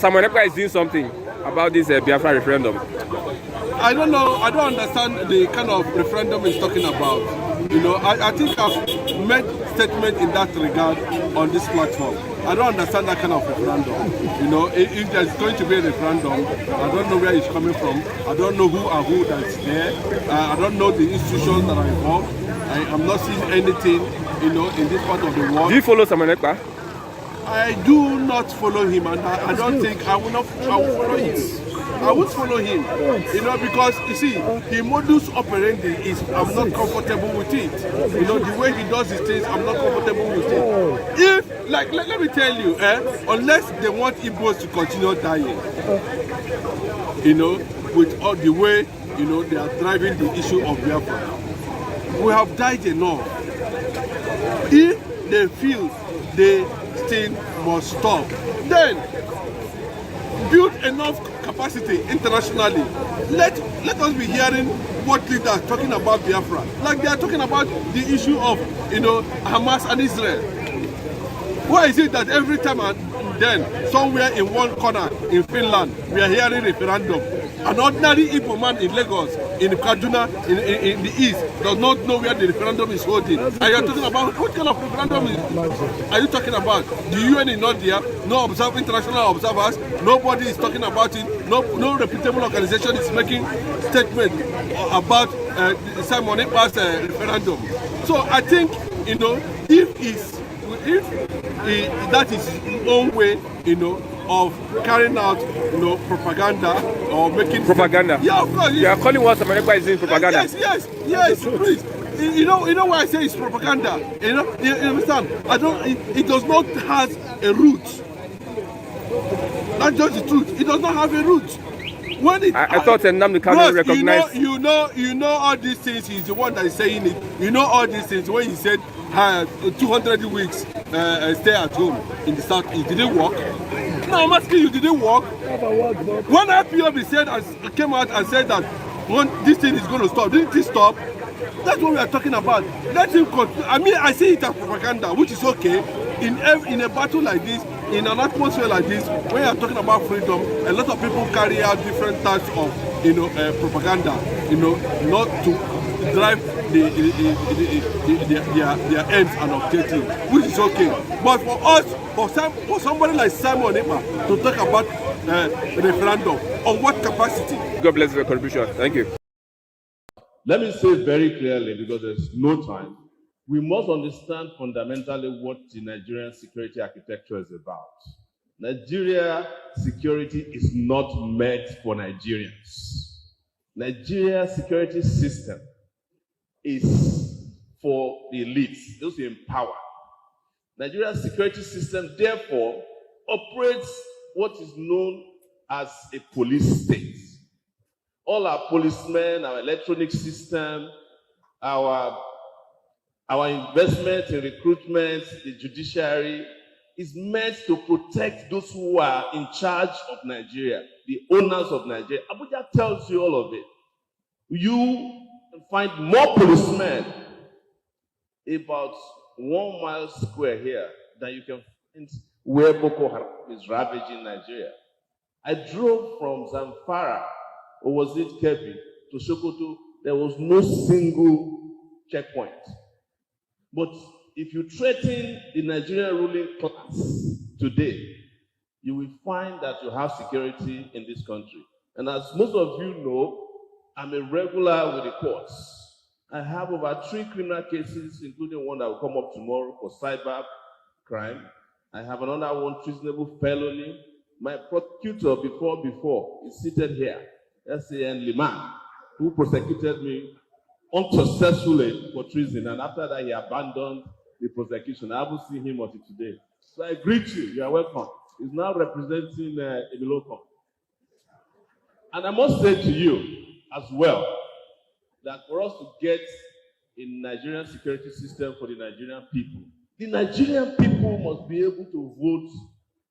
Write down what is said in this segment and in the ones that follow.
Samuel Ekpa is doing something about this Biafra referendum. I don't know. I don't understand the kind of referendum he's talking about. You know, I think I've made statement in that regard on this platform. I don't understand that kind of referendum. You know, if there's going to be a referendum, I don't know where it's coming from. I don't know who that's there. I don't know the institutions that are involved. I'm not seeing anything, you know, in this part of the world. Do you follow Samuel Ekpa? I do not follow him, and I don't think I will follow him. I would follow him, you know, because you see, the modus operandi is I'm not comfortable with it. You know, the way he does his things, I'm not comfortable with it. If, like, let me tell you, unless they want Igbos to continue dying, you know, with all the way, you know, they are driving the issue of Biafra, we have died enough. If they feel the thing must stop, then build enough capacity internationally. Let us be hearing what leaders are talking about Biafra. Like they are talking about the issue of, you know, Hamas and Israel. Why is it that every time and then somewhere in one corner in Finland we are hearing referendum? An ordinary Igbo man in Lagos, in Kaduna, in the east, does not know where the referendum is holding. And you are talking about what kind of referendum are you talking about? The UN is not there, no international observers, nobody is talking about it, no reputable organization is making statement about Simon Ekpa's referendum. So I think, you know, if that is his own way, you know, of carrying out, you know, propaganda or making propaganda. Yeah, of course. You are calling what Samuel Ekpa is doing propaganda. Yes, please. You know why I say it's propaganda. You understand? It does not have a root. That's just the truth. It does not have a root. When I thought Nnamdi Kanu recognized. You know all these things. He's the one that is saying it. You know all these things. When he said 200 weeks stay at home in the south, it didn't work. No, I'm asking you, did it work? When IPOB came out and said that this thing is going to stop, didn't it stop? That's what we are talking about. Let him continue. I mean, I see it as propaganda, which is okay. In a battle like this, in an atmosphere like this, when you are talking about freedom, a lot of people carry out different types of, you know, propaganda, you know, not to drive their ends and objectives, which is okay. But for us, for somebody like Simon Ekpa to talk about referendum, on what capacity? God bless your contribution. Thank you. Let me say very clearly, because there's no time, we must understand fundamentally what the Nigerian security architecture is about. Nigeria security is not meant for Nigerians. Nigeria security system is for the elites, those in power. Nigeria's security system, therefore, operates what is known as a police state. All our policemen, our electronic system, our investment in recruitment, the judiciary, is meant to protect those who are in charge of Nigeria, the owners of Nigeria. Abuja tells you all of it. You find more policemen about 1 mile square here than you can find where Boko Haram is ravaging Nigeria. I drove from Zamfara, or was it Kebbi, to Sokoto. There was no single checkpoint. But if you threaten the Nigerian ruling class today, you will find that you have security in this country. And as most of you know, I'm a regular with the courts. I have over 3 criminal cases, including one that will come up tomorrow for cyber crime. I have another one, treasonable felony. My prosecutor before is seated here, S.A.N. Liman, who prosecuted me unsuccessfully for treason, and after that he abandoned the prosecution. I haven't seen him until today. So I greet you. You are welcome. He's now representing Emiloko. And I must say to you as well that for us to get a Nigerian security system for the Nigerian people must be able to vote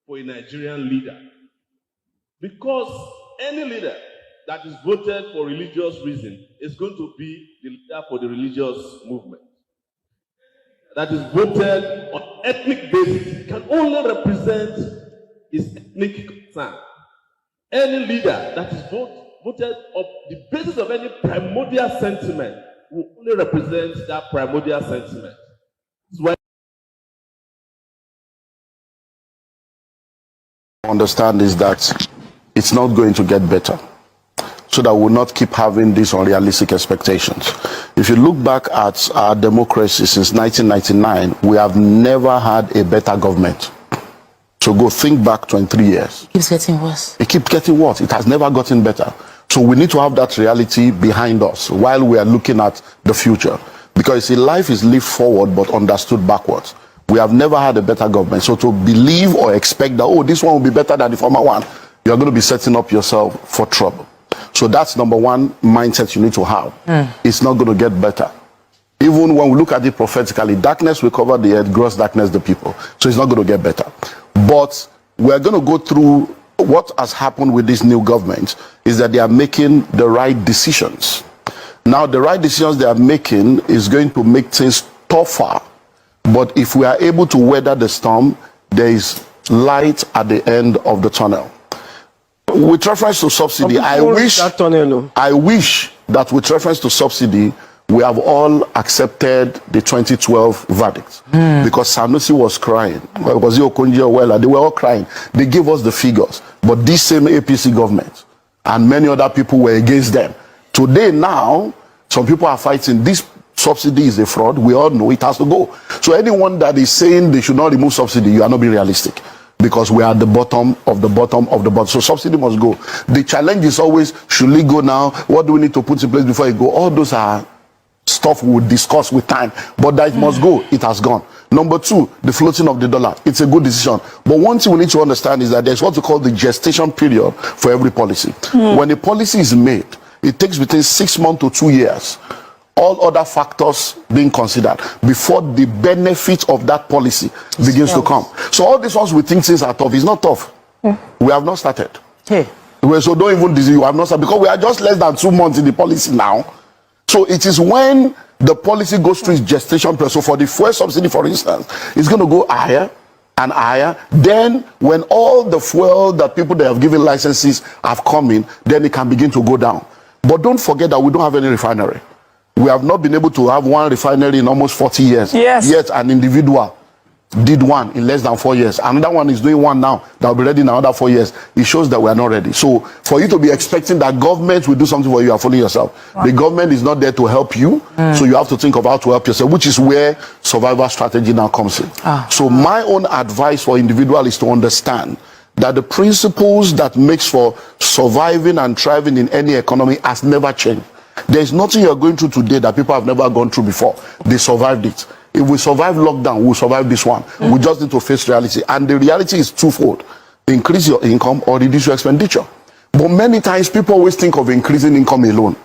for a Nigerian leader. Because any leader that is voted for religious reason is going to be the leader for the religious movement. That is voted on ethnic basis can only represent is ethnic concern. Any leader that is voted on the basis of any primordial sentiment will only represent that primordial sentiment. That's why understand is that it's not going to get better, so that we'll not keep having these unrealistic expectations. If you look back at our democracy since 1999, we have never had a better government. So go think back 23 years. It keeps getting worse. It keeps getting worse. It has never gotten better. So we need to have that reality behind us while we are looking at the future. Because see, life is lived forward but understood backwards. We have never had a better government. So to believe or expect that, oh, this one will be better than the former one, you're going to be setting up yourself for trouble. So that's number one mindset you need to have. It's not going to get better. Even when we look at it prophetically, darkness will cover the earth, gross darkness the people. So it's not going to get better. But we're going to go through what has happened with this new government is that they are making the right decisions. Now, the right decisions they are making is going to make things tougher. But if we are able to weather the storm, there is light at the end of the tunnel. With reference to subsidy, I wish that with reference to subsidy, we have all accepted the 2012 verdict. Because Sanusi was crying. Was it Okonjo Iweala? They were all crying. They gave us the figures. But this same APC government and many other people were against them. Today now, some people are fighting. This subsidy is a fraud. We all know it has to go. So anyone that is saying they should not remove subsidy, you are not being realistic. Because we are at the bottom of the bottom of the bottom. So subsidy must go. The challenge is always, should we go now? What do we need to put in place before it go? All those are stuff we'll discuss with time. But that it must go, it has gone. Number two, the floating of the dollar. It's a good decision. But one thing we need to understand is that there's what we call the gestation period for every policy. When a policy is made, it takes between 6 months to 2 years. All other factors being considered before the benefit of that policy begins to come. So all these ones we think things are tough. It's not tough. We have not started. So don't even disease. You have not started because we are just less than 2 months in the policy now. So it is when the policy goes through its gestation period. So for the fuel subsidy, for instance, it's going to go higher and higher. Then when all the fuel that people that have given licenses have come in, then it can begin to go down. But don't forget that we don't have any refinery. We have not been able to have one refinery in almost 40 years. Yet an individual did one in less than 4 years. Another one is doing one now that will be ready in another 4 years. It shows that we are not ready. So for you to be expecting that government will do something for you, you are fooling yourself. The government is not there to help you. So you have to think of how to help yourself, which is where survival strategy now comes in. So my own advice for individual is to understand that the principles that makes for surviving and thriving in any economy has never changed. There is nothing you are going through today that people have never gone through before. They survived it. If we survive lockdown, we'll survive this one. We just need to face reality. And the reality is twofold. Increase your income or reduce your expenditure. But many times people always think of increasing income alone.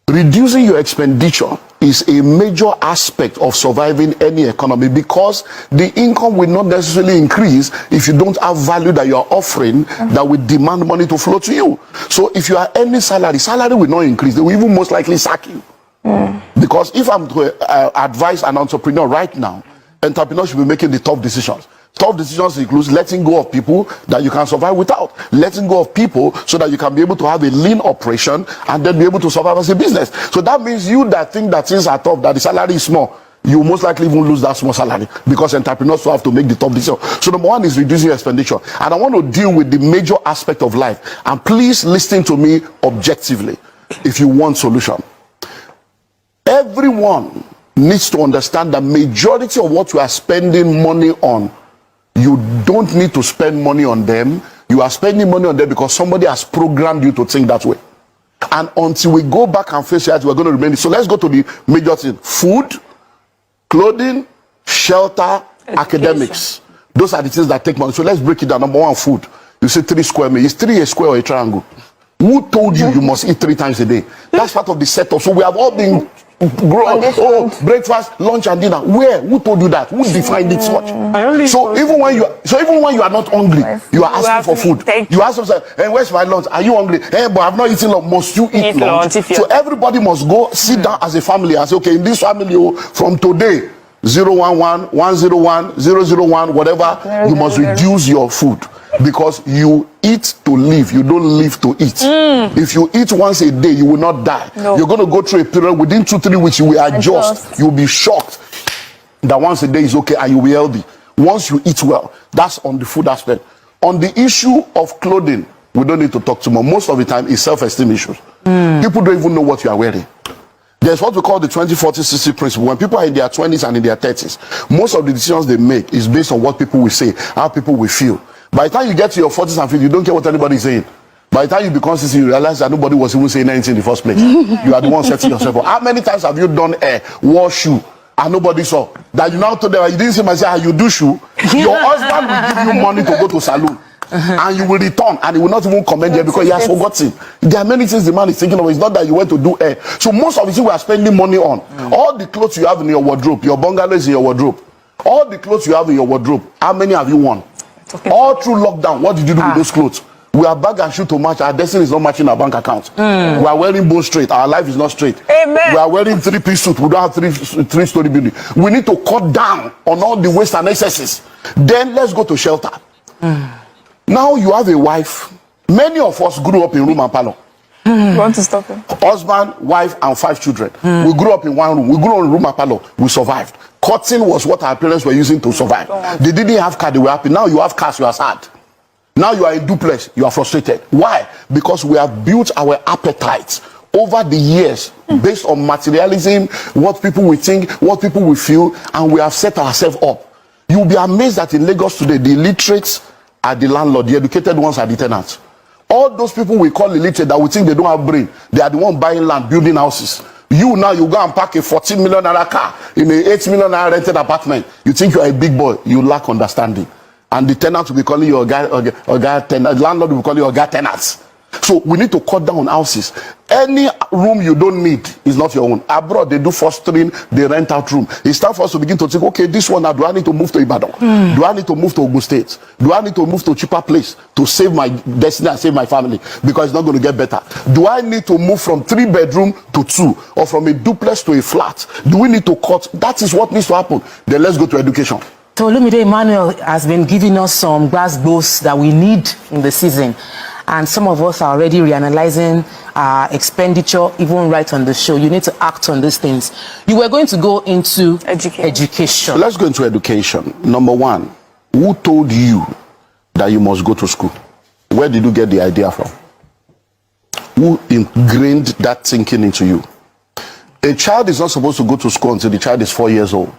Reducing your expenditure is a major aspect of surviving any economy because the income will not necessarily increase if you don't have value that you are offering that will demand money to flow to you. So if you are earning salary will not increase. They will even most likely sack you. Because if I'm to advise an entrepreneur right now, entrepreneurs should be making the tough decisions. Tough decisions includes letting go of people that you can survive without. Letting go of people so that you can be able to have a lean operation and then be able to survive as a business. So that means you that think that things are tough, that the salary is small, you most likely even lose that small salary because entrepreneurs will have to make the tough decision. So number one is reducing your expenditure. And I want to deal with the major aspect of life. And please listen to me objectively if you want solution. Everyone needs to understand the majority of what you are spending money on, you don't need to spend money on them. You are spending money on them because somebody has programmed you to think that way. And until we go back and face reality, we're going to remain. So let's go to the major thing. Food, clothing, shelter, academics. Those are the things that take money. So let's break it down. Number one, food. You say 3 square meters. Is 3 a square or a triangle? Who told you you must eat 3 times a day? That's part of the setup. So we have all been breakfast, lunch, and dinner. Where? Who told you that? Who defined it such? So even when you are not hungry, you are asking for food. You ask yourself, hey, where's my lunch? Are you hungry? Hey, but I've not eaten lunch. Must you eat lunch? So everybody must go sit down as a family and say, okay, in this family, from today, 011, 101, 001, whatever, you must reduce your food. Because you eat to live, you don't live to eat. If you eat once a day, you will not die. No. You're going to go through a period within 2-3 weeks, you will adjust. You'll be shocked that once a day is okay and you'll be healthy. Once you eat well, that's on the food aspect. On the issue of clothing, we don't need to talk too much. Most of the time, it's self-esteem issues. People don't even know what you are wearing. There's what we call the 20-40-60 principle. When people are in their 20s and in their 30s, most of the decisions they make is based on what people will say, how people will feel. By the time you get to your 40s and 50s, you don't care what anybody is saying. By the time you become 60, you realize that nobody was even saying anything in the first place. You are the one setting yourself up. How many times have you done hair, wore shoe, and nobody saw? That you now told them, you didn't see myself, you do shoe. Your husband will give you money to go to salon. And you will return, and he will not even commend you because he has forgotten. There are many things the man is thinking of. It's not that you went to do hair. So most of the things we are spending money on, all the clothes you have in your wardrobe, your bungalow is in your wardrobe. All the clothes you have in your wardrobe, how many have you won? All through lockdown, what did you do with those clothes? We are bag and shoe to match. Our destiny is not matching our bank account. We are wearing bone straight. Our life is not straight. Amen. We are wearing 3-piece suit. We don't have three-story building. We need to cut down on all the waste and excesses. Then let's go to shelter. Now you have a wife. Many of us grew up in room and parlor. You want to stop him? Husband, wife, and 5 children. We grew up in one room. We grew up in room and parlor. We survived. Cotton was what our parents were using to survive. They didn't have car, they were happy. Now you have cars, you are sad. Now you are in duplex, you are frustrated. Why? Because we have built our appetites over the years based on materialism, what people will think, what people will feel, and we have set ourselves up. You'll be amazed that in Lagos today, the illiterates are the landlord, the educated ones are the tenants. All those people we call illiterate that we think they don't have brain, they are the one buying land, building houses. You now, you go and park a 14 million naira car in an 8 million naira rented apartment. You think you are a big boy, you lack understanding. And the tenant will be calling you a guy tenant, the landlord will be calling you a guy tenants. So we need to cut down on houses. Any room you don't need is not your own. Abroad, they do fostering, they rent out room. It's time for us to begin to think, okay, this one now, do I need to move to Ibadan? Do I need to move to Ogun State? Do I need to move to a cheaper place to save my destiny and save my family? Because it's not going to get better. Do I need to move from 3-bedroom to 2? Or from a duplex to a flat? Do we need to cut? That is what needs to happen. Then let's go to education. So Olumide Emmanuel has been giving us some grass bows that we need in the season. And some of us are already reanalyzing our expenditure, even right on the show. You need to act on these things. You were going to go into education. Let's go into education. Number one, who told you that you must go to school? Where did you get the idea from? Who ingrained that thinking into you? A child is not supposed to go to school until the child is 4 years old.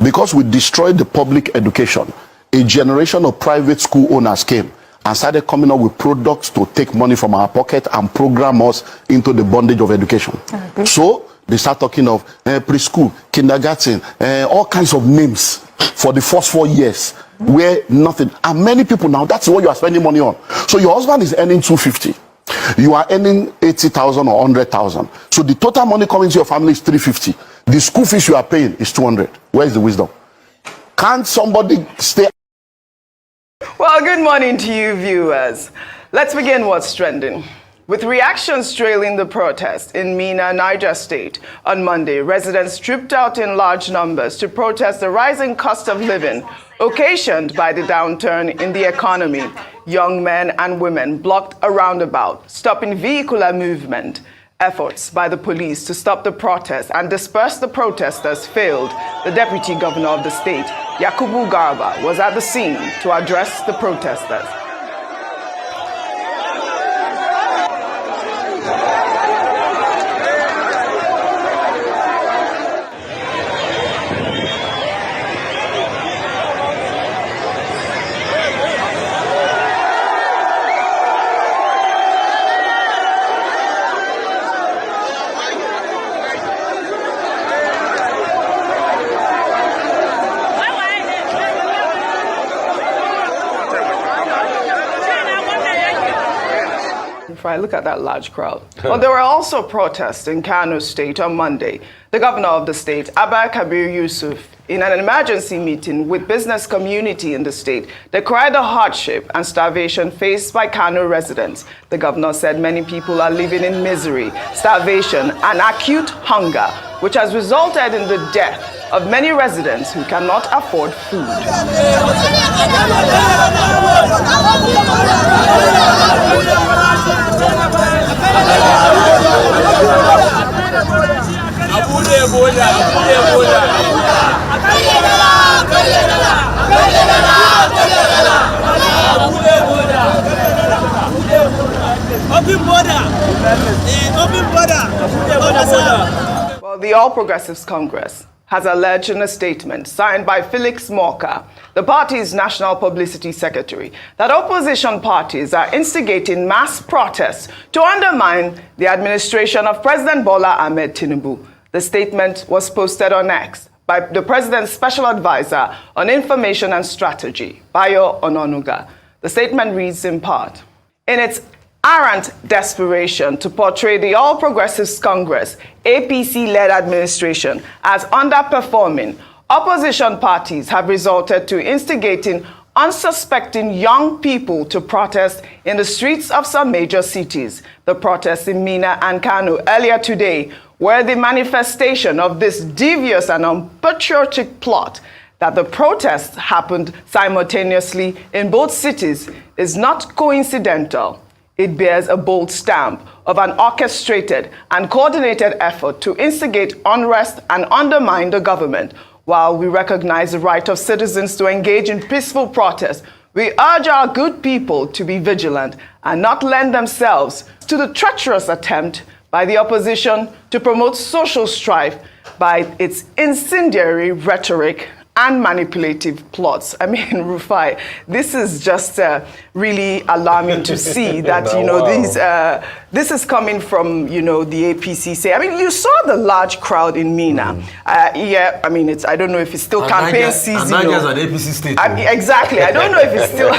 Because we destroyed the public education, a generation of private school owners came and started coming up with products to take money from our pocket and program us into the bondage of education. So they start talking of preschool, kindergarten, all kinds of names for the first 4 years where nothing. And many people now, that's what you are spending money on. So your husband is earning 250. You are earning 80,000 or 100,000. So the total money coming to your family is 350. The school fees you are paying is 200. Where is the wisdom? Can't somebody stay? Well, good morning to you viewers. Let's begin what's trending. With reactions trailing the protest in Minna, Niger State, on Monday, residents trooped out in large numbers to protest the rising cost of living occasioned by the downturn in the economy. Young men and women blocked a roundabout, stopping vehicular movement. Efforts by the police to stop the protest and disperse the protesters failed. The deputy governor of the state, Yakubu Garba, was at the scene to address the protesters. Look at that large crowd. Well, there were also protests in Kano State on Monday. The governor of the state, Abba Kabir Yusuf, in an emergency meeting with business community in the state, decried the hardship and starvation faced by Kano residents. The governor said many people are living in misery, starvation, and acute hunger, which has resulted in the death of many residents who cannot afford food. Well, the All Progressives Congress has alleged in a statement signed by Felix Morka, the party's national publicity secretary, that opposition parties are instigating mass protests to undermine the administration of President Bola Ahmed Tinubu. The statement was posted on X by the president's special advisor on information and strategy, Bayo Ononuga. The statement reads in part, in its arrant desperation to portray the All Progressives Congress, APC-led administration as underperforming, opposition parties have resorted to instigating unsuspecting young people to protest in the streets of some major cities. The protests in Minna and Kano earlier today were the manifestation of this devious and unpatriotic plot. That the protests happened simultaneously in both cities is not coincidental. It bears a bold stamp of an orchestrated and coordinated effort to instigate unrest and undermine the government. While we recognize the right of citizens to engage in peaceful protest, we urge our good people to be vigilant and not lend themselves to the treacherous attempt by the opposition to promote social strife by its incendiary rhetoric and manipulative plots. I mean, Rufai, this is just really alarming to see that, you know, this is coming from, you know, the APC say. I mean, you saw the large crowd in Minna. Yeah, I mean, I don't know if it's still campaign season. Nigeria's an APC state. Exactly. I don't know if it's still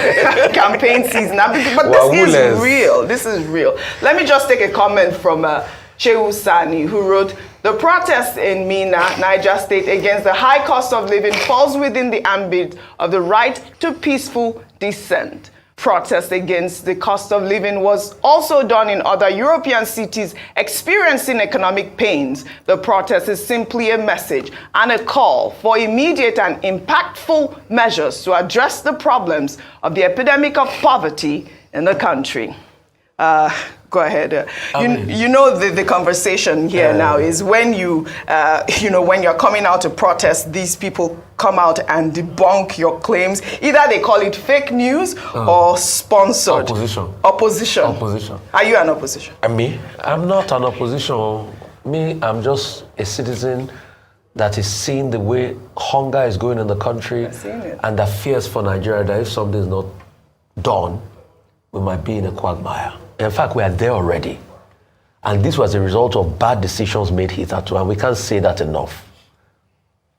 campaign season. But this is real. This is real. Let me just take a comment from Shehu Sani, who wrote, the protest in Minna, Niger State, against the high cost of living falls within the ambit of the right to peaceful dissent. Protest against the cost of living was also done in other European cities experiencing economic pains. The protest is simply a message and a call for immediate and impactful measures to address the problems of the epidemic of poverty in the country. Go ahead. You know the conversation here now is when you know, when you're coming out to protest, these people come out and debunk your claims. Either they call it fake news or sponsored. Opposition. Are you an opposition? Me? I'm not an opposition. Me, I'm just a citizen that is seeing the way hunger is going in the country and that fears for Nigeria that if something is not done, we might be in a quagmire. In fact, we are there already. And this was a result of bad decisions made hitherto, and we can't say that enough.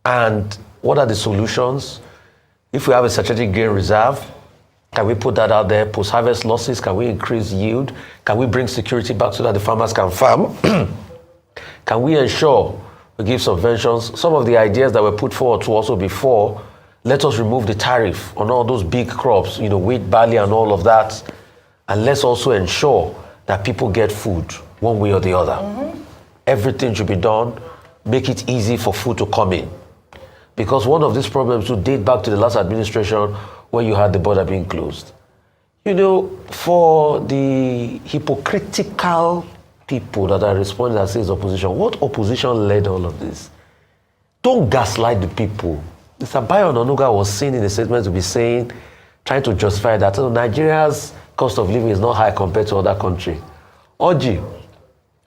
And what are the solutions? If we have a strategic grain reserve, can we put that out there? Post-harvest losses, can we increase yield? Can we bring security back so that the farmers can farm? Can we ensure we give subventions? Some of the ideas that were put forward to also before, let us remove the tariff on all those big crops, you know, wheat, barley, and all of that. And let's also ensure that people get food one way or the other. Everything should be done, make it easy for food to come in. Because one of these problems will date back to the last administration when you had the border being closed. You know, for the hypocritical people that are responding that says opposition, what opposition led all of this? Don't gaslight the people. Mr. Bayo Ononuga was seen in the statement to be saying, trying to justify that Nigeria's cost of living is not high compared to other countries. Oji,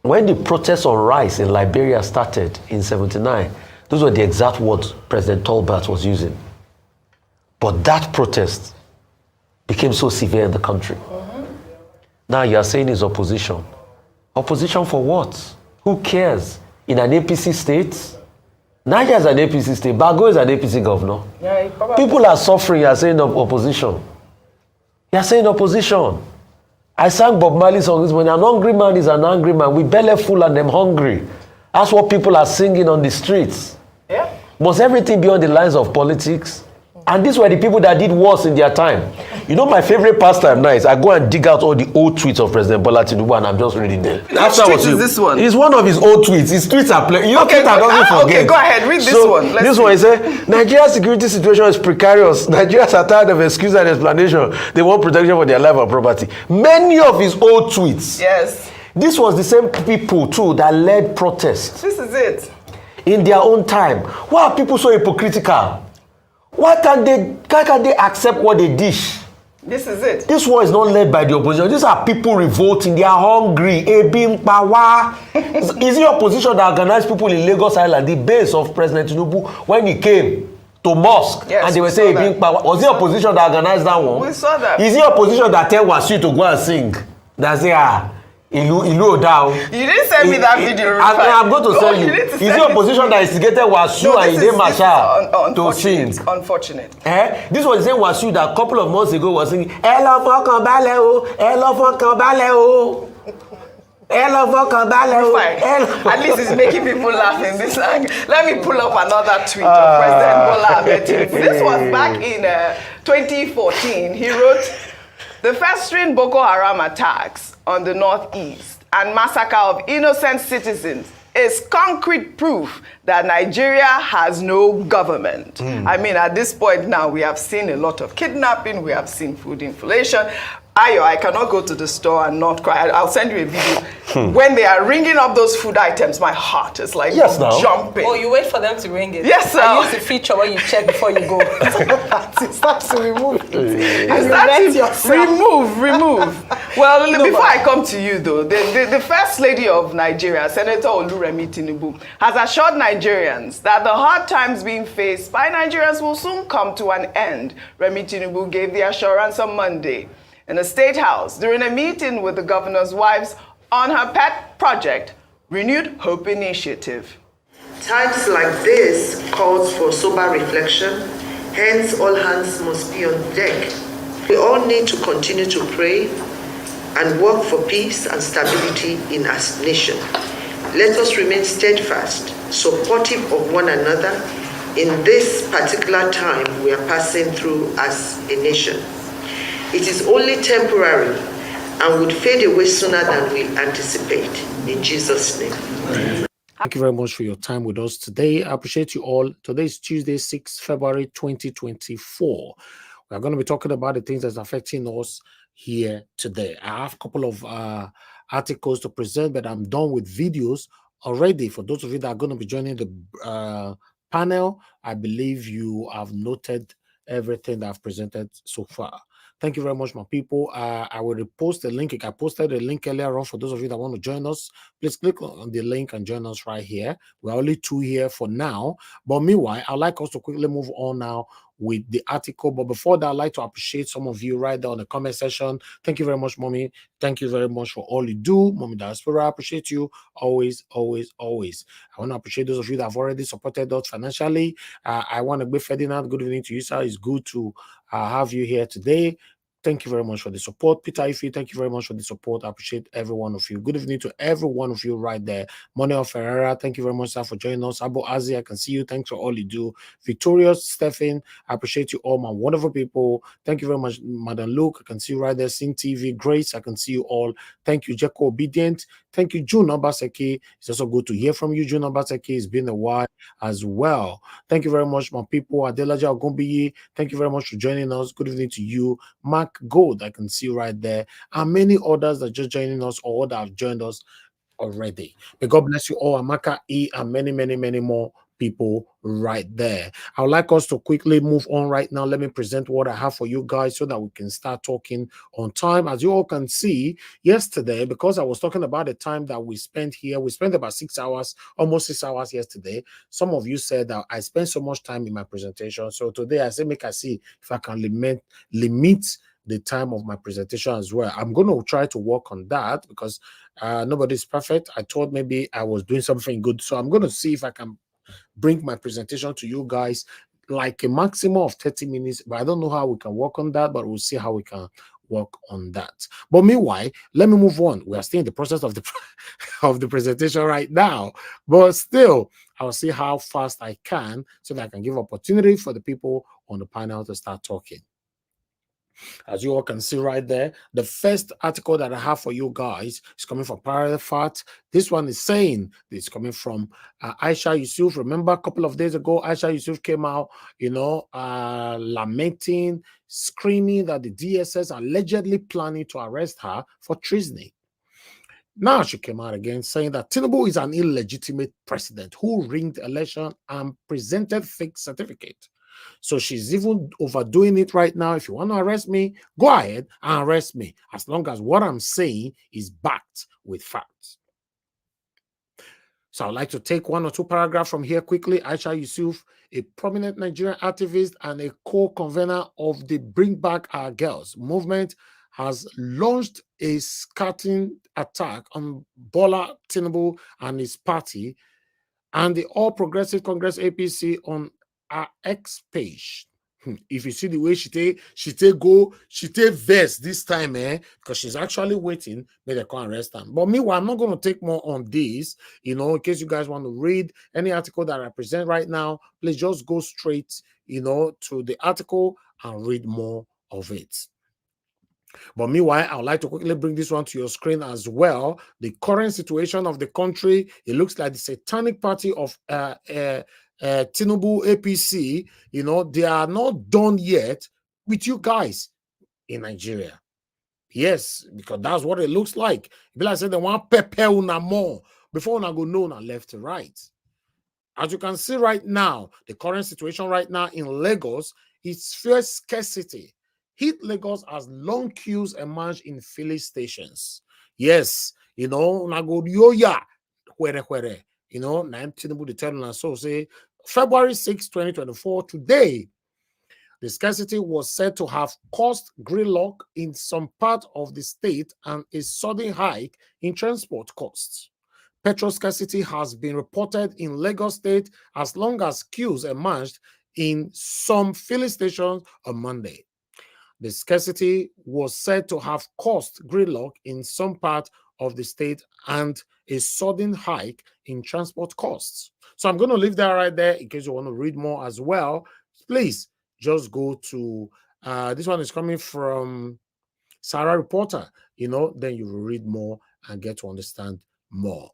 when the protests on rice in Liberia started in '79, those were the exact words President Tolbert was using. But that protest became so severe in the country. Now you are saying it's opposition. Opposition for what? Who cares? In an APC state? Niger is an APC state. Bago is an APC governor. Yeah, people are suffering. You are saying opposition. You are saying opposition. I sang Bob Marley's song this morning. An hungry man is an angry man. We belly full and them hungry. That's what people are singing on the streets. Yeah. Must everything be on the lines of politics? And these were the people that did worse in their time. You know, my favorite pastime now is I go and dig out all the old tweets of President Bola Tinubu and I'm just reading them. Which tweet is this one? It's one of his old tweets. His tweets are playing. You know, okay, doesn't forget. Okay, go ahead. Read this one. This one is Nigeria's security situation is precarious. Nigerians are tired of excuse and explanation. They want protection for their life and property. Many of his old tweets. Yes. This was the same people too that led protests. This is it. In their own time. Why are people so hypocritical? Why can't they accept what they dish? This is it. This war is not led by the opposition. These are people revolting. They are hungry. Ebim Pawa. Is it opposition that organized people in Lagos Island, the base of President Tinubu, when he came to mosque? Yes, and they were saying Ebim Pawa. Was it opposition that organized that one? We saw that. Is it opposition that tell Wasiu to go and sing? That say, Ilu down. You didn't send me that video. I'm going to tell you. Is it opposition that instigated Wasiu and Ide Marshal to sing? It's unfortunate. This was the same Wasiu that a couple of months ago was singing, Ẹ lọ fọkàn balẹ̀ o, ẹ lọ fọkàn balẹ̀ o. Ẹ lọ fọkàn balẹ̀ o. At least it's making people laugh in this song. Let me pull up another tweet of President Bola Ahmed Tinubu. This was back in 2014. He wrote, the festering Boko Haram attacks on the northeast and massacre of innocent citizens is concrete proof that Nigeria has no government. I mean, at this point now, we have seen a lot of kidnapping, we have seen food inflation. Ayo, I cannot go to the store and not cry. I'll send you a video. When they are ringing up those food items, my heart is like jumping. Oh, you wait for them to ring it. Yes, sir. I use the feature when you check before you go. It starts to remove it. Remove. Well, before I come to you, though, the First Lady of Nigeria, Senator Oluremi Tinubu, has assured Nigerians that the hard times being faced by Nigerians will soon come to an end. Remi Tinubu gave the assurance on Monday in the State House during a meeting with the governor's wives on her pet project, Renewed Hope Initiative. Times like this calls for sober reflection, hence all hands must be on deck. We all need to continue to pray and work for peace and stability in our nation. Let us remain steadfast, supportive of one another in this particular time we are passing through as a nation. It is only temporary and would fade away sooner than we anticipate. In Jesus' name. Thank you very much for your time with us today. I appreciate you all. Today is Tuesday, 6 February 2024. We are going to be talking about the things that's affecting us here today. I have a couple of articles to present, but I'm done with videos already. For those of you that are going to be joining the panel, I believe you have noted everything that I've presented so far. Thank you very much, my people. I will repost the link. I posted a link earlier on for those of you that want to join us. Please click on the link and join us right here. We're only 2 here for now. But meanwhile, I'd like us to quickly move on now with the article. But before that, I'd like to appreciate some of you right there on the comment section. Thank you very much, Mommy. Thank you very much for all you do. Mommy Diaspora, I appreciate you always, always, always. I want to appreciate those of you that have already supported us financially. I want to be Ferdinand. Good evening to you, sir. It's good to have you here today. Thank you very much for the support. Peter Ife, thank you very much for the support. I appreciate every one of you. Good evening to every one of you right there. Moneo Ferreira, thank you very much, sir, for joining us. Abo Azi, I can see you. Thanks for all you do. Victorious, Stephen, I appreciate you all, my wonderful people. Thank you very much, Madam Luke. I can see you right there. Sing TV, Grace, I can see you all. Thank you, Jeko Obedient. Thank you, June Obaseki. It's also good to hear from you, June Obaseki. It's been a while as well. Thank you very much, my people. Adelaja Ogumbiyi, thank you very much for joining us. Good evening to you. Mark Gold, I can see right there, and many others that are just joining us or that have joined us already. May God bless you all, Amaka E, and many, many, many more people right there. I would like us to quickly move on right now. Let me present what I have for you guys so that we can start talking on time. As you all can see, yesterday, because I was talking about the time that we spent here, we spent about 6 hours, almost 6 hours yesterday. Some of you said that I spent so much time in my presentation. So today I said, make I see if I can limit the time of my presentation as well. I'm going to try to work on that because nobody's perfect. I thought maybe I was doing something good. So I'm going to see if I can bring my presentation to you guys like a maximum of 30 minutes. But I don't know how we can work on that, but we'll see how we can work on that. But meanwhile, let me move on. We are still in the process of the of the presentation right now. But still, I'll see how fast I can so that I can give opportunity for the people on the panel to start talking. As you all can see right there, the first article that I have for you guys is coming from Parallel Fact. This one is saying it's coming from Aisha Yesufu. Remember, a couple of days ago, Aisha Yesufu came out, lamenting, screaming that the DSS are allegedly planning to arrest her for treason. Now she came out again saying that Tinubu is an illegitimate president who rigged election and presented fake certificate. So she's even overdoing it right now. If you want to arrest me, go ahead and arrest me, as long as what I'm saying is backed with facts. So I'd like to take one or two paragraphs from here quickly. Aisha Yesufu, a prominent Nigerian activist and a co-convener of the Bring Back Our Girls movement, has launched a scathing attack on Bola Tinubu and his party and the All Progressive Congress APC on our X page. If you see the way she take verse this time, because she's actually waiting, maybe they can arrest them. But meanwhile, I'm not going to take more on this, in case you guys want to read any article that I present right now, please just go straight, to the article and read more of it. But meanwhile, I would like to quickly bring this one to your screen as well. The current situation of the country, it looks like the satanic party of Tinubu APC, they are not done yet with you guys in Nigeria. Yes, because that's what it looks like. People like say they want pepper una more before una go know una left to right. As you can see right now, the current situation right now in Lagos is fierce scarcity. Hit Lagos as long queues emerge in filling stations. Yes, una go yoya where. Naim Tinubu the tell us so say February 6, 2024, today, the scarcity was said to have caused gridlock in some part of the state and a sudden hike in transport costs. Petrol scarcity has been reported in Lagos State as long as queues emerged in some filling stations on Monday. The scarcity was said to have caused gridlock in some part of the state and a sudden hike in transport costs. So I'm going to leave that right there in case you want to read more as well. Please just go to, this one is coming from Sarah Reporter, then you will read more and get to understand more.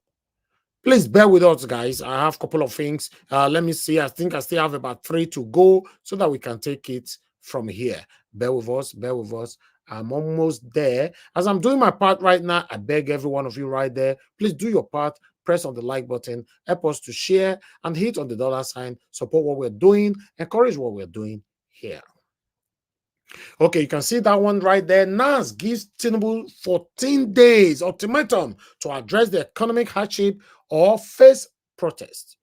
Please bear with us, guys. I have a couple of things. Let me see. I think I still have about 3 to go so that we can take it from here. Bear with us. Bear with us. I'm almost there. As I'm doing my part right now, I beg every one of you right there, please do your part. Press on the like button. Help us to share and hit on the $sign. Support what we're doing. Encourage what we're doing here. Okay, you can see that one right there. NAS gives Tinubu 14 days ultimatum to address the economic hardship or face protest.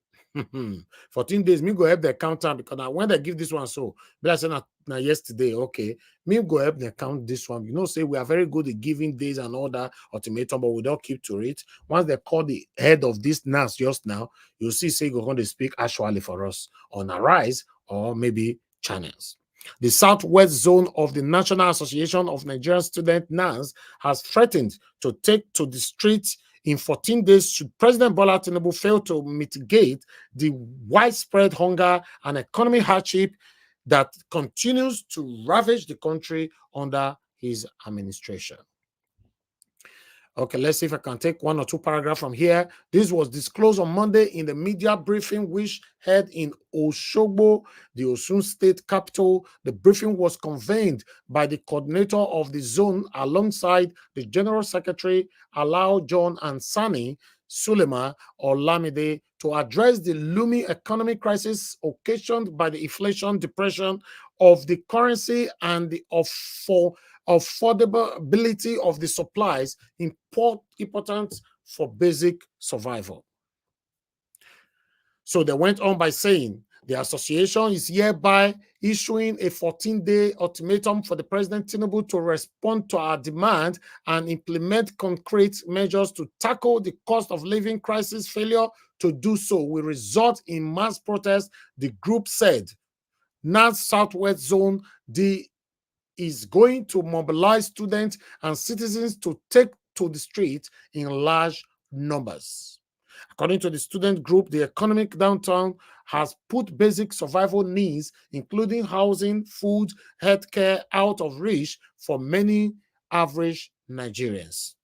14 days, me go help the accountant because now when they give this one, so I said now yesterday, okay, me go help the account this one. Say we are very good at giving days and all that ultimatum, but we don't keep to it. Once they call the head of this NAS just now, you'll see go on to speak actually for us on Arise or maybe channels. The Southwest Zone of the National Association of Nigerian Students, NANS, has threatened to take to the streets in 14 days should President Bola Tinubu fail to mitigate the widespread hunger and economic hardship that continues to ravage the country under his administration. Okay, let's see if I can take 1 or 2 paragraphs from here. This was disclosed on Monday in the media briefing which held in Osogbo, the Osun State capital. The briefing was convened by the coordinator of the zone alongside the General Secretary, Alao John and Sani Sulema Olamide, to address the looming economic crisis occasioned by the inflation depression of the currency and the affordability of the supplies important for basic survival. So they went on by saying the association is hereby issuing a 14-day ultimatum for the President Tinubu to respond to our demand and implement concrete measures to tackle the cost of living crisis. Failure to do so will result in mass protests, the group said. NAS Southwest Zone is going to mobilize students and citizens to take to the street in large numbers. According to the student group, the economic downturn has put basic survival needs, including housing, food, healthcare, out of reach for many average Nigerians.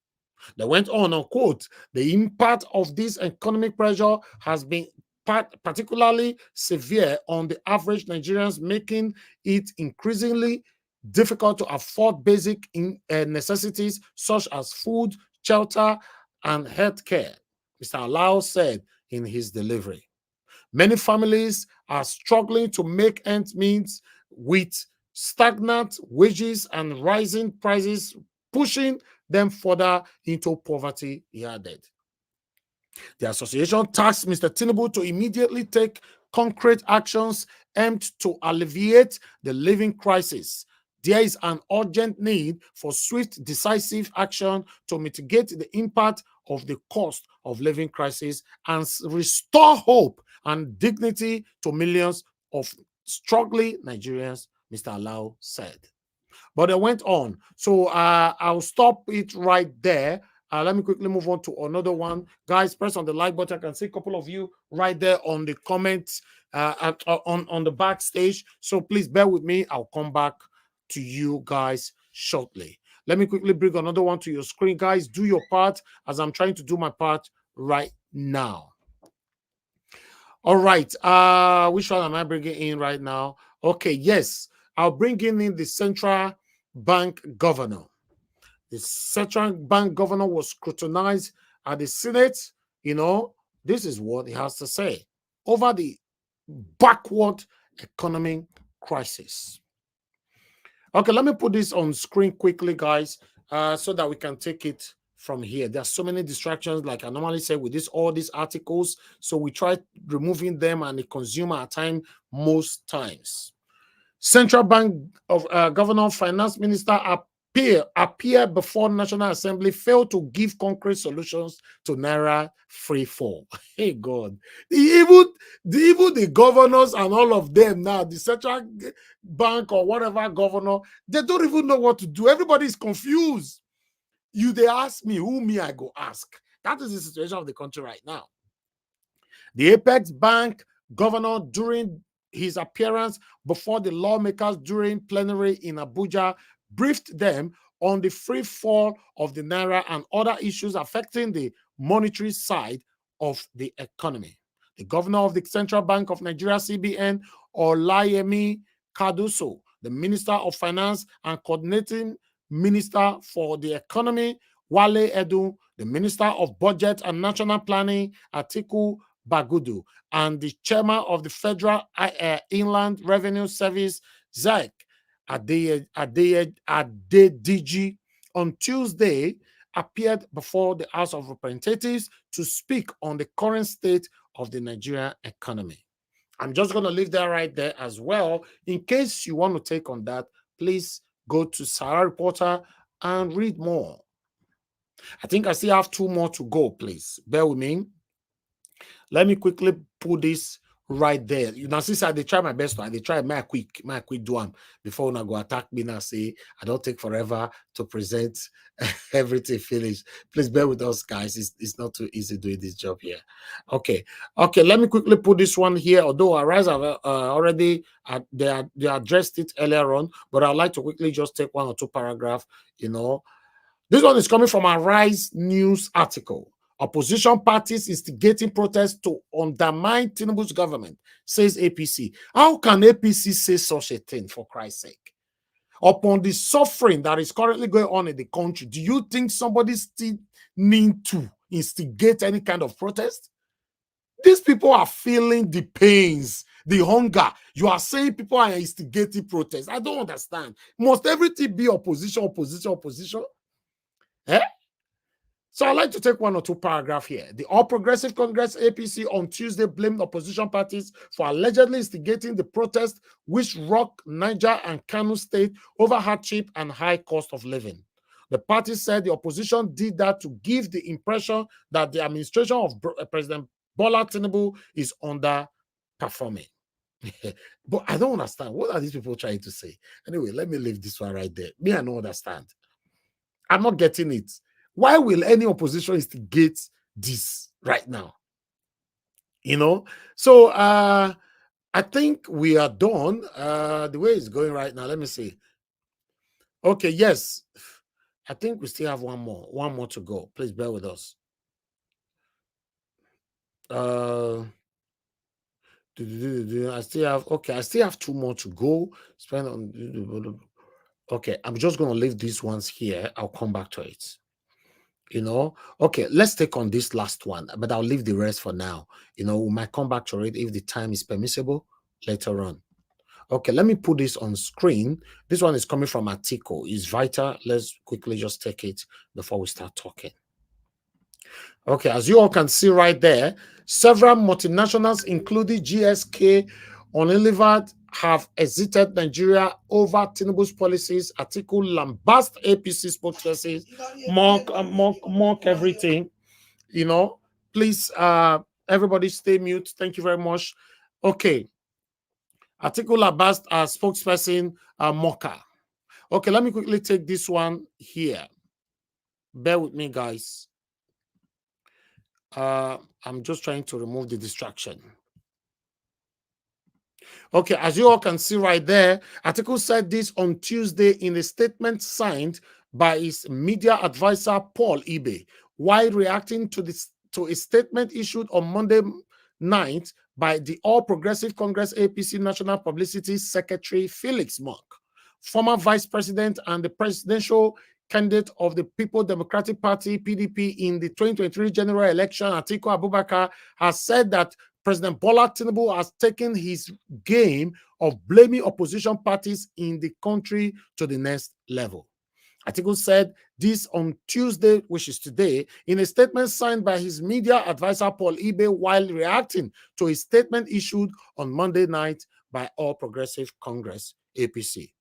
They went on, quote, the impact of this economic pressure has been particularly severe on the average Nigerians, making it increasingly difficult to afford basic necessities such as food, shelter, and health care, Mr. Alao said in his delivery. Many families are struggling to make ends meet with stagnant wages and rising prices, pushing them further into poverty, he added. The association tasked Mr. Tinubu to immediately take concrete actions aimed to alleviate the living crisis. There is an urgent need for swift, decisive action to mitigate the impact of the cost of living crisis and restore hope and dignity to millions of struggling Nigerians, Mr. Alao said. But they went on. So I'll stop it right there. Let me quickly move on to another one. Guys, press on the like button. I can see a couple of you right there on the comments on the backstage. So please bear with me. I'll come back to you guys shortly. Let me quickly bring another one to your screen. Guys, do your part as I'm trying to do my part right now. All right. Which one am I bringing in right now? Okay, yes. I'll bring in the central bank governor. The central bank governor was scrutinized at the Senate. You know, this is what he has to say over the backward economic crisis. Okay, let me put this on screen quickly, guys, so that we can take it from here. There are so many distractions, like I normally say with all these articles. So we try removing them and the consumer our time most times. Central Bank of Governor, Finance Minister appear before National Assembly, failed to give concrete solutions to Naira free fall. Hey God, even the governors and all of them now, the central bank or whatever governor, they don't even know what to do. Everybody is confused. They ask me, who me I go ask? That is the situation of the country right now. The Apex Bank governor, during his appearance before the lawmakers during plenary in Abuja, briefed them on the free fall of the Naira and other issues affecting the monetary side of the economy. The governor of the Central Bank of Nigeria, CBN, Olayemi Kaduso, the Minister of Finance and Coordinating Minister for the Economy, Wale Edu, the Minister of Budget and National Planning, Atiku Bagudu, and the Chairman of the Federal Inland Revenue Service, Zach Adediji, on Tuesday appeared before the House of Representatives to speak on the current state of the Nigerian economy. I'm just going to leave that right there as well. In case you want to take on that, please go to Sahara Reporter and read more. I think I still have 2 more to go, please. Bear with me. Let me quickly put this right there. You know, since I try my best, they try my quick do them before I go attack me and say I don't take forever to present everything finished. Please bear with us, guys. It's not too easy doing this job here. Okay. Let me quickly put this one here. Although Arise have already they addressed it earlier on, but I'd like to quickly just take 1 or 2 paragraphs. You know, this one is coming from a Rise News article. Opposition parties instigating protests to undermine Tinubu's government, says APC. How can APC say such a thing, for Christ's sake? Upon the suffering that is currently going on in the country, do you think somebody still need to instigate any kind of protest? These people are feeling the pains, the hunger. You are saying people are instigating protests. I don't understand. Must everything be opposition? Eh? So I'd like to take 1 or 2 paragraphs here. The All Progressive Congress, APC, on Tuesday blamed opposition parties for allegedly instigating the protest which rocked Niger and Kano State over hardship and high cost of living. The party said the opposition did that to give the impression that the administration of President Bola Tinubu is underperforming. But I don't understand. What are these people trying to say? Anyway, let me leave this one right there. Me, I don't understand. I'm not getting it. Why will any opposition instigate this right now? You know, so I think we are done. The way it's going right now, let me see. Okay, yes. I think we still have one more to go. Please bear with us. I still have two more to go. Spend on. Okay, I'm just going to leave these ones here. I'll come back to it. Okay, let's take on this last one, but I'll leave the rest for now. We might come back to it if the time is permissible later on. Okay, let me put this on screen. This one is coming from Atiko. It's vital. Let's quickly just take it before we start talking. Okay, as you all can see right there, several multinationals, including GSK, Unilever, have exited Nigeria over Tinubu's policies. Atiku lambast APC spokesperson, mock everything. Please, everybody stay mute. Thank you very much. Okay. Atiku lambast spokesperson, mocker. Okay, let me quickly take this one here. Bear with me, guys. I'm just trying to remove the distraction. Okay, as you all can see right there, Atiku said this on Tuesday in a statement signed by his media advisor, Paul Ibe, while reacting to a statement issued on Monday night by the All Progressive Congress APC National Publicity Secretary, Felix Monk. Former vice president and the presidential candidate of the People Democratic Party, PDP, in the 2023 general election, Atiku Abubakar, has said that President Bola Tinubu has taken his game of blaming opposition parties in the country to the next level. Atiku said this on Tuesday, which is today, in a statement signed by his media advisor, Paul Ibe, while reacting to a statement issued on Monday night by All Progressive Congress, APC.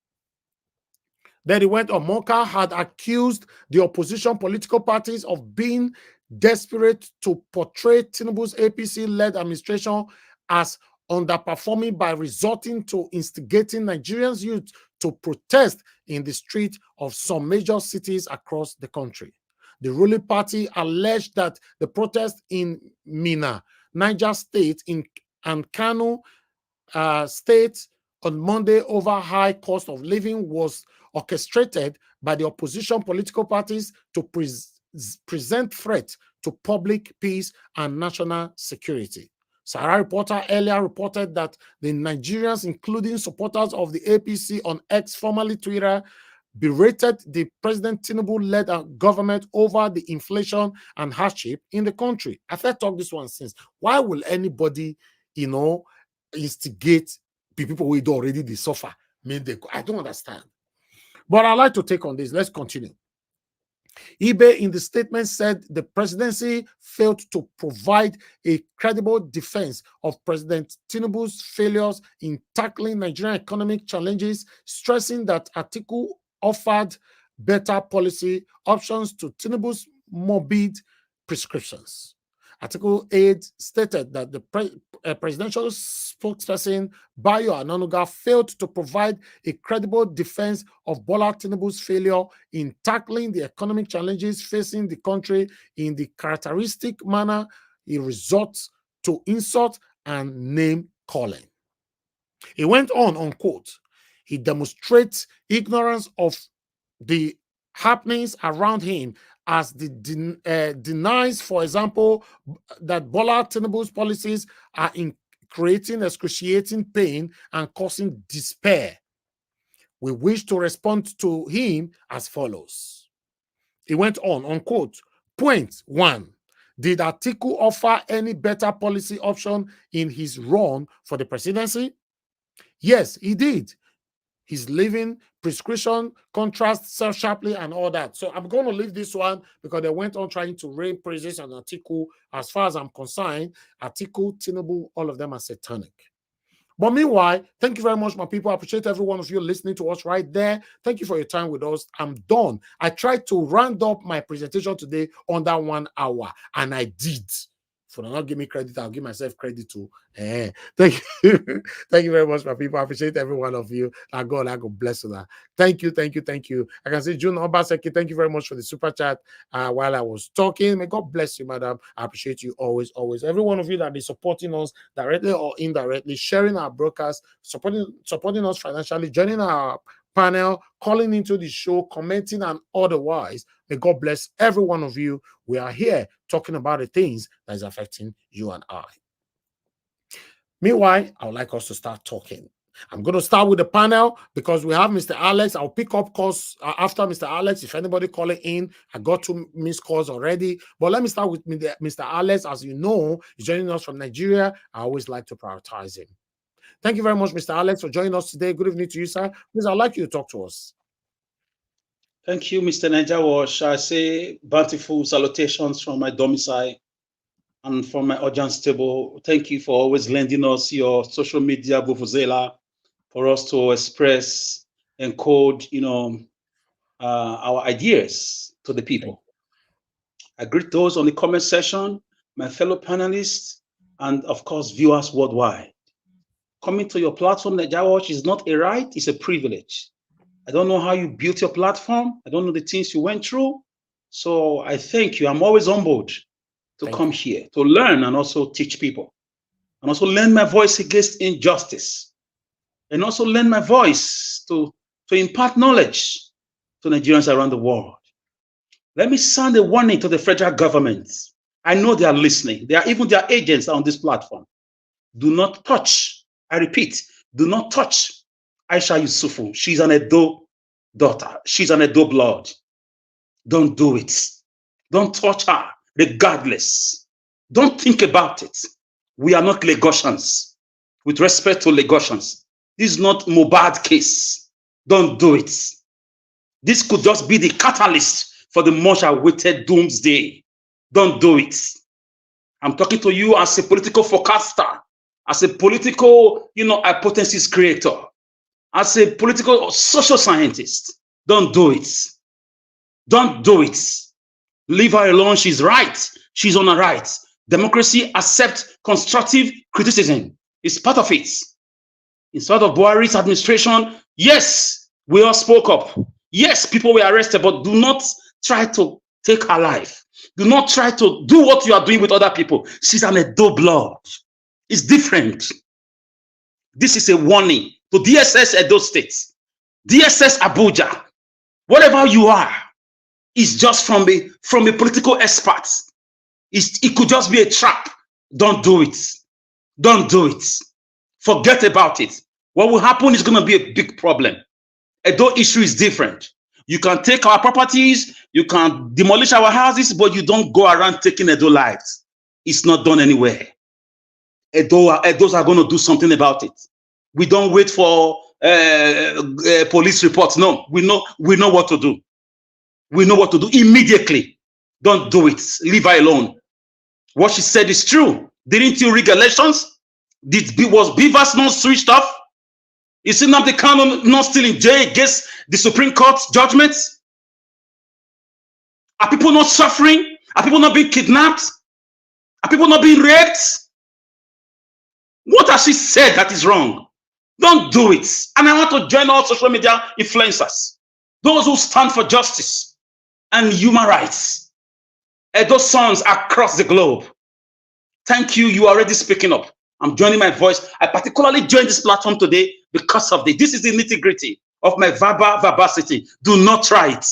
Then he went on. Monka had accused the opposition political parties of being desperate to portray Tinubu's APC-led administration as underperforming by resorting to instigating Nigerians' youth to protest in the streets of some major cities across the country. The ruling party alleged that the protest in Mina, Niger State, and Kano State on Monday over high cost of living was orchestrated by the opposition political parties to present threat to public peace and national security. Sahara Reporter earlier reported that the Nigerians, including supporters of the APC on X, formerly Twitter, berated the President Tinubu-led government over the inflation and hardship in the country. I've talked this one since. Why will anybody, instigate people who already they suffer? I don't understand. But I'd like to take on this. Let's continue. Ibe in the statement said the presidency failed to provide a credible defense of President Tinubu's failures in tackling Nigerian economic challenges, stressing that Atiku offered better policy options to Tinubu's morbid prescriptions. Article 8 stated that the presidential spokesperson, Bayo Ananuga, failed to provide a credible defense of Bola Tinubu's failure in tackling the economic challenges facing the country in the characteristic manner he resorts to insult and name-calling. He went on, unquote, he demonstrates ignorance of the happenings around him as the denies, for example, that Bola Tinubu's policies are creating excruciating pain and causing despair. We wish to respond to him as follows. He went on, unquote, point 1. Did Atiku offer any better policy option in his run for the presidency? Yes, he did. His living, prescription, contrast, self-sharply, and all that. So I'm going to leave this one because they went on trying to rain praises on Atiku. As far as I'm concerned, Atiku, Tinubu, all of them are satanic. But meanwhile, thank you very much, my people. I appreciate every one of you listening to us right there. Thank you for your time with us. I'm done. I tried to round up my presentation today under 1 hour, and I did. For not give me credit, I'll give myself credit too. Thank you. Thank you very much, my people. I appreciate every one of you. I God bless you. Thank you. I can see June Obaseki. Thank you very much for the super chat while I was talking. May God bless you, madam. I appreciate you always. Every one of you that is supporting us directly or indirectly, sharing our broadcast, supporting us financially, joining our panel, calling into the show, commenting and otherwise. May God bless every one of you. We are here talking about the things that is affecting you and I. Meanwhile, I would like us to start talking. I'm going to start with the panel because we have Mr. Alex. I'll pick up calls after Mr. Alex. If anybody calling in, I got 2 missed calls already. But let me start with Mr. Alex. As you know, he's joining us from Nigeria. I always like to prioritize him. Thank you very much, Mr. Alex, for joining us today. Good evening to you, sir. Please, I'd like you to talk to us. Thank you, Mr. Niger. I say bountiful salutations from my domicile and from my audience table. Thank you for always lending us your social media vuvuzela for us to express and code, our ideas to the people. I greet those on the comment section, my fellow panelists, and of course, viewers worldwide. Coming to your platform, Niger Watch, is not a right, it's a privilege. I don't know how you built your platform. I don't know the things you went through. So I thank you. I'm always humbled to come here, to learn and also teach people. And also lend my voice against injustice. And also lend my voice to impart knowledge to Nigerians around the world. Let me sound a warning to the federal government. I know they are listening. Even their agents are on this platform. Do not touch, I repeat, do not touch Aisha Yesufu. She's an Edo daughter. She's an Edo blood. Don't do it. Don't touch her, regardless. Don't think about it. We are not Lagosians. With respect to Lagosians, this is not Mohbad case. Don't do it. This could just be the catalyst for the much awaited doomsday. Don't do it. I'm talking to you as a political forecaster, as a political, hypothesis creator, as a political or social scientist. Don't do it. Don't do it. Leave her alone. She's right. She's on her right. Democracy accepts constructive criticism. It's part of it. Instead of Buhari's administration, yes, we all spoke up. Yes, people were arrested, but do not try to take her life. Do not try to do what you are doing with other people. She's an Edo blood. It's different. This is a warning to DSS Edo State, DSS Abuja, whatever you are, is just from a political expert. It could just be a trap. Don't do it. Don't do it. Forget about it. What will happen is going to be a big problem. Edo issue is different. You can take our properties, you can demolish our houses, but you don't go around taking Edo lives. It's not done anywhere. Edos are going to do something about it. We don't wait for police reports. No, we know what to do. We know what to do immediately. Don't do it. Leave her alone. What she said is true. Didn't you rig elections? Was Beavers not switched off? Is Nnamdi Kanu not still in jail against the Supreme Court's judgments? Are people not suffering? Are people not being kidnapped? Are people not being raped? What has she said that is wrong? Don't do it. And I want to join all social media influencers, those who stand for justice and human rights, and those sons across the globe. Thank you. You are already speaking up. I'm joining my voice. I particularly joined this platform today because of this. This is the nitty-gritty of my verbosity. Do not try it.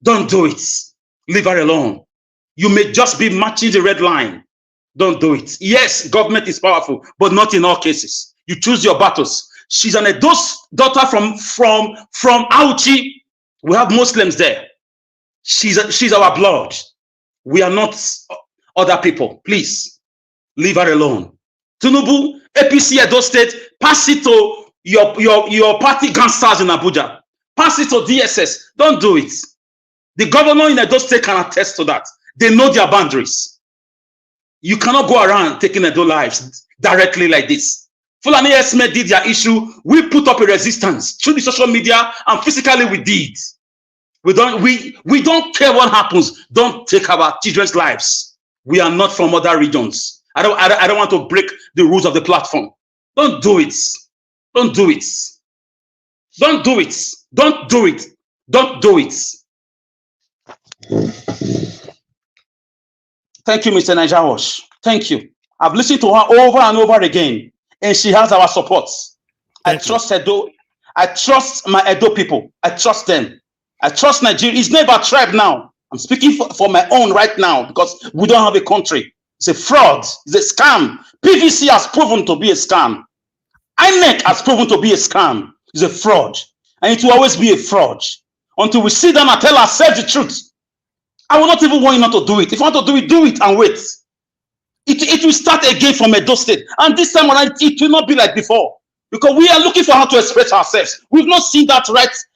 Don't do it. Leave her alone. You may just be matching the red line. Don't do it. Yes, government is powerful, but not in all cases. You choose your battles. She's an Edo daughter from Auchi. We have Muslims there. She's our blood. We are not other people. Please leave her alone. Tinubu, APC Edo State, pass it to your party gangsters in Abuja. Pass it to DSS. Don't do it. The governor in Edo State can attest to that. They know their boundaries. You cannot go around taking Edo lives directly like this. Fulani Esme did their issue. We put up a resistance through the social media and physically we did. We don't care what happens. Don't take our children's lives. We are not from other regions. I don't want to break the rules of the platform. Don't do it. Don't do it. Don't do it. Don't do it. Don't do it. Thank you, Mr. Nijawash. Thank you. I've listened to her over and over again, and she has our support. I trust Edo. I trust my Edo people. I trust them. I trust Nigeria. It's not about tribe now. I'm speaking for my own right now because we don't have a country. It's a fraud. It's a scam. PVC has proven to be a scam. INEC has proven to be a scam. It's a fraud. And it will always be a fraud until we sit down and tell ourselves the truth. I will not even want you not to do it. If you want to do it and wait. It will start again from Edo State. And this time around, it will not be like before. Because we are looking for how to express ourselves. We've not seen that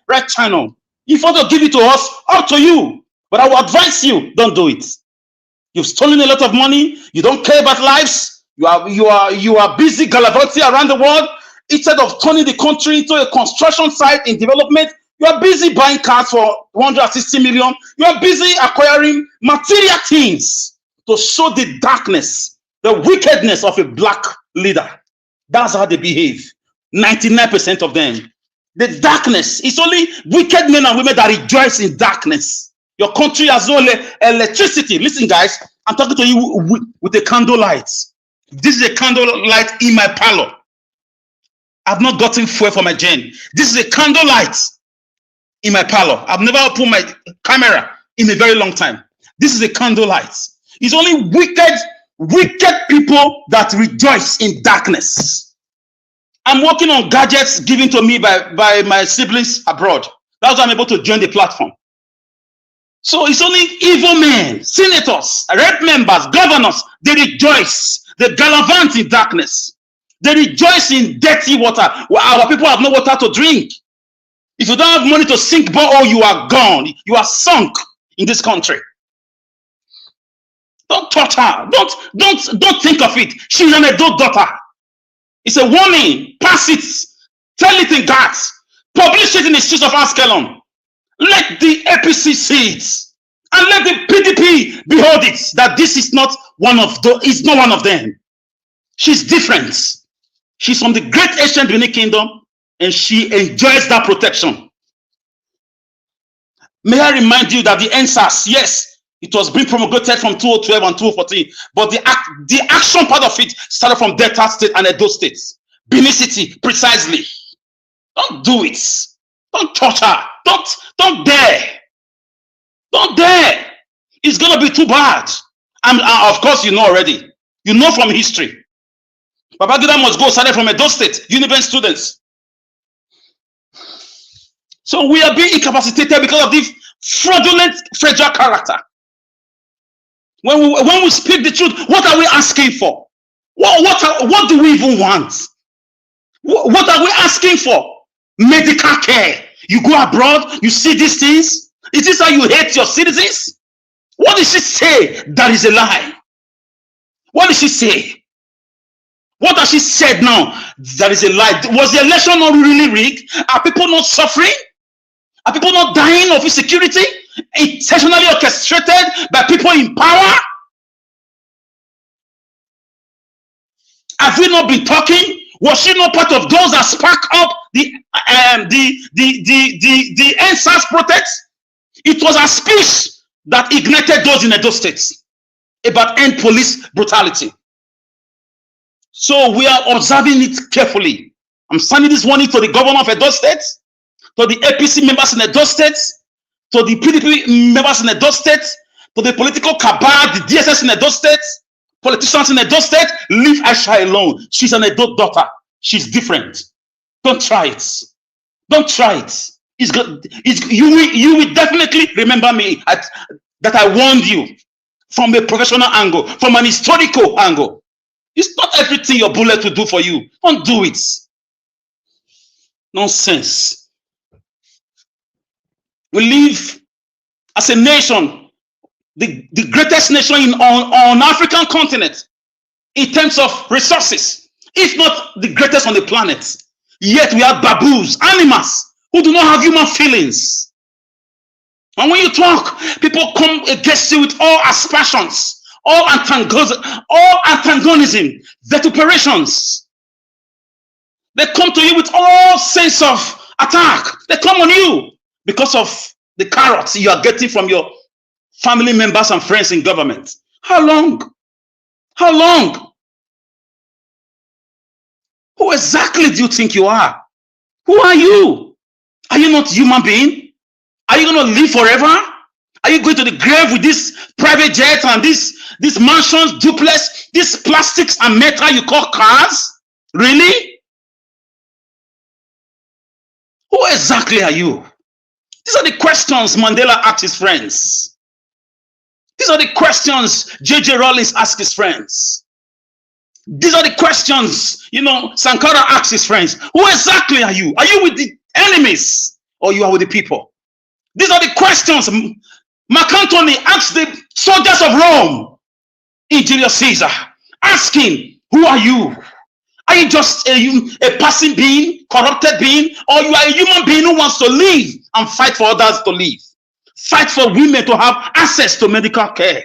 right channel. If you want to give it to us, up to you. But I will advise you, don't do it. You've stolen a lot of money. You don't care about lives. You are busy gallivanting around the world. Instead of turning the country into a construction site in development, you are busy buying cars for 160 million. You are busy acquiring material things to show the darkness, the wickedness of a black leader. That's how they behave. 99% of them. The darkness. It's only wicked men and women that rejoice in darkness. Your country has no electricity. Listen, guys, I'm talking to you with a candle light. This is a candle light in my parlor. I've not gotten fuel for my gen. This is a candle light in my parlor. I've never opened my camera in a very long time. This is a candle light. It's only wicked people that rejoice in darkness. I'm working on gadgets given to me by my siblings abroad. That's why I'm able to join the platform. So it's only evil men, senators, rep members, governors, they rejoice. They gallivant in darkness. They rejoice in dirty water. Our people have no water to drink. If you don't have money to sink borehole, you are gone. You are sunk in this country. Don't touch her. Don't think of it. She's an adult daughter. It's a warning. Pass it. Tell it in guards. Publish it in the streets of Askelon. Let the APC see it. And let the PDP behold it. That this is not one of them. She's different. She's from the great ancient Benin Kingdom, and she enjoys that protection. May I remind you that the NSAS, yes, it was being promulgated from 2012 and 2014, but the action part of it started from Delta State and Edo State. Benin City, precisely. Don't do it. Don't touch her. Don't dare. Don't dare. It's going to be too bad. And of course, you know already. You know from history. Babangida must go started from Edo State, Uniben students. So we are being incapacitated because of this fraudulent federal character. When we speak the truth, what are we asking for? What do we even want? What are we asking for? Medical care. You go abroad, you see these things. Is this how you hate your citizens? What did she say? That is a lie. What did she say? What has she said now? That is a lie. Was the election not really rigged? Are people not suffering? Are people not dying of insecurity? Intentionally orchestrated by people in power? Have we not been talking? Was she not part of those that sparked up the NSAS protest? It was a speech that ignited those in Edo State about end police brutality. So we are observing it carefully. I'm sending this warning to the governor of Edo State, to the APC members in Edo State, to the PDP members in Edo State, to the political cabal, the DSS in Edo State, politicians in Edo State. Leave Aisha alone. She's an adult daughter. She's different. Don't try it. Don't try it. You will definitely remember me that I warned you from a professional angle, from an historical angle. It's not everything your bullet will do for you. Don't do it. Nonsense. We live as a nation, the greatest nation on African continent in terms of resources, if not the greatest on the planet. Yet we have baboons, animals who do not have human feelings. And when you talk, people come against you with all aspersions, all antagonism, vituperations. They come to you with all sense of attack. They come on you because of the carrots you are getting from your family members and friends in government. How long? How long? Who exactly do you think you are? Who are you? Are you not a human being? Are you going to live forever? Are you going to the grave with this private jet and these mansions, duplex, these plastics and metal you call cars? Really? Who exactly are you? These are the questions Mandela asked his friends. These are the questions J.J. Rollins asked his friends. These are the questions, Sankara asked his friends. Who exactly are you? Are you with the enemies or you are with the people? These are the questions Mark Antony asked the soldiers of Rome in Julius Caesar, asking, who are you? Are you just a passing being, corrupted being, or you are a human being who wants to live and fight for others to live? Fight for women to have access to medical care.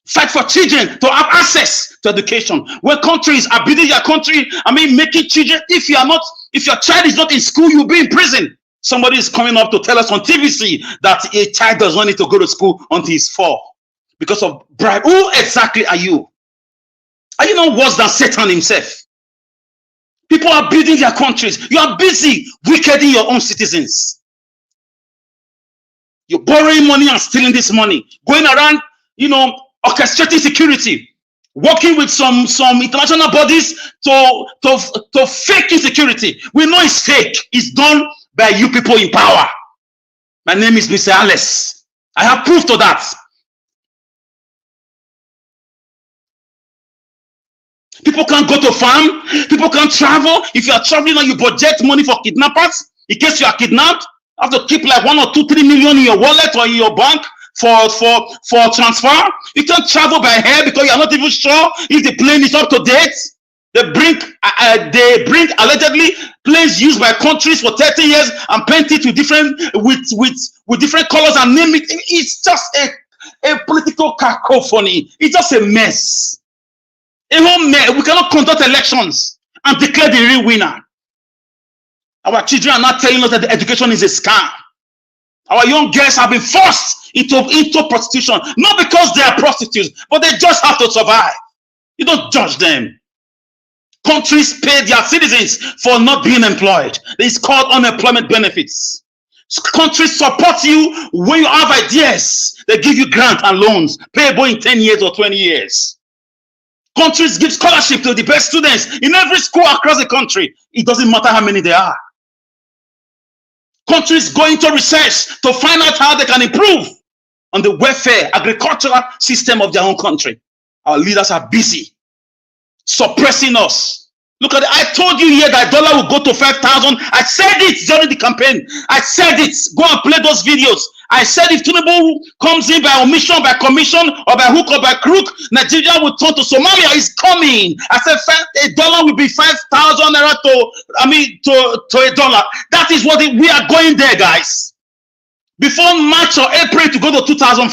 Fight for children to have access to education. When countries are building your country, making children, if your child is not in school, you'll be in prison. Somebody is coming up to tell us on TVC that a child does not need to go to school until he's 4 because of bribe. Who exactly are you? Are you not worse than Satan himself? People are building their countries. You are busy wickeding your own citizens. You're borrowing money and stealing this money. Going around, orchestrating security. Working with some international bodies to fake insecurity. We know it's fake. It's done by you people in power. My name is Mr. Alice. I have proof to that. People can't go to farm. People can't travel. If you are traveling and you budget money for kidnappers, in case you are kidnapped, you have to keep like 1 or 2, 3 million in your wallet or in your bank for transfer. You can't travel by air because you are not even sure if the plane is up to date. They bring allegedly planes used by countries for 30 years and paint it with different colors and name it. It's just a political cacophony. It's just a mess. A whole mess. We cannot conduct elections and declare the real winner. Our children are not telling us that the education is a scam. Our young girls have been forced into prostitution, not because they are prostitutes, but they just have to survive. You don't judge them. Countries pay their citizens for not being employed. It's called unemployment benefits. Countries support you when you have ideas. They give you grants and loans, payable in 10 years or 20 years. Countries give scholarship to the best students in every school across the country. It doesn't matter how many there are. Countries go into research to find out how they can improve on the welfare, agricultural system of their own country. Our leaders are busy suppressing us. Look at it. I told you here that dollar will go to 5,000. I said it during the campaign. I said it. Go and play those videos. I said if Tinubu comes in by omission, by commission, or by hook or by crook, Nigeria will turn to Somalia. It's coming. I said a dollar will be 5,000 naira to a dollar. That is what we are going there, guys. Before March or April to go to 2005.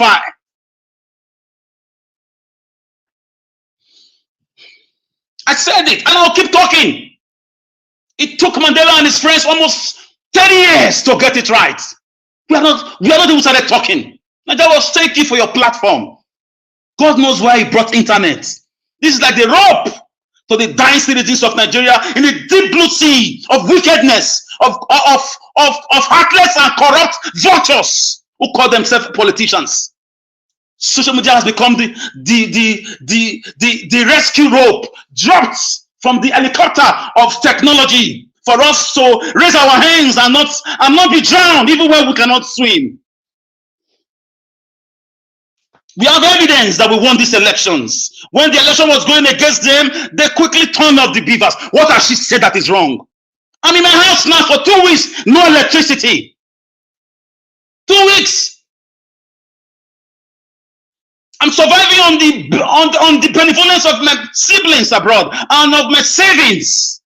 I said it, and I'll keep talking. It took Mandela and his friends almost 30 years to get it right. We are not the ones who started talking. Nigeria was thank you for your platform. God knows why he brought internet. This is like the rope to the dying citizens of Nigeria in the deep blue sea of wickedness, of heartless and corrupt vultures who call themselves politicians. Social media has become the rescue rope dropped from the helicopter of technology for us to raise our hands and not be drowned even when we cannot swim. We have evidence that we won these elections. When the election was going against them, they quickly turned off the beavers. What has she said that is wrong? I'm in my house now for 2 weeks, no electricity. 2 weeks. I'm surviving on the benevolence of my siblings abroad and of my savings.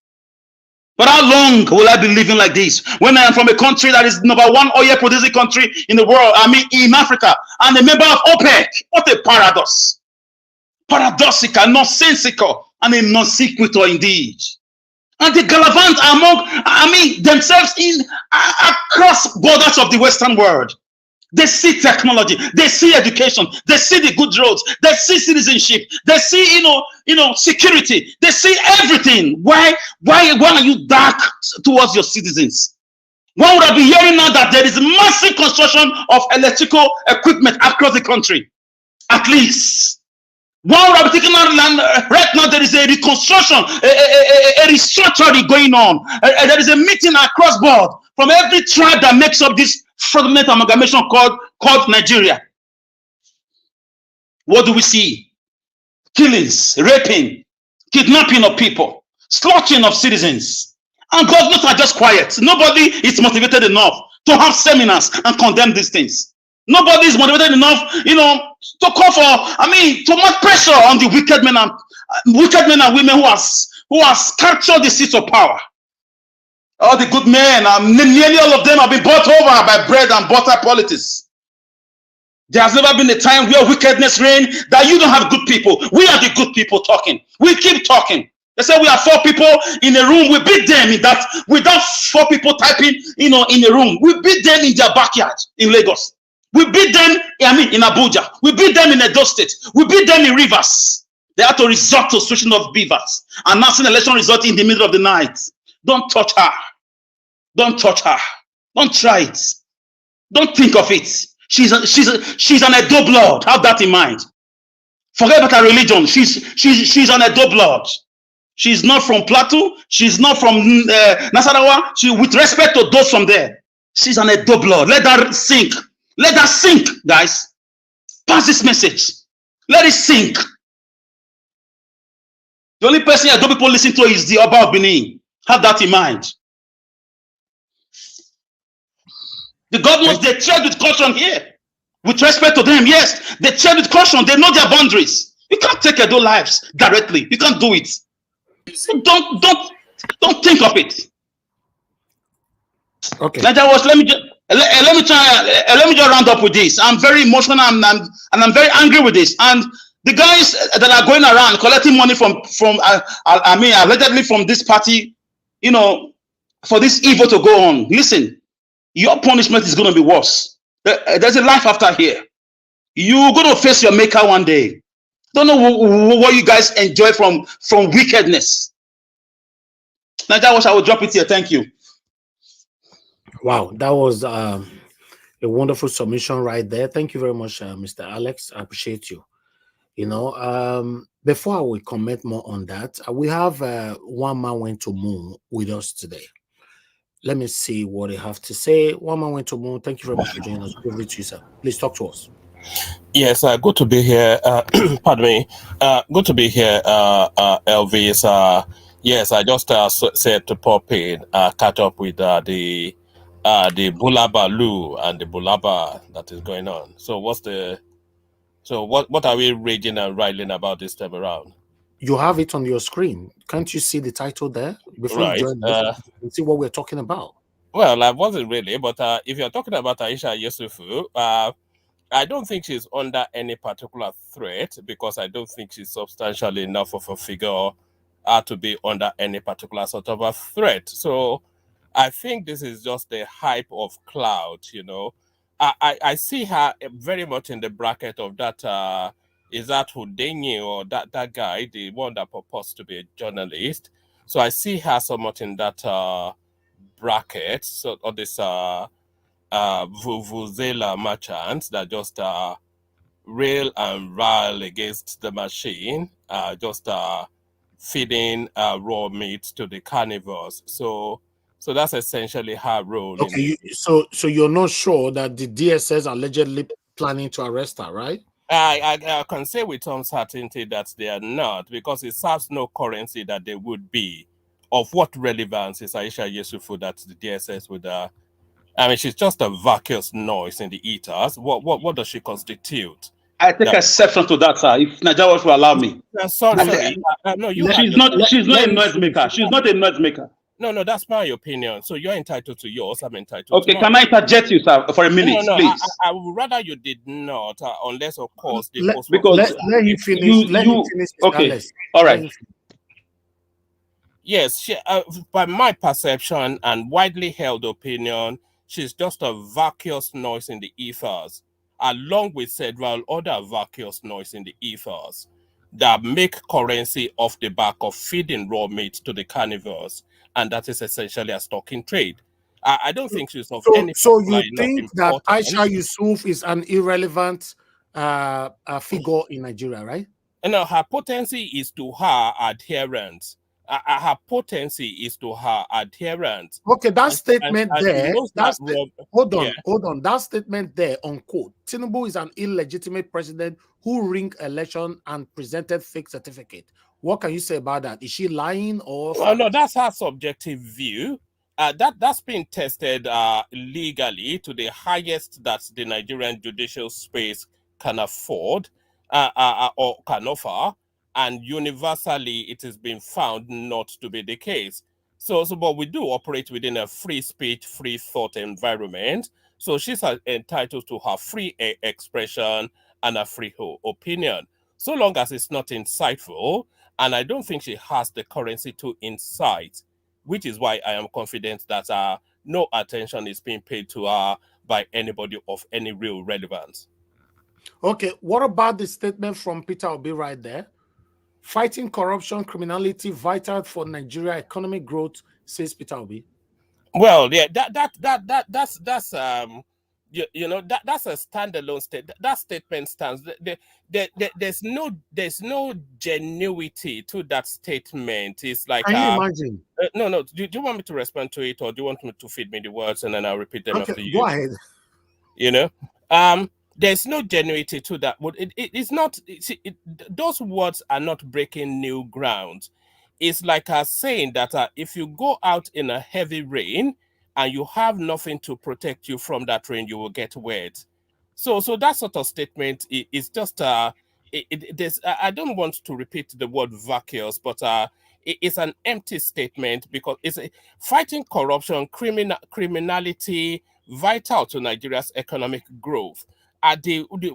But how long will I be living like this when I am from a country that is #1 oil producing country in the world, in Africa, and a member of OPEC? What a paradox. paradoxical, nonsensical, and a non sequitur indeed. And they gallivant among, themselves in across borders of the Western world. They see technology, they see education, they see the good roads, they see citizenship, they see security, they see everything. Why are you dark towards your citizens? One would have been hearing now that there is massive construction of electrical equipment across the country. At least one would have been taking out land right now. There is a reconstruction, a restructuring going on. There is a meeting across board from every tribe that makes up this fraudulent amalgamation called Nigeria. What do we see? Killings, raping, kidnapping of people, slaughtering of citizens. And governments are just quiet. Nobody is motivated enough to have seminars and condemn these things. Nobody is motivated enough, to call for, to put pressure on the wicked men and women who has captured the seats of power. All the good men, nearly all of them have been bought over by bread and butter politics. There has never been a time where wickedness reigns that you don't have good people. We are the good people talking. We keep talking. They say we are 4 people in a room. We beat them in that. Without 4 people typing, in a room. We beat them in their backyard in Lagos. We beat them, in Abuja. We beat them in Edo State. We beat them in Rivers. They had to resort to switching off beavers, announcing election result in the middle of the night. Don't touch her. Don't touch her. Don't try it. Don't think of it. She's an Edo blood. Have that in mind. Forget about her religion. She's an Edo blood. She's not from Plateau. She's not from Nasarawa. With respect to those from there, she's an Edo blood. Let her sink. Let her sink, guys. Pass this message. Let it sink. The only person Edo people listen to is the Oba of Benin. Have that in mind. The governments, they tread with caution here. With respect to them, yes, they tread with caution. They know their boundaries. You can't take Edo lives directly. You can't do it. So don't think of it. Okay. Let me just round up with this. I'm very emotional and I'm very angry with this. And the guys that are going around collecting money from allegedly from this party, for this evil to go on. Listen, your punishment is going to be worse. There's a life after here. You're going to face your maker one day. Don't know what you guys enjoy from wickedness. Now, I will drop it here. Thank you. Wow, that was a wonderful submission right there. Thank you very much, Mr. Alex. I appreciate you. Before I will comment more on that, we have One Man Went to Moon with us today. Let me see what they have to say. One Man Went to Moon. Thank you very much for joining us. Over to you, sir. Please talk to us. Yes, good to be here. Pardon me. Good to be here, Elvis. Yes, I just said to pop in, catch up with the Bulaba Lu and the Bulaba that is going on. So what are we raging and riling about this time around? You have it on your screen. Can't you see the title there? Before right. you join us, you can see what we're talking about. Well, I wasn't really, but if you're talking about Aisha Yesufu, I don't think she's under any particular threat because I don't think she's substantial enough of a figure to be under any particular sort of a threat. So I think this is just the hype of cloud, I see her very much in the bracket of that, is that Houdini or that guy, the one that purports to be a journalist. So I see her somewhat in that bracket, so on this Vuvuzela merchants that just rail and rile against the machine, just feeding raw meat to the carnivores. So that's essentially her role. Okay, so you're not sure that the DSS are allegedly planning to arrest her, right? I can say with some certainty that they are not, because it serves no currency that they would be. Of what relevance is Aisha Yesufu that the DSS would? She's just a vacuous noise in the ethers. What does she constitute? I take exception to that, sir. If Nigeria will allow me. Sorry. No, she's not a noisemaker. She's not a noisemaker. No, that's my opinion. So you're entitled to yours. I'm entitled to Okay, mine. can I interject you, sir, for a minute, No, please? I would rather you did not, unless of course the post was Because let him finish. Let him finish, Mr. okay, Alex. all right. Yes, by my perception and widely held opinion, she's just a vacuous noise in the ethers, along with several other vacuous noise in the ethers that make currency off the back of feeding raw meat to the carnivores, and that is essentially a stocking trade. I don't think she's of any So you particular enough think that importance. Aisha Yusuf is an irrelevant figure in Nigeria, right? No, her potency is to her adherents. Her potency is to her adherents. Okay, that statement there. Hold on, yeah. hold on. That statement there, unquote. Tinubu is an illegitimate president who rigged election and presented fake certificate. What can you say about that? Is she lying or? Well, no, that's her subjective view. That's been tested legally to the highest that the Nigerian judicial space can afford or can offer, and universally it has been found not to be the case. So but we do operate within a free speech, free thought environment. So she's entitled to her free expression and a free opinion, so long as it's not insightful. And I don't think she has the currency to incite, which is why I am confident that no attention is being paid to her by anybody of any real relevance. Okay, what about the statement from Peter Obi right there? Fighting corruption, criminality, vital for Nigeria economic growth, says Peter Obi. Well, yeah, that's that's a standalone statement. That statement stands. There's no genuity to that statement. It's like, can you imagine? No. Do you want me to respond to it, or do you want me to feed me the words and then I'll repeat them after you? Go ahead. There's no genuity to that. But it's not. Those words are not breaking new ground. It's like saying that if you go out in a heavy rain and you have nothing to protect you from that rain, you will get wet. So that sort of statement is just I don't want to repeat the word vacuous, but it's an empty statement, because it's fighting corruption, criminality, vital to Nigeria's economic growth.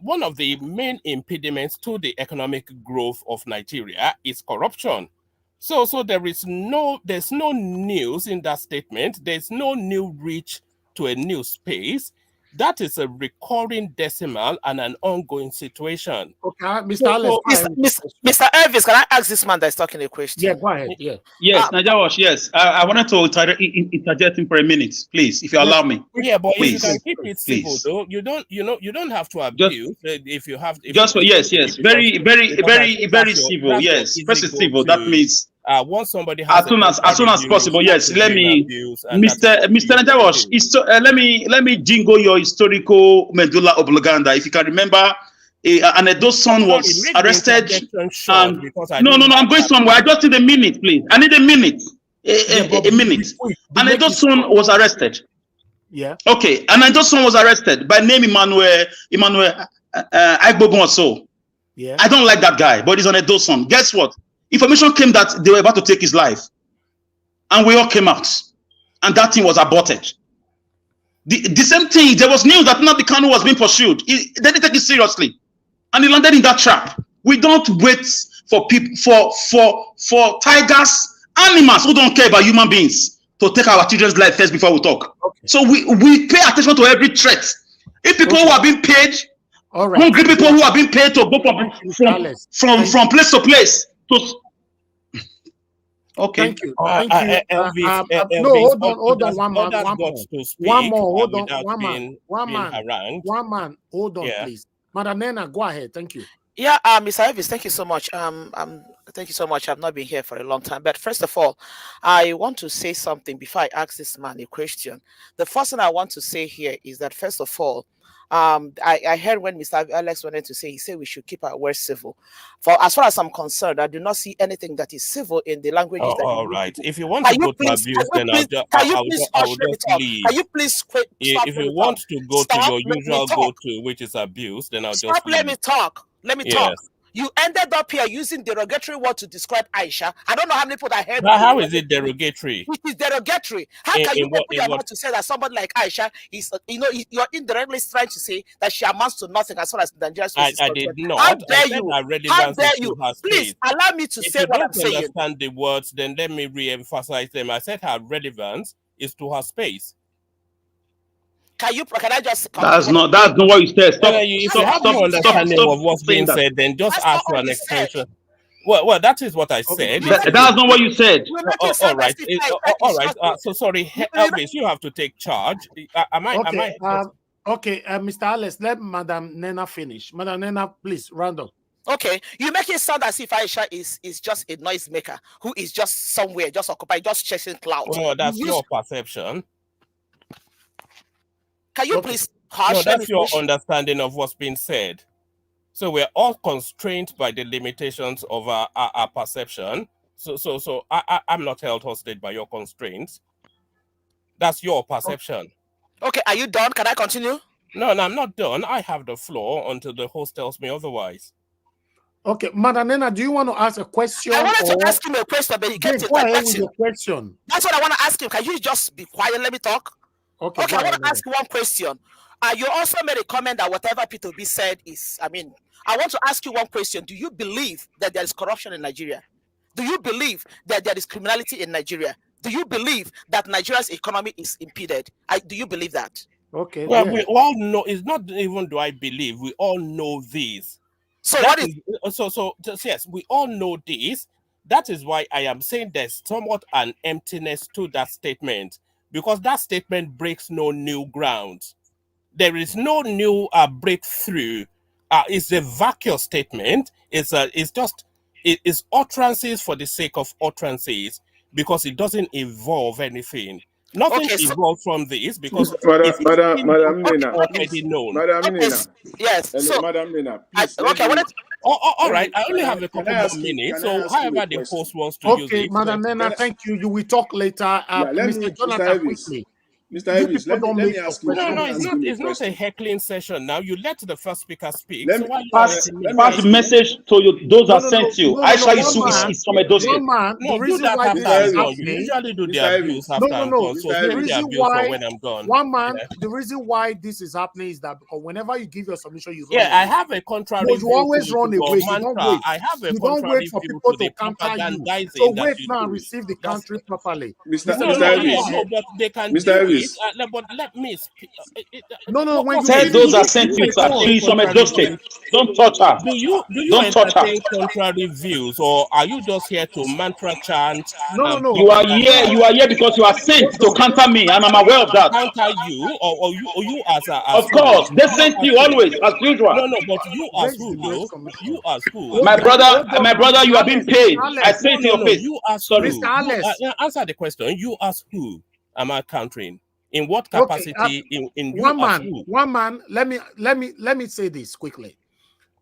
One of the main impediments to the economic growth of Nigeria is corruption. So there's no news in that statement. There's no new reach to a new space. That is a recurring decimal and an ongoing situation. Okay, Mr. Mr. Elvis, can I ask this man that's talking a question? Yeah, go ahead. Yeah. Yes, Najawash, yes. I wanted to interject him for a minute, please, if you allow me. Yeah, but please, if you can keep it civil, though, you don't have to abuse. If you have, yes, very civil. Yes, first is civil. That means once somebody has as soon as possible. Yes, let me, Mr. Najawash, let me jingle your historical medulla oblongata. If you can remember, an Edo son was arrested. No, I'm going somewhere. I just need a minute, please. I need a minute. A minute. An Edo son was arrested. Yeah. Okay, an Edo son was arrested by name Emmanuel Aigbogunso. Yeah. I don't like that guy, but he's an Edo son. Guess what? Information came that they were about to take his life, and we all came out, and that thing was aborted. The same thing, there was news that Nnamdi Kanu was being pursued. They didn't take it seriously, and he landed in that trap. We don't wait for people, for tigers, animals who don't care about human beings, to take our children's life first before we talk. Okay. So we pay attention to every threat. If people who are being paid, hungry people who are being paid to go from place to place. Okay. Thank you. Thank you. No, hold on. One man. Hold on, please. Madam Nena, go ahead. Thank you. Yeah, Mr. Elvis, thank you so much. Thank you so much. I've not been here for a long time. But first of all, I want to say something before I ask this man a question. The first thing I want to say here is that, first of all, I heard when Mr. Alex wanted to say, he said we should keep our words civil. For as far as I'm concerned, I do not see anything that is civil in the languages. All right. If you want to go to abuse, then I will just leave. Can you please stop? If you want to go to your usual go-to, which is abuse, then I'll just leave. Let me talk. Let me talk. You ended up here using derogatory word to describe Aisha. I don't know how many people that heard But you. how is it derogatory? It is derogatory. How can you open your what? mouth to say that somebody like Aisha is, you're indirectly trying to say that she amounts to nothing as far as Nigeria's face is I concerned? did not. How dare I said you? her relevance How dare is to you? her Please space. allow me to If say you what don't I'm saying. understand the words, then let me re-emphasize them. I said her relevance is to her space. Can I just That's not what you said. If you have no understanding of what's being said, then just ask for an extension. Well, that is what I said. That's not what you said. All right. All right. So sorry, Elvis, you have to take charge. Am I? Okay, Mr. Alex, let Madam Nena finish. Madam Nena, please round up. Okay, you make it sound as if Aisha is just a noisemaker who is just somewhere, just occupied, just chasing clouds. Well, that's your perception. Can you please hush? No, that's your understanding of what's being said. So we're all constrained by the limitations of our perception. So I'm not held hostage by your constraints. That's your perception. Okay, are you done? Can I continue? No, I'm not done. I have the floor until the host tells me otherwise. Okay, Madam Nena, do you want to ask a question? I wanted to ask him a question, but he kept go ahead with interjecting. your question. That's what I want to ask him. Can you just be quiet? Let me talk. Okay, I want to ask you one question. You also made a comment that whatever P2B said is, I want to ask you one question. Do you believe that there is corruption in Nigeria? Do you believe that there is criminality in Nigeria? Do you believe that Nigeria's economy is impeded? Do you believe that? Okay. Well, we all know. It's not even do I believe. We all know this. So yes, we all know this. That is why I am saying there's somewhat an emptiness to that statement, because that statement breaks no new ground. There is no new breakthrough. It's a vacuous statement. It's utterances for the sake of utterances, because it doesn't involve anything. Nothing evolved from this, because Madam Nena, already known. Madam Nena. Yes. Madam Nena, please. All right. I only have a couple more minutes, so however the host wants to use it. Okay, Madam Nena, thank you. You will talk later. Mr. Jonathan, quickly. Mr. Elvis, let me ask you. No, it's not a heckling session now. You let the first speaker speak. Pass the message to those that sent you. Aisha Yesufu is from Edo State. No, do that after I'm done. You usually do the abuse after I'm done. So do the abuse for when I'm done. The reason why this is happening is that because whenever you give your submission, you run away. I have a contrary view. You always run away. You don't wait. I have a you don't wait for people to counter you. So wait now and receive the country properly. Mr. Elvis. But they can Mr. do Elvis. it. But let me speak. When you tell those that sent you that she's from Edo State. Don't touch her. Do you entertain contrary views, or are you just here to mantra chant? No. You are here because you are sent to counter me, and I'm aware of that. Counter you, or you as a. Of course, they sent you always as usual. No, but you as who, though? You as who? My brother, you are being paid. I say to your face. You as sorry. Mr. Alex. Answer the question. You as who am I countering? In what capacity? In one man. Let me say this quickly.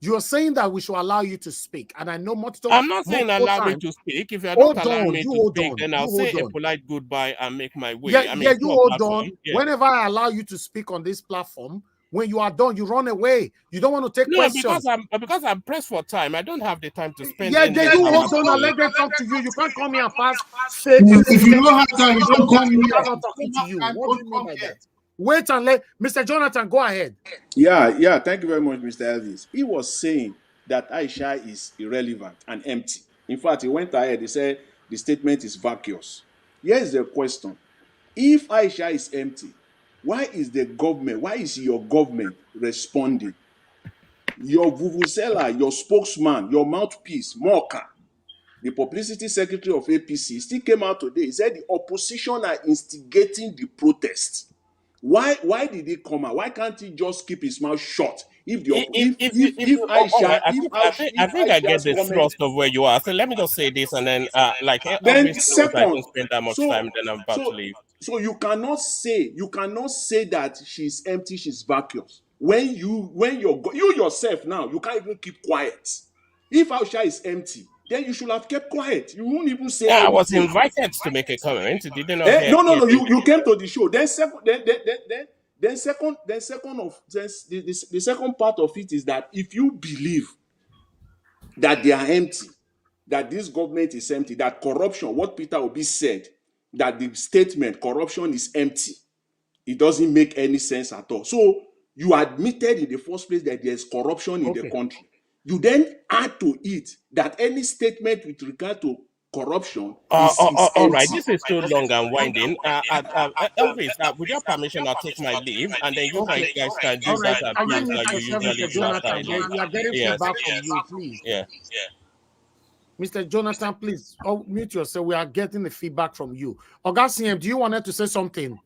You're saying that we should allow you to speak, and I know I'm not saying allow me to speak. If you're not allowing me to speak, then I'll say a polite goodbye and make my way. You hold on. Whenever I allow you to speak on this platform, when you are done, you run away. You don't want to take questions. Because I'm pressed for time. I don't have the time to spend. They do hold on and let them talk to you. You can't come here and pass. If you don't have time, you don't come here. I'm not talking to you. What do you mean by that? Wait and let Mr. Jonathan go ahead. Yeah. Thank you very much, Mr. Elvis. He was saying that Aisha is irrelevant and empty. In fact, he went ahead. He said the statement is vacuous. Here is the question: if Aisha is empty, why is your government responding? Your vuvuzela, your spokesman, your mouthpiece, Moka, the publicity secretary of APC, still came out today. He said the opposition are instigating the protest. Why did he come out? Why can't he just keep his mouth shut? I get the thrust of where you are. So let me just say this, and then then second, I don't spend that much time. Then I'm about to leave. So you cannot say that she's empty, she's vacuous. When you yourself now, you can't even keep quiet. If Aisha is empty, then you should have kept quiet. You won't even say. I was invited to make a comment. Did not no. You came to the show. Then the second part of it is that if you believe that they are empty, that this government is empty, that corruption, what Peter Obi said, that the statement corruption is empty, it doesn't make any sense at all. So you admitted in the first place that there's corruption in the country. You then add to it that any statement with regard to corruption is all right, empty. this is too long and winding. Elvis, with your permission, I'll take my leave, and then you guys can do All right. that Can you abuse mute that you yourself, usually Mr. do after I Jonathan? leave. We are getting Yes. feedback from you, please. Yeah. Mr. Jonathan, please mute yourself. We are getting the feedback from you. Augustine, do you want to say something?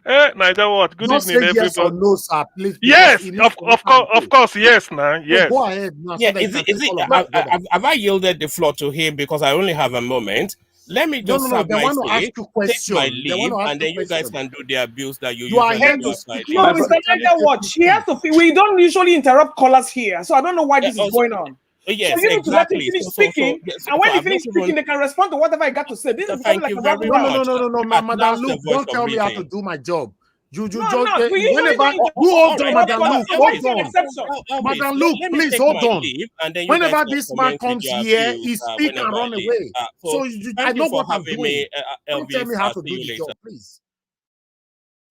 Niger what? Good Don't evening, say yes or everybody. no, sir, please. Yes, of course, yes, now, yes. Go ahead now. Yeah, So that you can take all of us together. have I yielded the floor to him because I only have a moment? Let me just No. serve They my want to say, ask you take my questions. They want leave, to ask and then you guys questions. can do the abuse that you You are usually here do to after I speak. leave. No, Mr. Niger Watch, he has to. We don't usually interrupt callers here, so I don't know why this is going on. Yes, so you need to let him exactly. finish speaking, and when he finishes speaking, they can respond to whatever I got to say. This is becoming like a rambling round. No, Madam Luke, don't tell me how to do my job. You No, just I'm not. We usually whenever don't you hold on, right. Madam Luke, So why hold is it an on. exception? Madam Luke, let me please take hold my on. leave, and then you Whenever guys can this man comment with comes your here, abuse, he speak and whenever run I leave. away. So I thank know you for what I'm having doing. me, Don't tell Elvis. me how to See do you the later. job, please.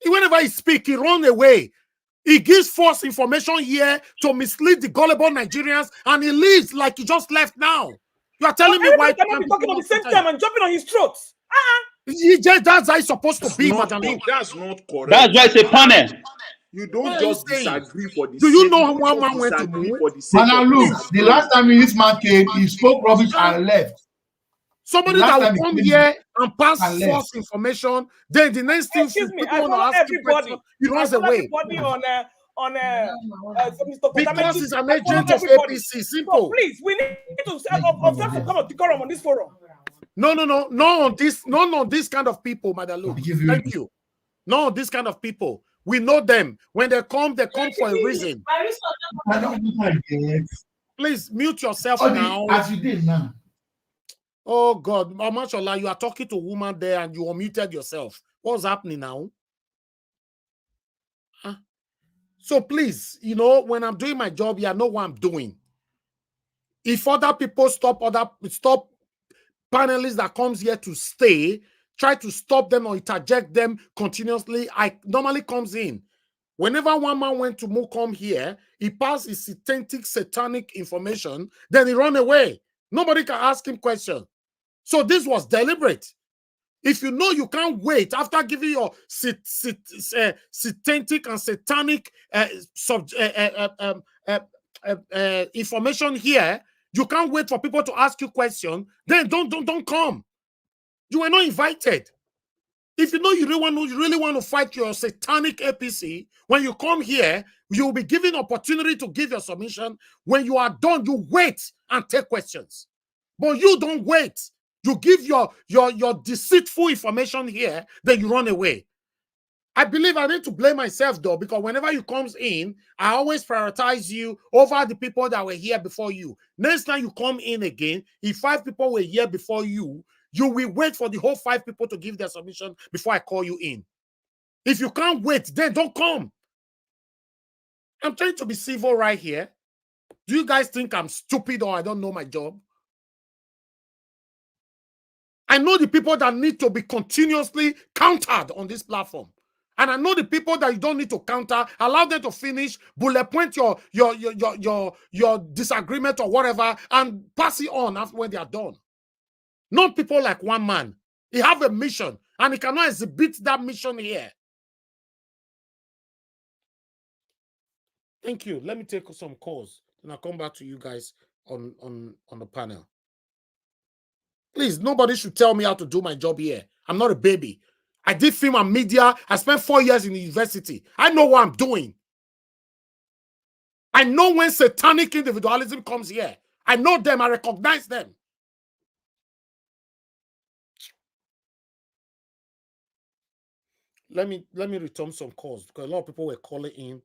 Whenever he speak, he run away. He gives false information here to mislead the gullible Nigerians, and he leaves like he just left now. You are telling me why everybody cannot be talking at the same time and jumping on his throat. That's how it's supposed to be, Madam Luke. That's not correct. That's why it's a panel. You don't just disagree for the Do sake. you know how one man went to move? Madam Luke, the last time this man came, he spoke rubbish and left. Somebody that will come here and pass false information, then the next thing people want to ask him questions, he runs away. Because he's an agent of APC. Simple. So please, we need to observe some kind of decorum on this forum. No, on this kind of people, Madam Luke. Thank you. No, this kind of people. We know them. When they come for a reason. Please mute yourself now. As you did now. Oh God, Mashallah, you are talking to a woman there and you unmuted yourself. What's happening now? Huh? So please, when I'm doing my job, you know what I'm doing. If other people stop panelists that comes here to stay, try to stop them or interject them continuously, I normally comes in. Whenever one man went to come here, he passed his satanic information, then he run away. Nobody can ask him questions. So this was deliberate. If you know you can't wait after giving your satanic and satanic information here, you can't wait for people to ask you questions, then don't come. You were not invited. If you know you really want to fight your satanic APC, when you come here, you'll be given opportunity to give your submission. When you are done, you wait and take questions. But you don't wait. You give your deceitful information here, then you run away. I believe I need to blame myself, though, because whenever you comes in, I always prioritize you over the people that were here before you. Next time you come in again, if 5 people were here before you, you will wait for the whole 5 people to give their submission before I call you in. If you can't wait, then don't come. I'm trying to be civil right here. Do you guys think I'm stupid or I don't know my job? I know the people that need to be continuously countered on this platform. And I know the people that you don't need to counter. Allow them to finish, bullet point your disagreement or whatever, and pass it on after when they are done. Not people like one man. He have a mission, and he cannot exhibit that mission here. Thank you. Let me take some calls, and I'll come back to you guys on the panel. Please, nobody should tell me how to do my job here. I'm not a baby. I did film and media. I spent 4 years in the university. I know what I'm doing. I know when satanic individualism comes here. I know them. I recognize them. Let me return some calls because a lot of people were calling in.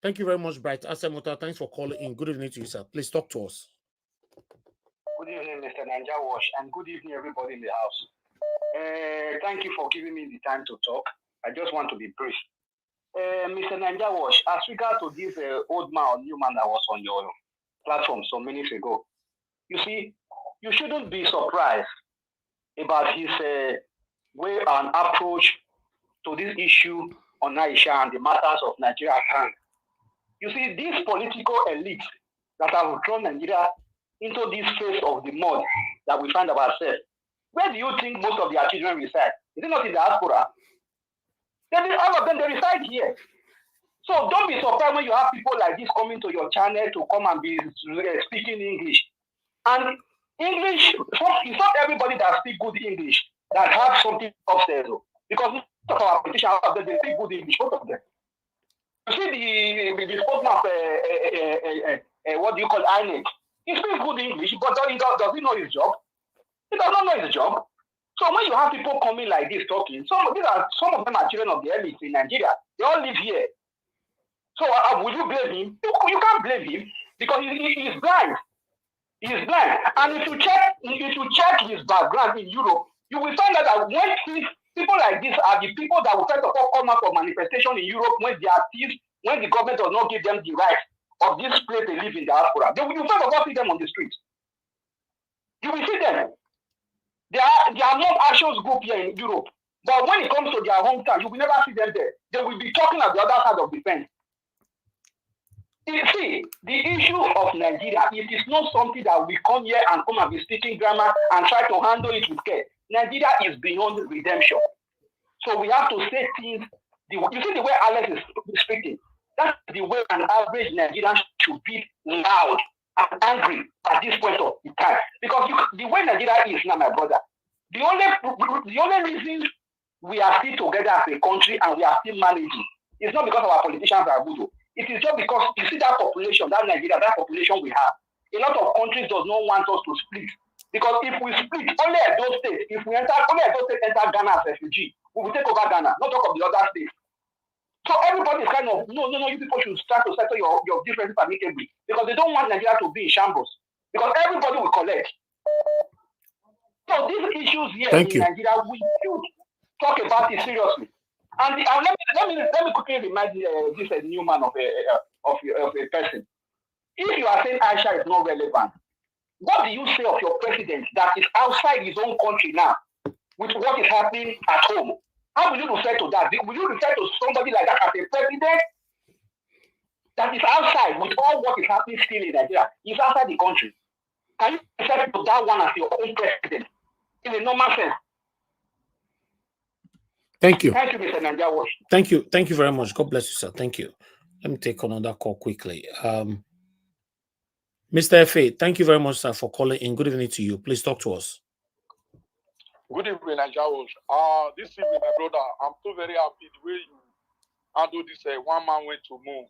Thank you very much, Bright Asemota. Thanks for calling in. Good evening to you, sir. Please talk to us. Good evening, Mr. Niger Wash, and good evening, everybody in the house. Thank you for giving me the time to talk. I just want to be brief. Mr. Nanja Wash, as regard to this old man or new man that was on your platform some minutes ago, you see, you shouldn't be surprised about his way and approach to this issue on Aisha and the matters of Nigeria at hand. You see, these political elites that have drawn Nigeria into this phase of the mud that we find ourselves, where do you think most of their children reside? Is it not in the diaspora? All of them, they reside here. So don't be surprised when you have people like this coming to your channel to come and be speaking English. And English, it's not everybody that speaks good English that has something upstairs. Because most of our politicians, they speak good English, both of them. You see the spokesman of what do you call INEC? He speaks good English, but does he know his job? He does not know his job. So when you have people coming like this talking, some of them are children of the elites in Nigeria. They all live here. So will you blame him? You can't blame him because he is blind. He is blind. And if you check his background in Europe, you will find out that when people like this are the people that will try to come out for manifestation in Europe when they are thieves, when the government does not give them the right of this place they live in diaspora. You first of all see them on the streets. You will see them. They are not actions group here in Europe. But when it comes to their hometown, you will never see them there. They will be talking at the other side of the fence. You see, the issue of Nigeria, it is not something that we come here and come and be speaking grammar and try to handle it with care. Nigeria is beyond redemption. So we have to say things. You see the way Alex is speaking? That's the way an average Nigerian should be loud and angry at this point of time. Because the way Nigeria is now, my brother, the only reason we are still together as a country and we are still managing is not because our politicians are good. It is just because you see that population, that Nigeria, that population we have. A lot of countries does not want us to split. Because if we split, only at those states, only at those states enter Ghana as refugee, we will take over Ghana, not talk of the other states. So everybody is kind of, no, you people should start to settle your differences amicably. Because they don't want Nigeria to be in shambles. Because everybody will collect. So these issues here in Nigeria, we should talk about it seriously. And let me quickly remind this new man of a person. If you are saying Aisha is not relevant, what do you say of your president that is outside his own country now with what is happening at home? How will you refer to that? Will you refer to somebody like that as a president that is outside with all what is happening still in Nigeria? He's outside the country. Can you refer to that one as your own president in a normal sense? Thank you. Thank you, Mr. Nanja Wash. Thank you. Thank you very much. God bless you, sir. Thank you. Let me take another call quickly. Mr. F.A., thank you very much, sir, for calling in. Good evening to you. Please talk to us. Good evening, Nanja Wash. This evening, my brother, I'm so very happy the way you handle this one man went to move.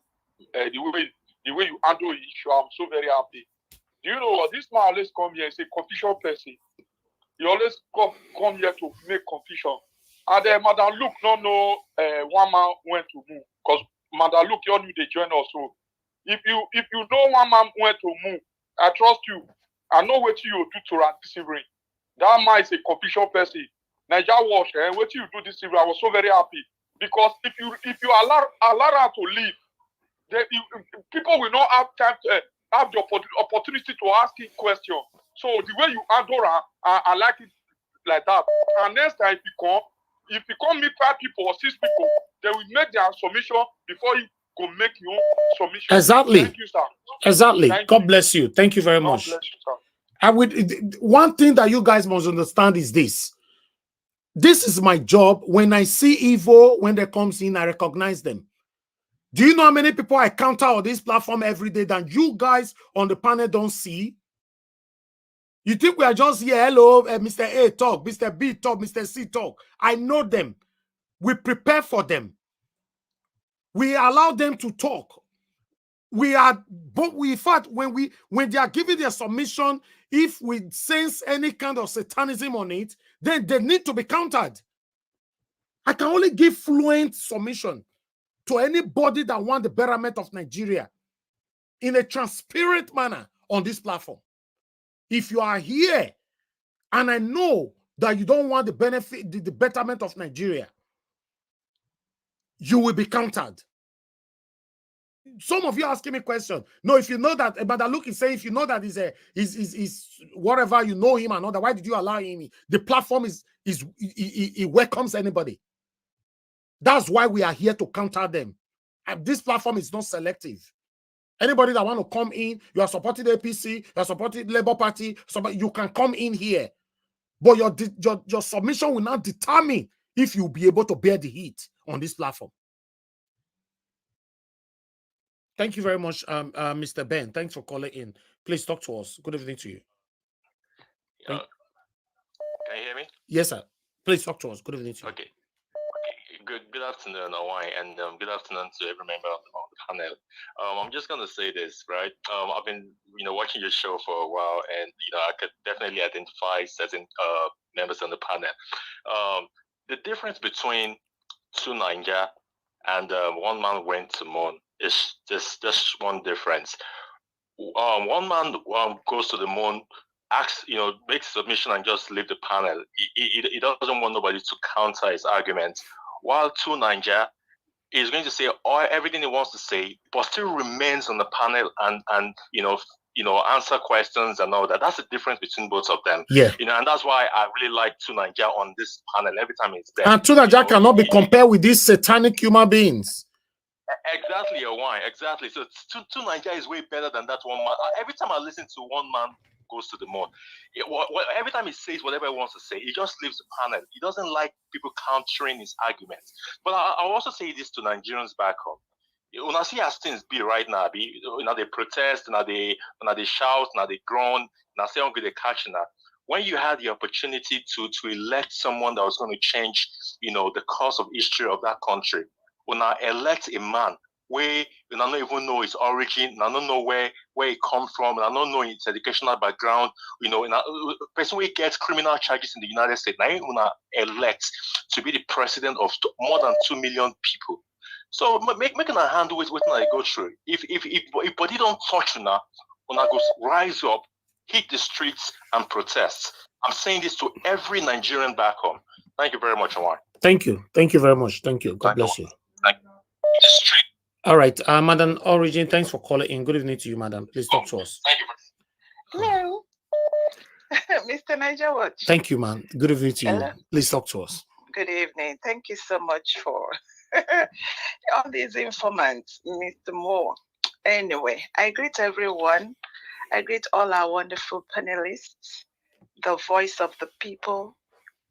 The way you handle the issue, I'm so very happy. Do you know what? This man always come here, he's a confusion person. He always come here to make confusion. And Madam Luke don't know one man went to move. Because Madam Luke, you knew they join us. So if you know one man went to move, I trust you. I know what you do to run this evening. That man is a confusion person. Niger Wash, what you do this evening, I was so very happy. Because if you allow her to leave, then people will not have time to have the opportunity to ask him questions. So the way you handle her, I like it like that. And next time if you come meet 5 people or 6 people, they will make their submission before you go make your submission. Exactly. Thank you, sir. Exactly. Thank God you. bless you. Thank you very much. God bless you, sir. One thing that you guys must understand is this. This is my job. When I see evil, when they comes in, I recognize them. Do you know how many people I counter on this platform every day that you guys on the panel don't see? You think we are just here, hello, Mr. A talk, Mr. B talk, Mr. C talk. I know them. We prepare for them. We allow them to talk. In fact, when they are giving their submission, if we sense any kind of satanism on it, then they need to be countered. I can only give fluent submission to anybody that wants the betterment of Nigeria in a transparent manner on this platform. If you are here and I know that you don't want the benefit, the betterment of Nigeria, you will be countered. Some of you asking me questions. No, if you know that, but look is saying, if you know that is whatever, you know him and all that, why did you allow him? The platform it welcomes anybody. That's why we are here to counter them. And this platform is not selective. Anybody that want to come in, you are supporting the APC, you are supporting the Labour Party, so you can come in here. But your submission will not determine if you'll be able to bear the heat on this platform. Thank you very much, Mr. Ben. Thanks for calling in. Please talk to us. Good evening to you. Can you hear me? Yes, sir. Please talk to us. Good evening to you. Okay. Good afternoon, Awai, and good afternoon to every member of the panel. I'm just gonna say this, right? I've been, watching your show for a while, and I could definitely identify certain members on the panel. The difference between two Niger and one man went to moon is just one difference. One man goes to the moon, asks, makes submission and just leave the panel. He doesn't want nobody to counter his arguments. While two Niger is going to say everything he wants to say, but still remains on the panel and answer questions and all that. That's the difference between both of them. Yeah. And that's why I really like two Niger on this panel every time it's there. And two Niger cannot be compared with these satanic human beings. Exactly, Awai. Exactly. So two Niger is way better than that one man. Every time I listen to one man goes to the moon, every time he says whatever he wants to say, he just leaves the panel. He doesn't like people countering his arguments. But I'll also say this to Nigerians back home. When I see as things be right now, they protest, they shout, they groan, say I'm going to catch that. When you had the opportunity to elect someone that was going to change, the course of history of that country, when I elect a man where I don't even know his origin, I don't know where he comes from, and I don't know his educational background, a person who gets criminal charges in the United States, now when I elect to be the president of more than 2 million people. So making a handle with what I go through. If body don't touch you now, when I go rise up, hit the streets and protest. I'm saying this to every Nigerian back home. Thank you very much, Omar. Thank you. Thank you very much. Thank you. God bless you. Thank you. All right, Madam Origin, thanks for calling in. Good evening to you, madam. Please talk to us. Thank you. Hello, Mr. Niger Watch. Thank you, ma'am. Good evening to you. Hello. Please talk to us. Good evening. Thank you so much for all these informants, Mr. Moore. Anyway, I greet everyone. I greet all our wonderful panelists, the voice of the people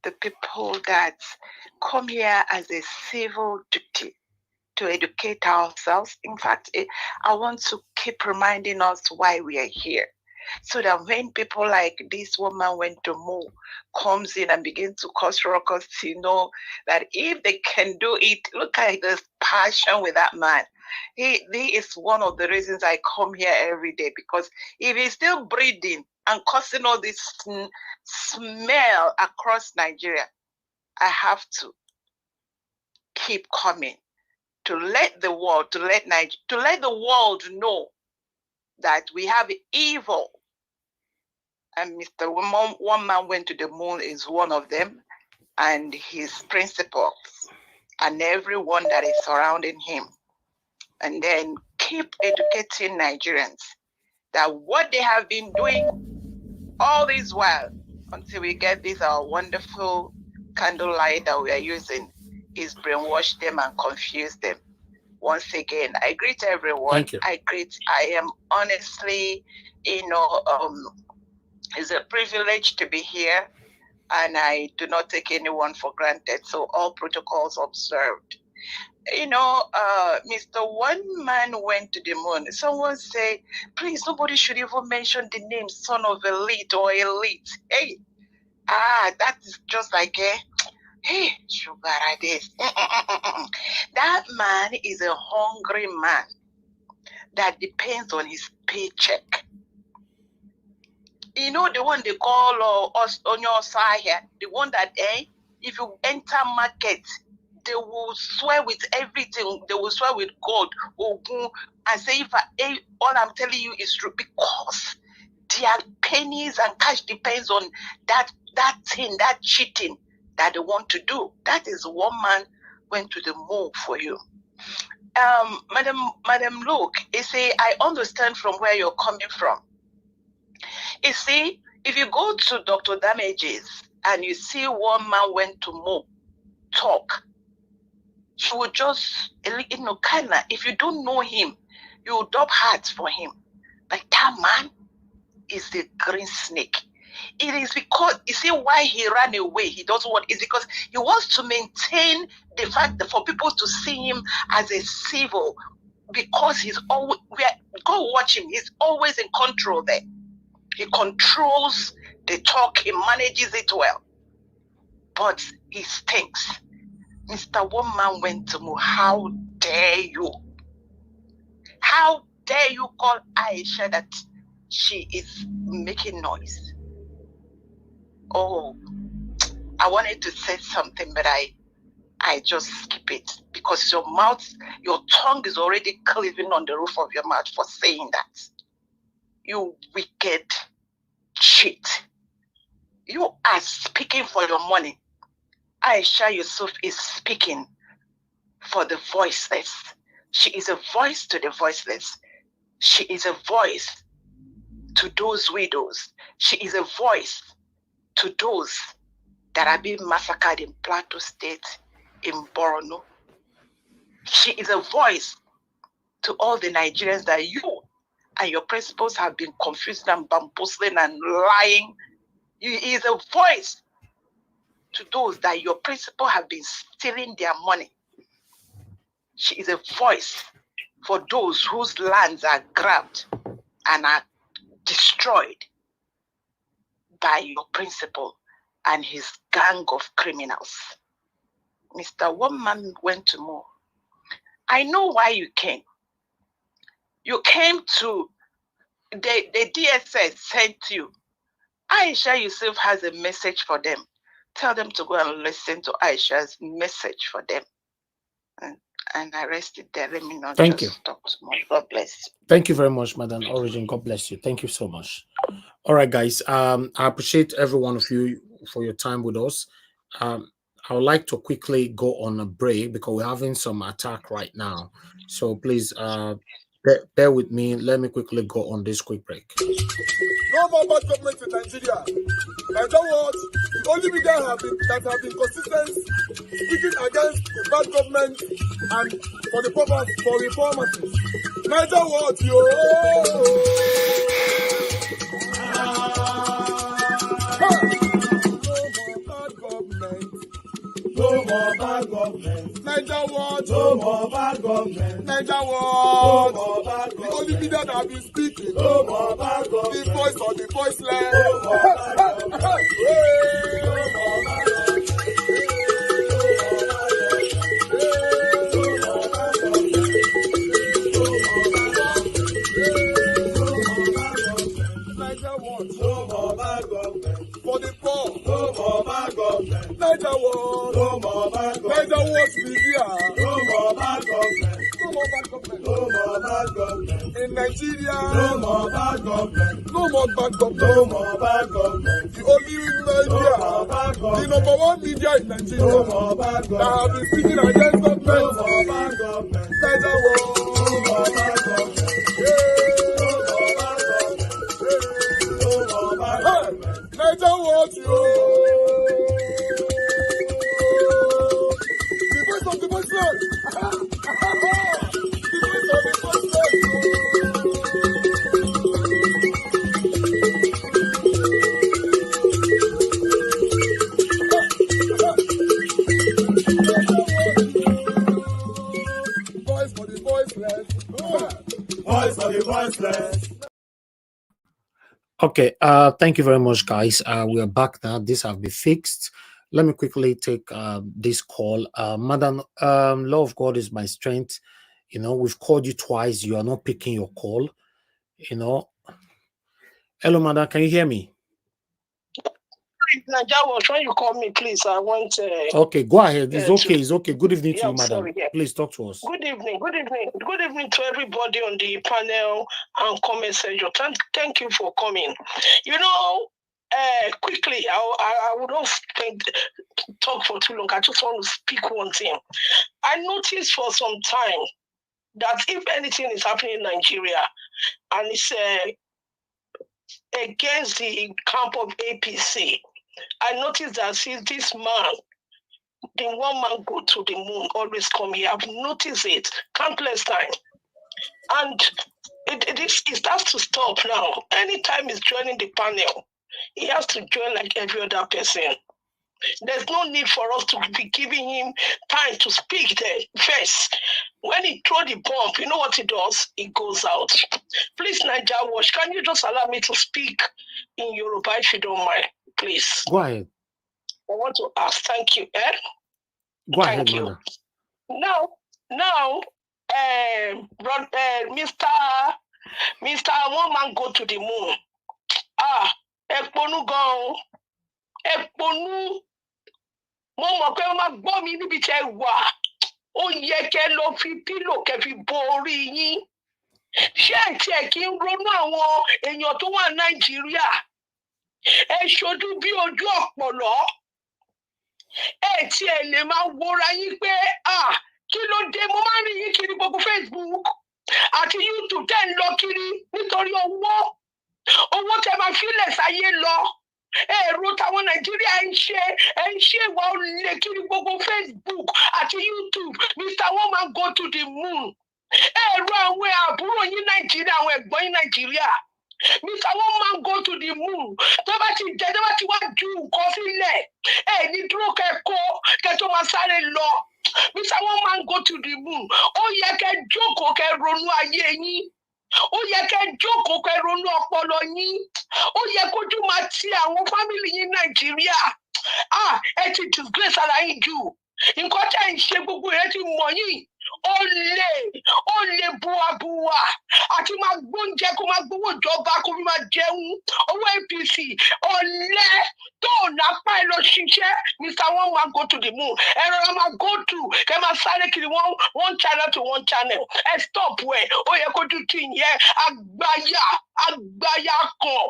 that come here as a civil duty to educate ourselves. In fact, I want to keep reminding us why we are here. So that when people like this woman went to move, comes in and begin to cause ruckus, that if they can do it, look at this passion with that man. He is one of the reasons I come here every day, because if he's still breathing and causing all this smell across Nigeria, I have to keep coming to let the world, to let the world know that we have evil. And Mr. One Man Went to the Moon is one of them, and his principles, and everyone that is surrounding him. And then keep educating Nigerians that what they have been doing all this while until we get this our wonderful candlelight that we are using is brainwash them and confuse them. Once again, I greet everyone. Thank you. I am honestly, it's a privilege to be here, and I do not take anyone for granted. So all protocols observed. Mr. One Man Went to the Moon. Someone say, please, nobody should even mention the name son of elite or elite. Hey, that is just like hey, sugar this. That man is a hungry man that depends on his paycheck. The one they call us on your side here, the one that if you enter market, they will swear with everything. They will swear with God, Ogun, and say, all I'm telling you is true, because their pennies and cash depends on that thing, that cheating that they want to do. That is one man went to the moon for you. Madam Luke, you see, I understand from where you're coming from. You see, if you go to Dr. Damages and you see one man went to moon talk, you would just, kinda, if you don't know him, you will dub hearts for him. But that man is the green snake. It is because, you see why he ran away, he doesn't want, it's because he wants to maintain the fact that for people to see him as a civil, because he's always, go watch him, he's always in control there. He controls the talk, he manages it well. But he stinks. Mr. One Man went to move. How dare you? How dare you call Aisha that she is making noise? Oh, I wanted to say something, but I just skip it because your mouth, your tongue is already cleaving on the roof of your mouth for saying that. You wicked cheat. You are speaking for your money. Aisha Yesufu is speaking for the voiceless. She is a voice to the voiceless. She is a voice to those widows. She is a voice to those that are being massacred in Plateau State, in Borno. She is a voice to all the Nigerians that you and your principals have been confusing and bamboozling and lying. She is a voice to those that your principal have been stealing their money. She is a voice for those whose lands are grabbed and are destroyed by your principal and his gang of criminals. Mr. One Man went to more. I know why you came. You came to, the DSS sent you. Aisha Yesufu has a message for them. Tell them to go and listen to Aisha's message for them. And I rest it there. Let me not talk too much. God bless you. Thank you very much, Madam Origin. God bless you. Thank you so much. All right, guys. I appreciate every one of you for your time with us. I would like to quickly go on a break because we're having some attack right now. So please bear with me. Let me quickly go on this quick break. No more bad government in Nigeria. Nigeria what? The only media that have been consistent speaking against the bad government and for the purpose for reformers. Nigeria what? Yo! No more bad government. Nigeria what? No more bad government. Nigeria what? No more bad government. The only media that have been speaking. No more bad government. The voice of the voiceless. No more bad government. No more bad government. For the poor, no more bad government. Niger what? No more bad government. Niger what media? No more bad government. No more bad government. No more bad government. In Nigeria, no more bad government. No more bad government. No more bad government. The only media, no bad government. The number one media in Nigeria, no more bad government. That have been speaking against government. No more bad government. Niger what? No more bad government. Niger what you? The voice of the voiceless. The voice of the voiceless. Voice for the voiceless. Voice for the voiceless. Okay, thank you very much, guys. We are back now. This have been fixed. Let me quickly take this call. Madam, law of God is my strength. You know, we've called you twice. You are not picking your call. You know. Hello, madam. Can you hear me? Najawa, try you call me, please. I want. Okay, go ahead. It's okay. It's okay. Good evening to you, madam. Sorry, yeah. Please talk to us. Good evening. Good evening. Good evening to everybody on the panel and comment section. Thank you for coming. You know, quickly, I would not talk for too long. I just want to speak one thing. I noticed for some time that if anything is happening in Nigeria and it's against the camp of APC, I noticed that since this man, the one man go to the moon, always come here. I've noticed it countless times. And it starts to stop now. Anytime he's joining the panel, he has to join like every other person. There's no need for us to be giving him time to speak there first. When he throw the bomb, you know what he does? He goes out. Please, Niger Watch, can you just allow me to speak in Yoruba if you don't mind, please? Go ahead. I want to ask, thank you. Go ahead, Thank you. Mother. Now, Mr. One Man Go to the Moon. Ekponu gan. Ekponu. Mo mọ̀ pé wọ́n máa gbọ́ mi níbi tẹ́ wà. Ó yẹ kẹ́ lọ fi pílò kẹ́ fi bo orí yín. Ṣé ẹ̀ tí ẹ̀ kí ń ronú àwọn èèyàn tó wà Nàìjíríà? Ẹ ṣojú bí ojú ọ̀pọ̀lọ́. Ẹ tí ẹ lè máa wora yín pé kí ló dé, mo máa ń rí yín kiri gbogbo Facebook àti YouTube tẹ́ ń lọ kiri nítorí owó tẹ́ máa fílẹ̀ sáyé lọ. Èrò táwọn Nàìjíríà ń ṣe ìwà olè kiri gbogbo Facebook àti YouTube. Mr. One Man Go to the Moon. Èrò àwọn àbúrò yín Nàìjíríà, àwọn ẹ̀gbọ́n yín Nàìjíríà. Mr. One Man Go to the Moon. Tó bá ti wá ju nǹkan sílẹ̀, ní dúró kẹ́ tó máa sáré lọ. Mr. One Man Go to the Moon. Ó yẹ kẹ́ jókòó kẹ́ ronú ayé yín. Ó yẹ kẹ́ jókòó kẹ́ ronú ọpọlọ yín. Ó yẹ kójú máa ti àwọn fámìlì yín Nàìjíríà. Ẹ ti disgrace ara yín jù. Nǹkan tẹ́ ń ṣe gbogbo ẹ ti mọ̀ yín. Ó lè buwabùwà àti máa gbóúnjẹ kó máa gbówó ìjọba kó fi máa jẹun. Owó APC ọ̀lẹ tó lápá ẹ lọ ṣiṣẹ́. Mr. One Man Go to the Moon. Ẹ rọra máa go to kẹ́ máa sáré kiri one channel to one channel. Ẹ stop wẹ̀. Ó yẹ kójú tí ìyẹn àgbáyà kan.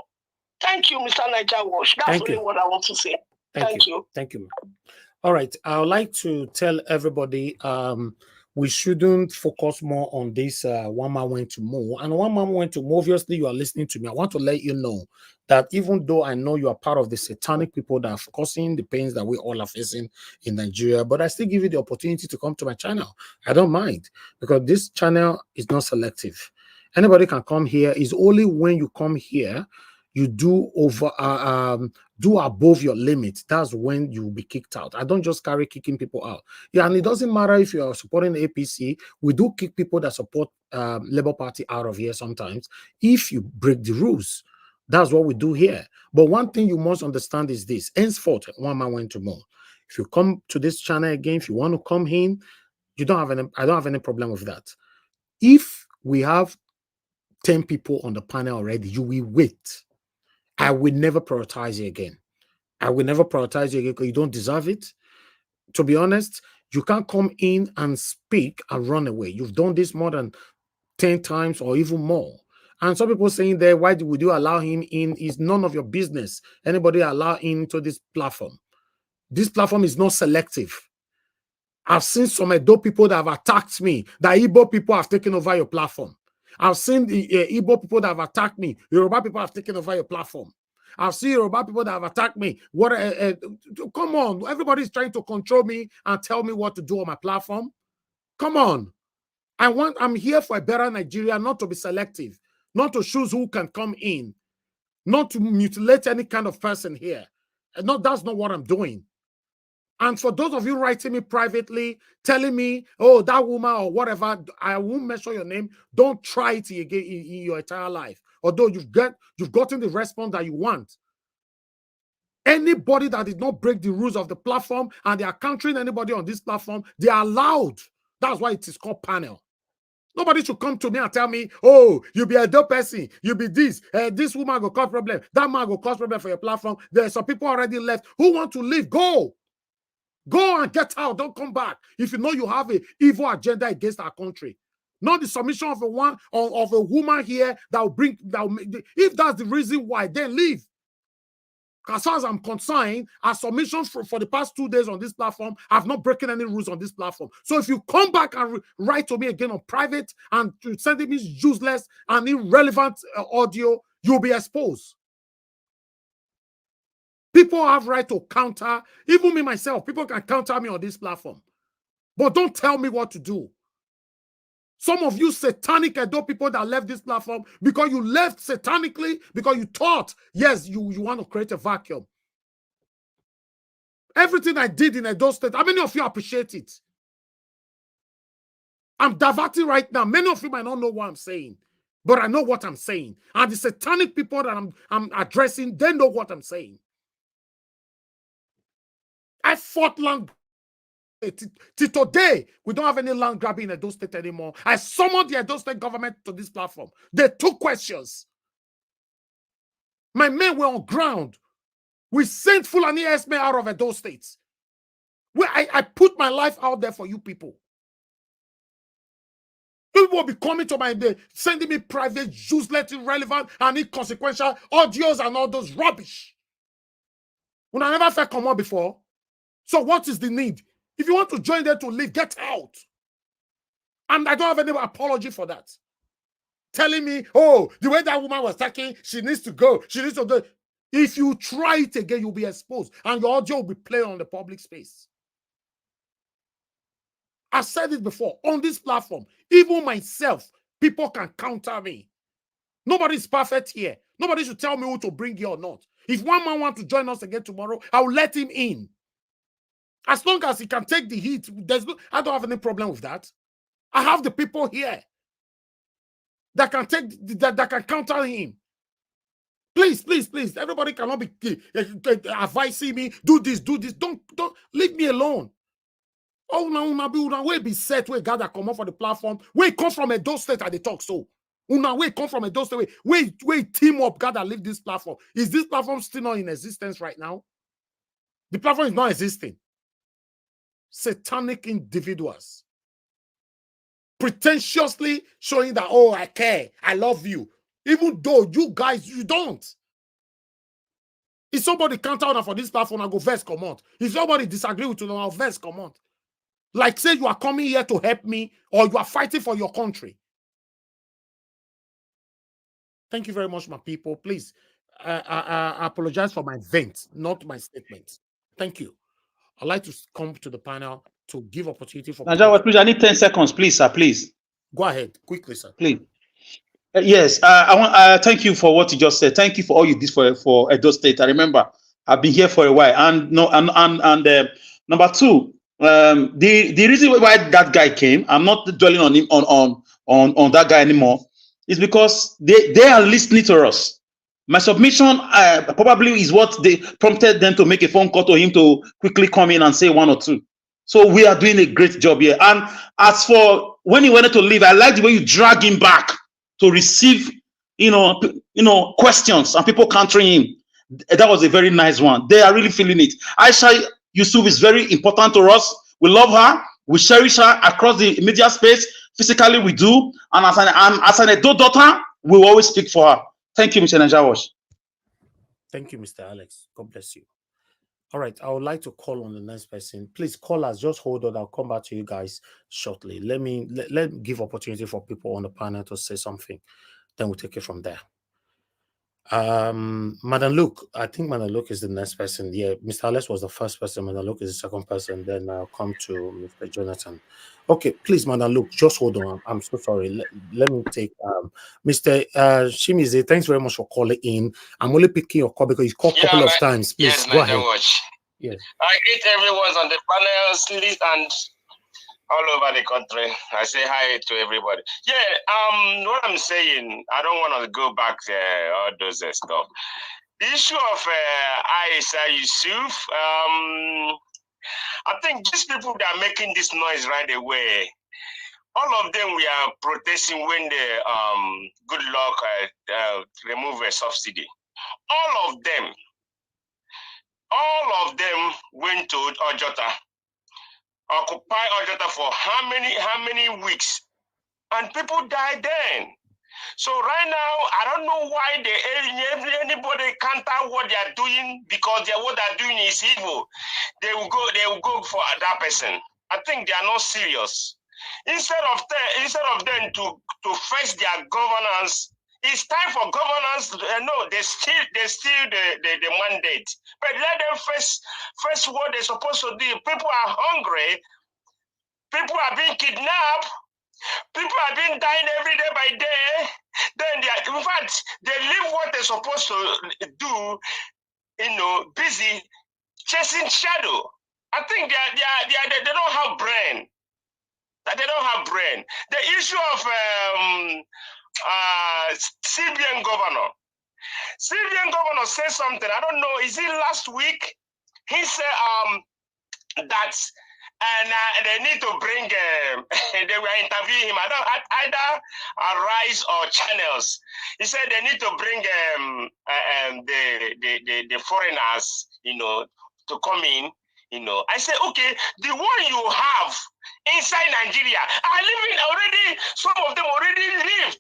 Thank you, Mr. Niger Watch. That's only what I want to say. Thank you. Thank you. All right. I would like to tell everybody we shouldn't focus more on this one man went to Mo. And one man went to Mo, obviously you are listening to me. I want to let you know that even though I know you are part of the satanic people that are causing the pains that we all are facing in Nigeria, but I still give you the opportunity to come to my channel. I don't mind, because this channel is not selective. Anybody can come here. It's only when you come here you do above your limit, that's when you will be kicked out. I don't just carry kicking people out. Yeah, and it doesn't matter if you are supporting the APC. We do kick people that support Labour Party out of here sometimes if you break the rules. That's what we do here. But one thing you must understand is this: henceforth, one man went to more. If you come to this channel again, if you want to come in, I don't have any problem with that. If we have 10 people on the panel already, you will wait. I will never prioritize you again. I will never prioritize you again because you don't deserve it. To be honest, you can't come in and speak and run away. You've done this more than 10 times or even more. And some people saying there, why would you allow him in? Is none of your business. Anybody allow him to this platform? This platform is not selective. I've seen some Edo people that have attacked me. The Igbo people have taken over your platform. I've seen the Igbo people that have attacked me. Yoruba people have taken over your platform. I've seen Yoruba people that have attacked me. Come on, everybody's trying to control me and tell me what to do on my platform. Come on. I'm here for a better Nigeria, not to be selective, not to choose who can come in, not to mutilate any kind of person here. No, that's not what I'm doing. And for those of you writing me privately, telling me, oh, that woman or whatever, I won't mention your name. Don't try it again in your entire life. Although you've gotten the response that you want. Anybody that did not break the rules of the platform and they are countering anybody on this platform, they are allowed. That's why it is called panel. Nobody should come to me and tell me, oh, you be a dope person, you be this, this woman will cause problem, that man will cause problem for your platform. There are some people already left who want to leave. Go. Go and get out. Don't come back. If you know you have an evil agenda against our country, not the submission of a woman here that will bring. If that's the reason why, then leave. As far as I'm concerned, our submissions for the past 2 days on this platform have not broken any rules on this platform. So if you come back and write to me again on private and sending me useless and irrelevant audio, you'll be exposed. People have right to counter, even me myself, people can counter me on this platform. But don't tell me what to do. Some of you satanic Edo people that left this platform because you left satanically, because you thought, yes, you want to create a vacuum. Everything I did in Edo State, how many of you appreciate it? I'm diverting right now. Many of you might not know what I'm saying, but I know what I'm saying. And the satanic people that I'm addressing, they know what I'm saying. I fought land. Till today, we don't have any land grabbing in Edo State anymore. I summoned the Edo State government to this platform. They took questions. My men were on ground. We sent Fulani Esme out of Edo State. I put my life out there for you people. People will be coming to my day, sending me private, useless, irrelevant, and inconsequential audios and all those rubbish. When I never felt come on before. So what is the need? If you want to join them to leave, get out. And I don't have any apology for that. Telling me, oh, the way that woman was talking, she needs to go. She needs to go. If you try it again, you'll be exposed. And your audio will be played on the public space. I said it before. On this platform, even myself, people can counter me. Nobody's perfect here. Nobody should tell me who to bring here or not. If one man wants to join us again tomorrow, I'll let him in. As long as he can take the heat, I don't have any problem with that. I have the people here that can that can counter him. Please, please, please. Everybody cannot be advising me, do this, do this. Don't leave me alone. Oh, no, we be set, we gather come up for the platform. We come from Edo State at the talk so. We come from Edo State. We team up, gather, leave this platform. Is this platform still not in existence right now? The platform is not existing. Satanic individuals pretentiously showing that, oh, I care, I love you, even though you guys, you don't. If somebody counter on for this platform, I go verse come out. If somebody disagree with you, I'll verse come out. Like say you are coming here to help me or you are fighting for your country. Thank you very much, my people. Please, I apologize for my vent, not my statements. Thank you. I'd like to come to the panel to give opportunity for people. Please, I need 10 seconds, please, sir, please. Go ahead, quickly, sir. Please. Yes, I want. Thank you for what you just said. Thank you for all you did for Edo State. I remember I've been here for a while, and number two, the reason why that guy came, I'm not dwelling on him on that guy anymore, is because they are listening to us. My submission probably is what they prompted them to make a phone call to him to quickly come in and say one or two. So we are doing a great job here. And as for when he wanted to leave, I like the way you drag him back to receive, questions and people countering him. That was a very nice one. They are really feeling it. Aisha Yesufu is very important to us. We love her. We cherish her across the media space. Physically, we do. And as an Edo daughter, we will always speak for her. Thank you, Mr. Najawash. Thank you, Mr. Alex. God bless you. All right, I would like to call on the next person. Please call us. Just hold on. I'll come back to you guys shortly. Let me give opportunity for people on the panel to say something. Then we'll take it from there. Madam Luke, I think Madam Luke is the next person. Yeah, Mr. Alex was the first person. Madam Luke is the second person. Then I'll come to Mr. Jonathan. Okay, please, Madam Luke, just hold on. I'm so sorry. Let me take Mr. Shimizi. Thanks very much for calling in. I'm only picking your call because you called a couple of times. Please yes, go ahead. Yes. I greet everyone on the panel list and all over the country. I say hi to everybody. Yeah, what I'm saying, I don't want to go back there, all those stuff. The issue of Aisha Yesufu, I think these people that are making this noise right away, all of them we are protesting when the good luck remove a subsidy. All of them went to Ojota. Occupy Ojota for how many weeks, and people died then. So right now, I don't know why anybody counter what they are doing because what they are doing is evil. They will go for that person. I think they are not serious. Instead of them to face their governance, it's time for governance. No, they steal the mandate. But let them face what they're supposed to do. People are hungry. People are being kidnapped. People are being dying every day by day. Then in fact, they leave what they're supposed to do, busy chasing shadow. I think they don't have brain. That they don't have brain. The issue of CBN governor. CBN governor said something. I don't know. Is it last week? He said that they need to bring. They were interviewing him. I don't either Rise or Channels. He said they need to bring the foreigners, to come in. I said, okay, the one you have inside Nigeria are living already. Some of them already live.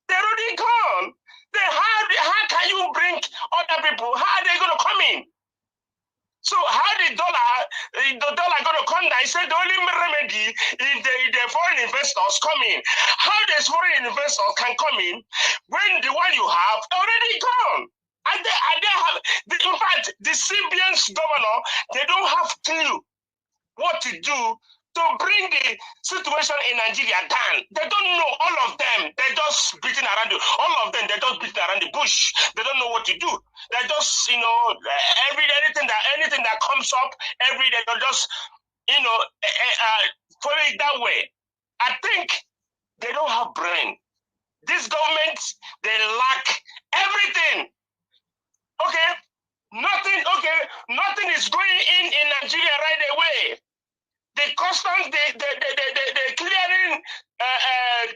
They're already gone. Then how can you bring other people? How are they going to come in? So how the dollar going to come down? I said the only remedy is the foreign investors come in. How does foreign investors can come in when the one you have already gone? And they have, in fact, the CBN's governor, they don't have clue what to do to bring the situation in Nigeria down. They don't know, all of them. They're just beating around all of them. They're just beating around the bush. They don't know what to do. They're just, anything that comes up every day, they're just, put it that way. I think they don't have brain. This government, they lack everything. Okay, nothing is going in Nigeria right away. The customs, the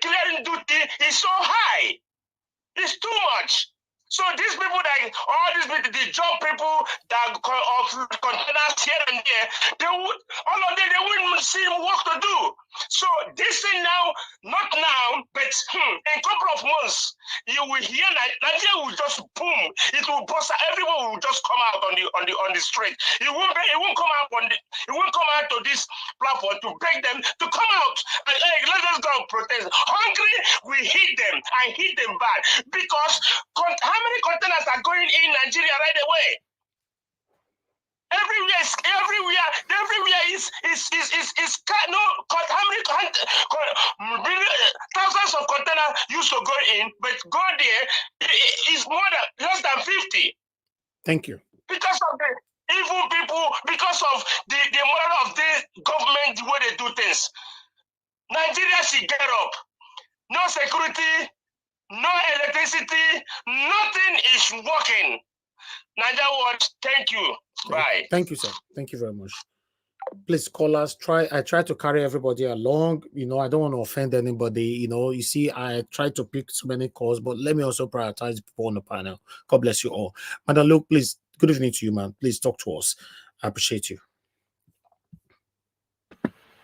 clearing duty is so high. It's too much. So these people the job people that of containers here and there, all of them, they wouldn't see work to do. So this thing now, not now, but in a couple of months, you will hear Nigeria will just boom. It will burst. Everyone will just come out on the street. It won't come out to this platform to beg them to come out and hey, let us go and protest. Hungry, we hit them and hit them bad because how many containers are going in Nigeria right away? Everywhere is no. How many thousands of containers used to go in, but go there is less than 50. Thank you. Because of the evil people, because of the moral of the government, the way they do things. Nigeria should get up. No security, no electricity, nothing is working. Nigeria Watch, thank you. Bye. Thank you, sir. Thank you very much. Please call us. I try to carry everybody along. I don't want to offend anybody. You see, I try to pick so many calls, but let me also prioritize people on the panel. God bless you all. Madam Luke, please, good evening to you, man. Please talk to us. I appreciate you.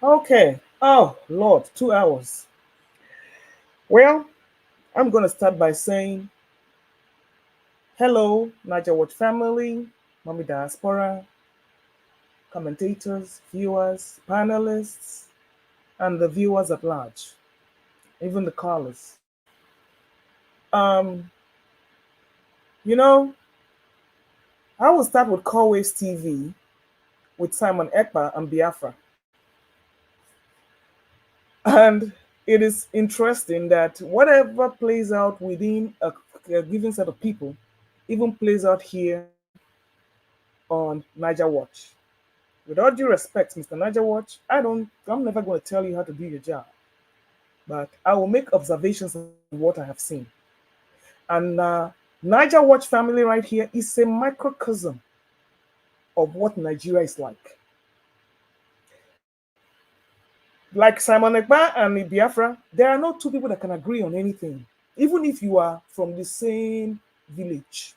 Okay. Oh, Lord, 2 hours. Well, I'm going to start by saying, hello, Niger Watch family, Mommy Diaspora, commentators, viewers, panelists, and the viewers at large, even the callers. I will start with Callways TV with Simon Ekpa and Biafra. And it is interesting that whatever plays out within a given set of people even plays out here on Niger Watch. With all due respect, Mr. Niger Watch, I'm never going to tell you how to do your job, but I will make observations on what I have seen. And Niger Watch family right here is a microcosm of what Nigeria is like. Like Simon Ekpa and Biafra, there are no two people that can agree on anything, even if you are from the same village.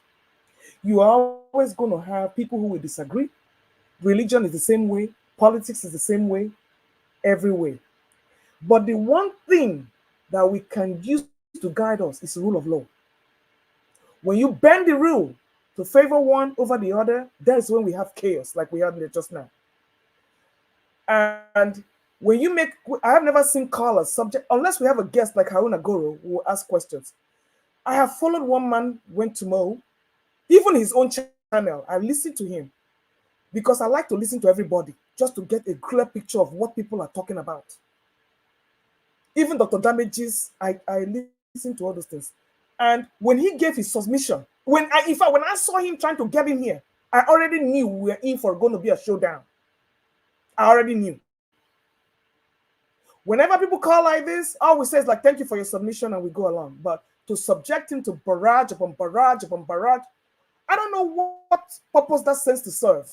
You are always going to have people who will disagree. Religion is the same way. Politics is the same way. Every way. But the one thing that we can use to guide us is the rule of law. When you bend the rule to favor one over the other, that is when we have chaos, like we had just now. And when you make, I have never seen callers subject, unless we have a guest like Haruna Goro who will ask questions. I have followed one man, went to Mo, even his own channel. I listened to him because I like to listen to everybody just to get a clear picture of what people are talking about. Even Dr. Damages, I listen to all those things. And when he gave his submission, when I saw him trying to get in here, I already knew we were in for going to be a showdown. I already knew. Whenever people call like this, all we say is like, thank you for your submission, and we go along. But to subject him to barrage upon barrage upon barrage, I don't know what purpose that sends to serve.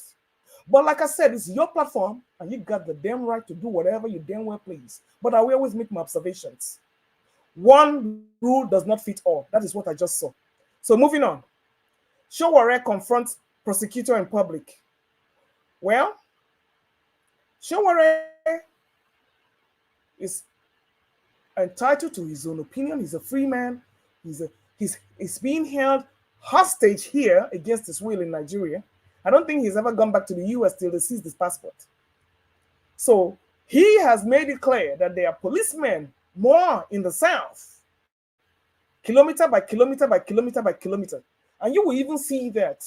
But like I said, it's your platform, and you got the damn right to do whatever you damn well please. But I will always make my observations. One rule does not fit all. That is what I just saw. So moving on. Showore confronts prosecutor in public. Well, Showore is entitled to his own opinion. He's a free man. He's being held hostage here against his will in Nigeria. I don't think he's ever gone back to the US till they seized his passport. So he has made it clear that there are policemen more in the south, kilometer by kilometer by kilometer by kilometer. And you will even see that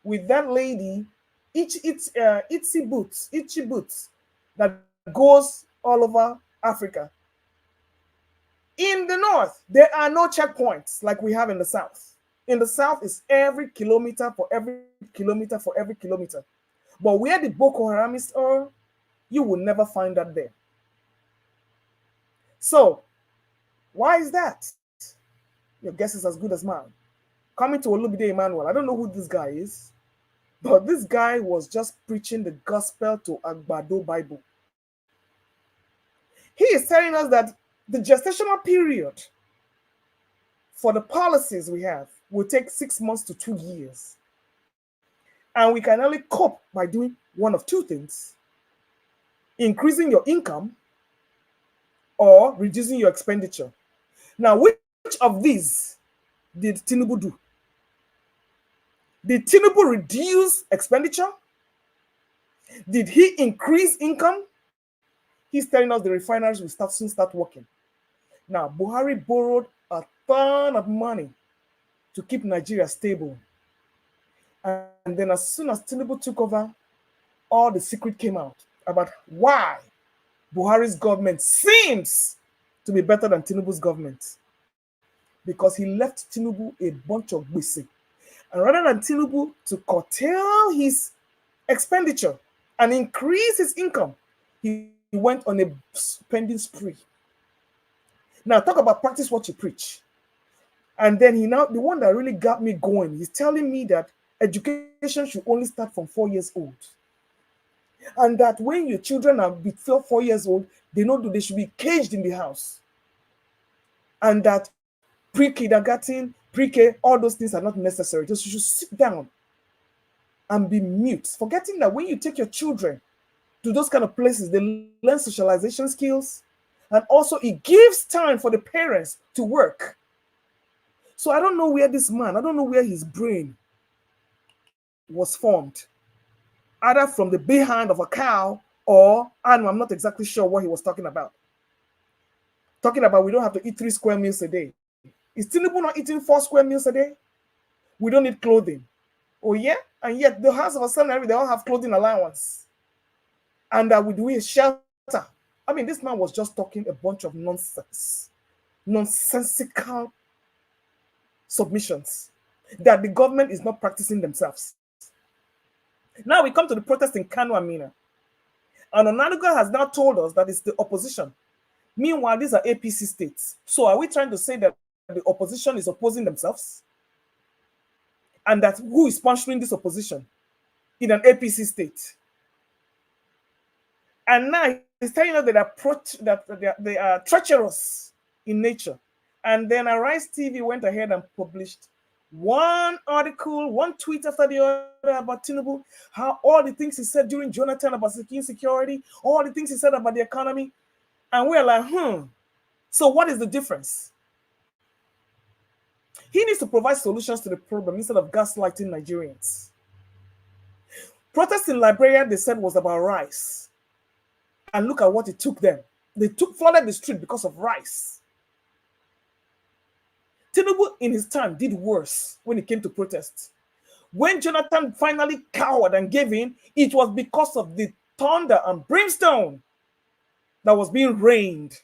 with that lady, itchy boots that goes all over Africa. In the north, there are no checkpoints like we have in the south. In the south, it's every kilometer for every kilometer for every kilometer. But where the Boko Haramists are, you will never find that there. So, why is that? Your guess is as good as mine. Coming to Olubide Emmanuel, I don't know who this guy is, but this guy was just preaching the gospel to Agbado Bible. He is telling us that the gestational period for the policies we have will take 6 months to 2 years. And we can only cope by doing one of two things: increasing your income or reducing your expenditure. Now, which of these did Tinubu do? Did Tinubu reduce expenditure? Did he increase income? He's telling us the refineries will soon start working. Now, Buhari borrowed a ton of money to keep Nigeria stable. And then as soon as Tinubu took over, all the secret came out about why Buhari's government seems to be better than Tinubu's government. Because he left Tinubu a bunch of gbese. And rather than Tinubu to curtail his expenditure and increase his income, he went on a spending spree. Now, talk about practice what you preach. And then the one that really got me going, he's telling me that education should only start from 4 years old. And that when your children are before 4 years old, they should be caged in the house. And that pre-kindergarten, pre-K, all those things are not necessary. Just you should sit down and be mute, forgetting that when you take your children to those kind of places, they learn socialization skills, and also it gives time for the parents to work. So I don't know where this man, I don't know where his brain was formed, either from the behind of a cow or, I'm not exactly sure what he was talking about. Talking about we don't have to eat 3 square meals a day. Is Tinubu not eating 4 square meals a day? We don't need clothing. Oh yeah? And yet the house of a son, they all have clothing allowance. And we a shelter. I mean, this man was just talking a bunch of nonsense. Nonsensical submissions that the government is not practicing themselves. Now we come to the protest in Kano and Mina. And Onanuga has now told us that it's the opposition. Meanwhile, these are APC states. So are we trying to say that the opposition is opposing themselves? And that who is sponsoring this opposition in an APC state? And now he's telling us that they are treacherous in nature. And then Arise TV went ahead and published one article, one tweet after the other about Tinubu, how all the things he said during Jonathan about security, all the things he said about the economy. And we're like, so what is the difference? He needs to provide solutions to the problem instead of gaslighting Nigerians. Protests in Liberia, they said, was about rice. And look at what it took them. They flooded the street because of rice. Tinubu, in his time, did worse when it came to protests. When Jonathan finally cowered and gave in, it was because of the thunder and brimstone that was being rained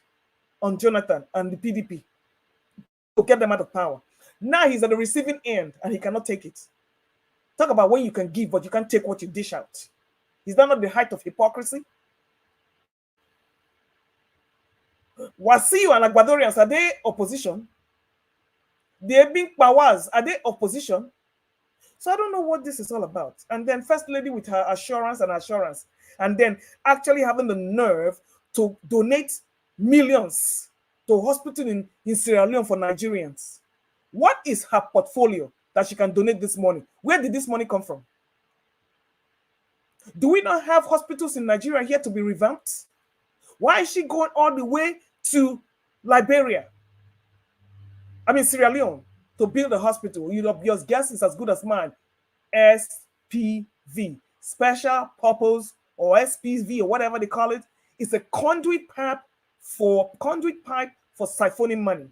on Jonathan and the PDP to get them out of power. Now he's at the receiving end and he cannot take it. Talk about when you can give, but you can't take what you dish out. Is that not the height of hypocrisy? Wasiu and Agbadorians, are they opposition? The Ebing Powers, are they opposition? So I don't know what this is all about. And then First Lady with her assurance, and then actually having the nerve to donate millions to a hospital in Sierra Leone for Nigerians. What is her portfolio that she can donate this money? Where did this money come from? Do we not have hospitals in Nigeria here to be revamped? Why is she going all the way to Sierra Leone, to build a hospital? Your guess is as good as mine. SPV, Special Purpose, or SPV, or whatever they call it. It's a conduit pipe for siphoning money.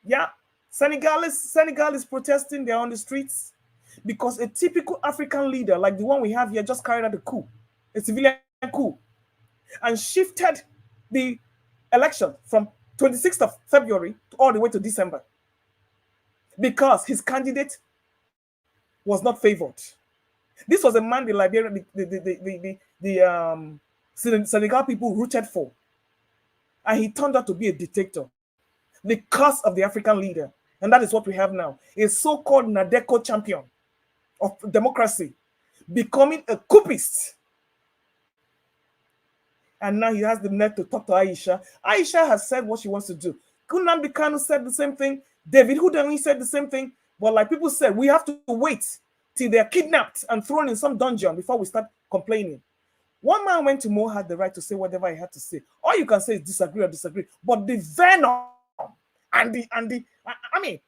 Yeah, Senegal is protesting. They're on the streets because a typical African leader like the one we have here just carried out a coup, a civilian coup, and shifted the election from 26th of February all the way to December because his candidate was not favored. This was a man the Liberian, Senegal people rooted for, and he turned out to be a dictator. The curse of the African leader, and that is what we have now: a so-called Nadeko champion of democracy becoming a coupist. And now he has the net to talk to Aisha. Aisha has said what she wants to do. Nnamdi Kanu said the same thing. David Hudani said the same thing. But like people said, we have to wait till they're kidnapped and thrown in some dungeon before we start complaining. One man went to Mo, had the right to say whatever he had to say. All you can say is disagree or disagree. But the venom and I mean,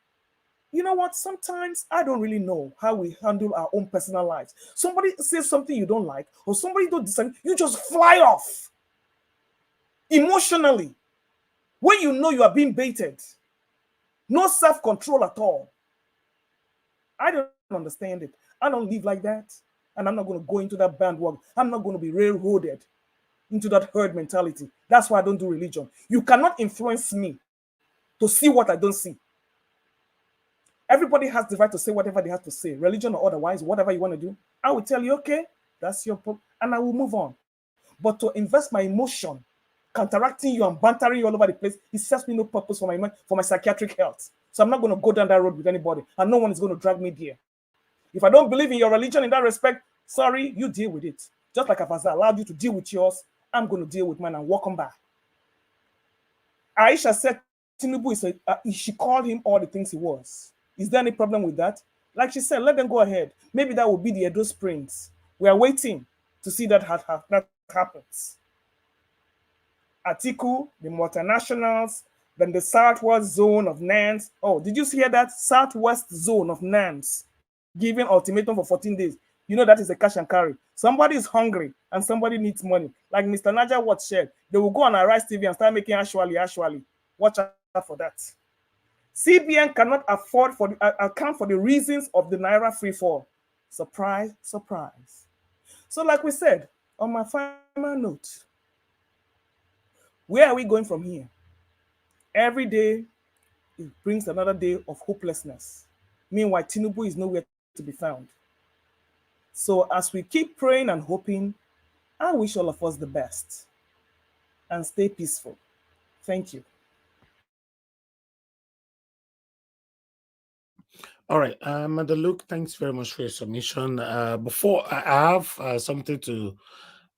you know what? Sometimes I don't really know how we handle our own personal lives. Somebody says something you don't like, or somebody don't disagree, you just fly off emotionally when you know you are being baited. No self-control at all. I don't understand it. I don't live like that, and I'm not going to go into that bandwagon. I'm not going to be railroaded into that herd mentality. That's why I don't do religion. You cannot influence me to see what I don't see. Everybody has the right to say whatever they have to say, religion or otherwise, whatever you want to do. I will tell you, okay, that's your problem, and I will move on. But to invest my emotion, counteracting you and bantering you all over the place, it serves me no purpose for my psychiatric health. So I'm not going to go down that road with anybody, and no one is going to drag me there. If I don't believe in your religion in that respect, sorry, you deal with it. Just like I've allowed you to deal with yours, I'm going to deal with mine and welcome back. Aisha said Tinubu she called him all the things he was. Is there any problem with that? Like she said, let them go ahead. Maybe that will be the Edo Springs. We are waiting to see that happens. Atiku, the multinationals, then the southwest zone of NANS. Oh, did you hear that? Southwest zone of NANS giving ultimatum for 14 days. You know that is a cash and carry. Somebody is hungry and somebody needs money. Like Mr. Naja Watt said, they will go on Arise TV and start making actually. Watch out for that. CBN cannot account for the reasons of the Naira free fall. Surprise, surprise. So like we said, on my final note, where are we going from here? Every day, it brings another day of hopelessness. Meanwhile, Tinubu is nowhere to be found. So as we keep praying and hoping, I wish all of us the best. And stay peaceful. Thank you. All right, Luke, thanks very much for your submission. Before I have something to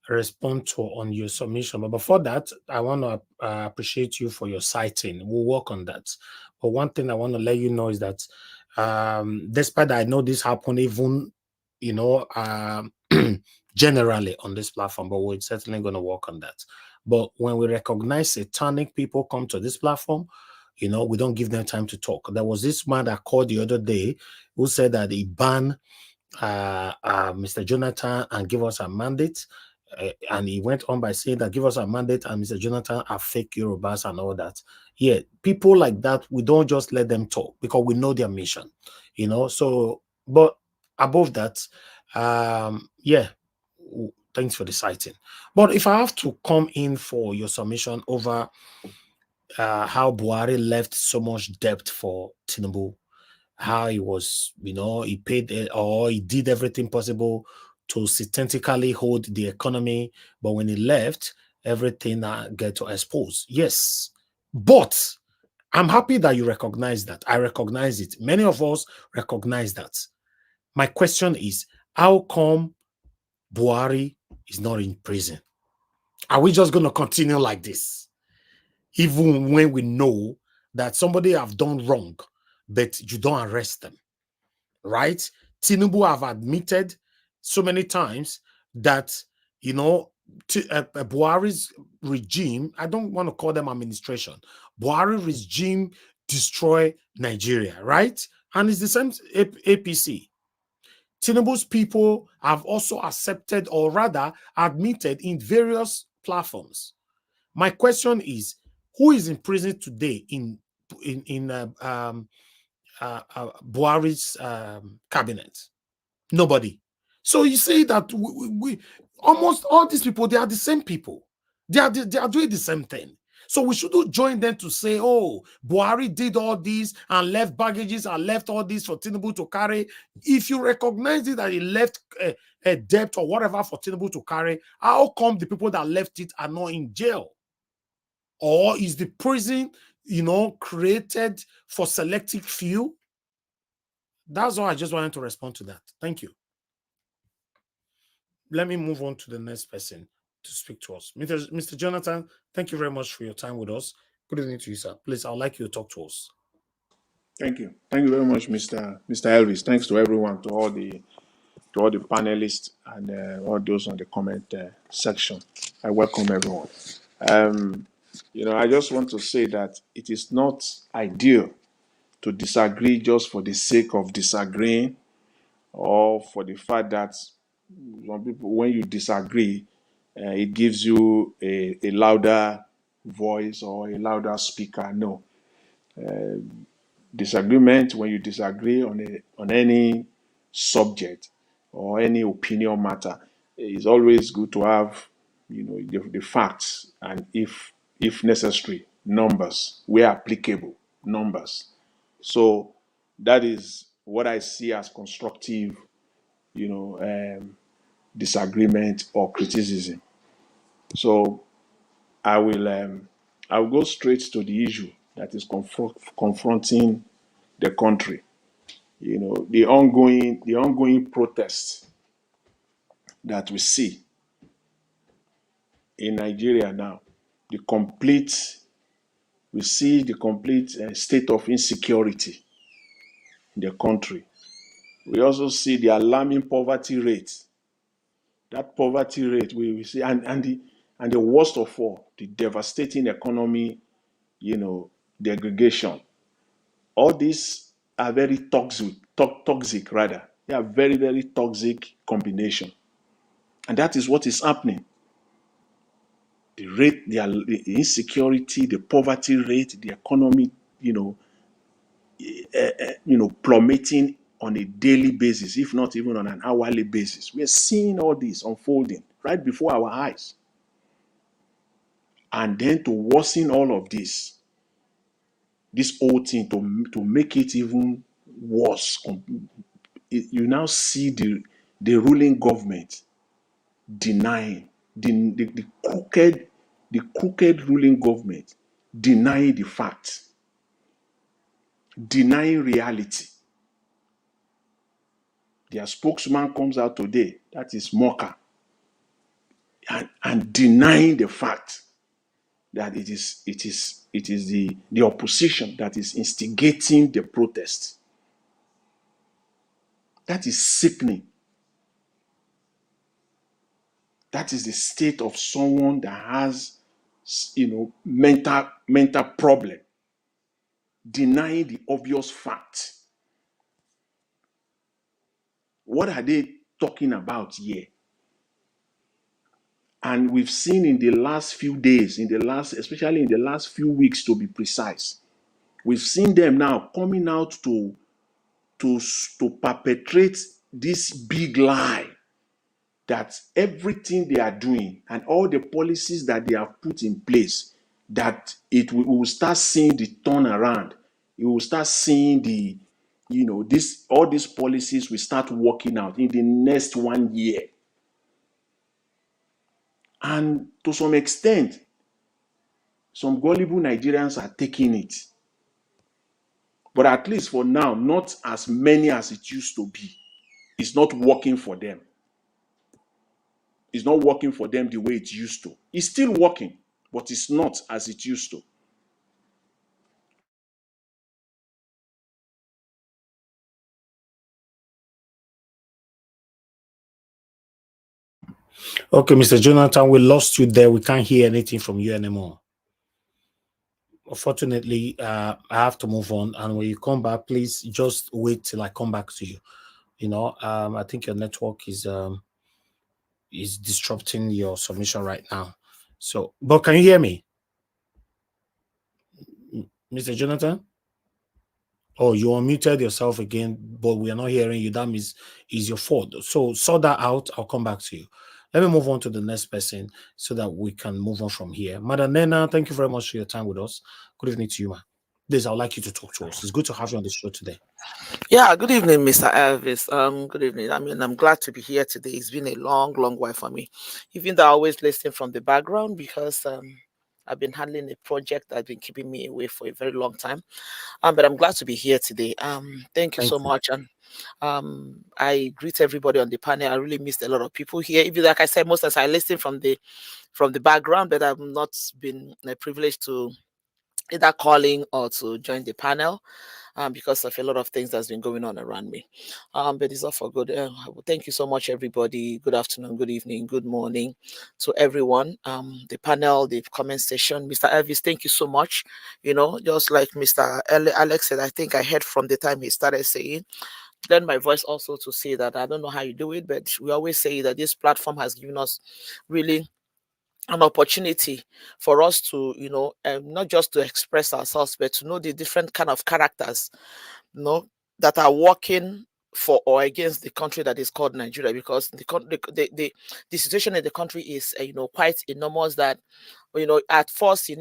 respond to on your submission, but before that, I want to appreciate you for your citing. We'll work on that. But one thing I want to let you know is that, despite I know this happened even, generally on this platform, but we're certainly going to work on that. But when we recognize satanic people come to this platform, You know, we don't give them time to talk. There was this man that called the other day who said that he banned Mr. Jonathan and give us a mandate. And he went on by saying that give us a mandate and Mr. Jonathan are fake Yorubas and all that. Yeah, people like that, we don't just let them talk because we know their mission, you know. So, but above that, yeah, thanks for the citing. But if I have to come in for your submission over how Buhari left so much debt for Tinubu, how he was, you know, he paid or he did everything possible to systematically hold the economy, but when he left, everything get to expose. Yes, but I'm happy that you recognize that. I recognize it. Many of us recognize that. My question is, how come Buhari is not in prison? Are we just going to continue like this? Even when we know that somebody have done wrong, but you don't arrest them, right? Tinubu have admitted so many times that, you know, Buhari's regime, I don't want to call them administration, Buhari regime destroy Nigeria, right? And it's the same APC. Tinubu's people have also accepted or rather admitted in various platforms. My question is, who is in prison today in Buhari's cabinet? Nobody. So you say that we almost all these people, they are the same people. They are doing the same thing. So we shouldn't join them to say, oh, Buhari did all this and left baggages and left all this for Tinubu to carry. If you recognize it that he left a debt or whatever for Tinubu to carry, how come the people that left it are not in jail? Or is the prison, you know, created for selective few? That's all I just wanted to respond to that. Thank you. Let me move on to the next person to speak to us. Mr. Jonathan, thank you very much for your time with us. Good evening to you, sir. Please, I'd like you to talk to us. Thank you. Thank you very much, Mr. Elvis. Thanks to everyone, to all the panelists and all those on the comment section. I welcome everyone. You know, I just want to say that it is not ideal to disagree just for the sake of disagreeing or for the fact that some people, when you disagree, it gives you a louder voice or a louder speaker. No. Disagreement, when you disagree on any subject or any opinion matter, it's always good to have, you know, the facts and if necessary, numbers where applicable, numbers. So that is what I see as constructive, you know, disagreement or criticism. So I will go straight to the issue that is confronting the country. You know, the ongoing protests that we see in Nigeria now, we see the complete state of insecurity in the country. We also see the alarming poverty rate. That poverty rate we see, and the worst of all, the devastating economy, you know, degradation. All these are very toxic rather. They are very, very toxic combination. And that is what is happening. The rate, the insecurity, the poverty rate, the economy, plummeting on a daily basis, if not even on an hourly basis. We are seeing all this unfolding right before our eyes. And then to worsen all of this whole thing, to make it even worse, you now see the ruling government denying the crooked ruling government denying the facts, denying reality. Their spokesman comes out today, that is Moka, and denying the fact that it is the opposition that is instigating the protest. That is sickening. That is the state of someone that has, mental problem. denying the obvious fact. What are they talking about here? And we've seen in the last few days, especially in the last few weeks to be precise, we've seen them now coming out to perpetrate this big lie that everything they are doing and all the policies that they have put in place, that we will start seeing the turnaround. You will start seeing all these policies will start working out in the next 1 year. And to some extent, some gullible Nigerians are taking it. But at least for now, not as many as it used to be. It's not working for them. It's not working for them the way it used to. It's still working, but it's not as it used to. Okay, Mr. Jonathan, we lost you there. We can't hear anything from you anymore. Unfortunately, I have to move on. And when you come back, please just wait till I come back to you. I think your network is disrupting your submission right now. So, but can you hear me, Mr. Jonathan? Oh, you unmuted yourself again, but we are not hearing you. That means it's your fault. So sort that out. I'll come back to you. Let me move on to the next person so that we can move on from here. Madam Nena, thank you very much for your time with us. Good evening to you, ma. This, I'd like you to talk to us. It's good to have you on the show today. Yeah, good evening, Mr. Elvis. Good evening. I mean, I'm glad to be here today. It's been a long, long while for me. Even though I always listen from the background because I've been handling a project that's been keeping me away for a very long time. But I'm glad to be here today. Thank you so much. And I greet everybody on the panel. I really missed a lot of people here. Even like I said, most times I listen from the background, but I've not been privileged to either calling or to join the panel. Because of a lot of things that's been going on around me. But it's all for good. Thank you so much, everybody. Good afternoon, good evening, good morning to everyone. The panel, the comment section. Mr. Elvis, thank you so much. Just like Mr. Alex said, I think I heard from the time he started saying, then my voice also to say that I don't know how you do it, but we always say that this platform has given us really an opportunity for us to, not just to express ourselves, but to know the different kind of characters, that are working for or against the country that is called Nigeria, because the situation in the country is, quite enormous. That, at first,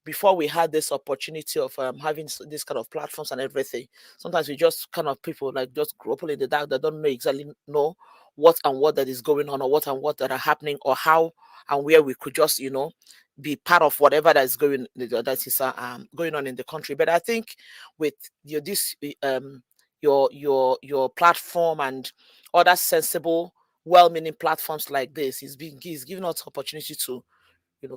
before we had this opportunity of having this kind of platforms and everything, sometimes we just kind of people like just grow up in the dark that don't know what and what that is going on, or what and what that are happening, or how and where we could just, be part of whatever that is going on in the country. But I think with your platform and other sensible, well-meaning platforms like this, is giving us opportunity to,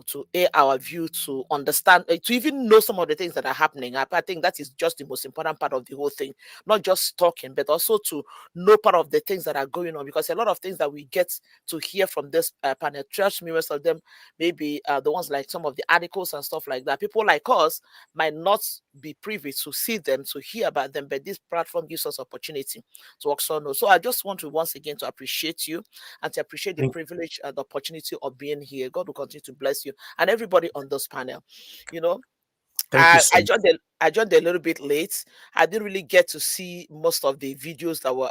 to air our view, to understand, to even know some of the things that are happening. I think that is just the most important part of the whole thing. Not just talking, but also to know part of the things that are going on. Because a lot of things that we get to hear from this panel, trust me, most of them, maybe the ones like some of the articles and stuff like that, people like us might not be privy to see them, to hear about them. But this platform gives us opportunity to also know. So I just want to once again to appreciate you and to appreciate the privilege and the opportunity of being here. God will continue to bless you and everybody on this panel. I joined a little bit late. I didn't really get to see most of the videos that were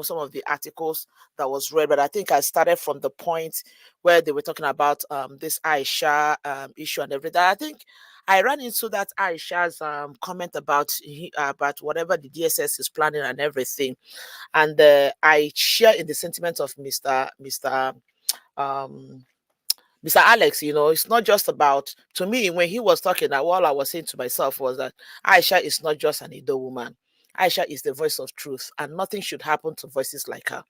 some of the articles that was read, but I think I started from the point where they were talking about this Aisha issue and everything. I think I ran into that Aisha's comment about whatever the DSS is planning and everything, and I share in the sentiment of Mr. Alex. It's not just about, to me, when he was talking, all I was saying to myself was that Aisha is not just an Ido woman. Aisha is the voice of truth, and nothing should happen to voices like her.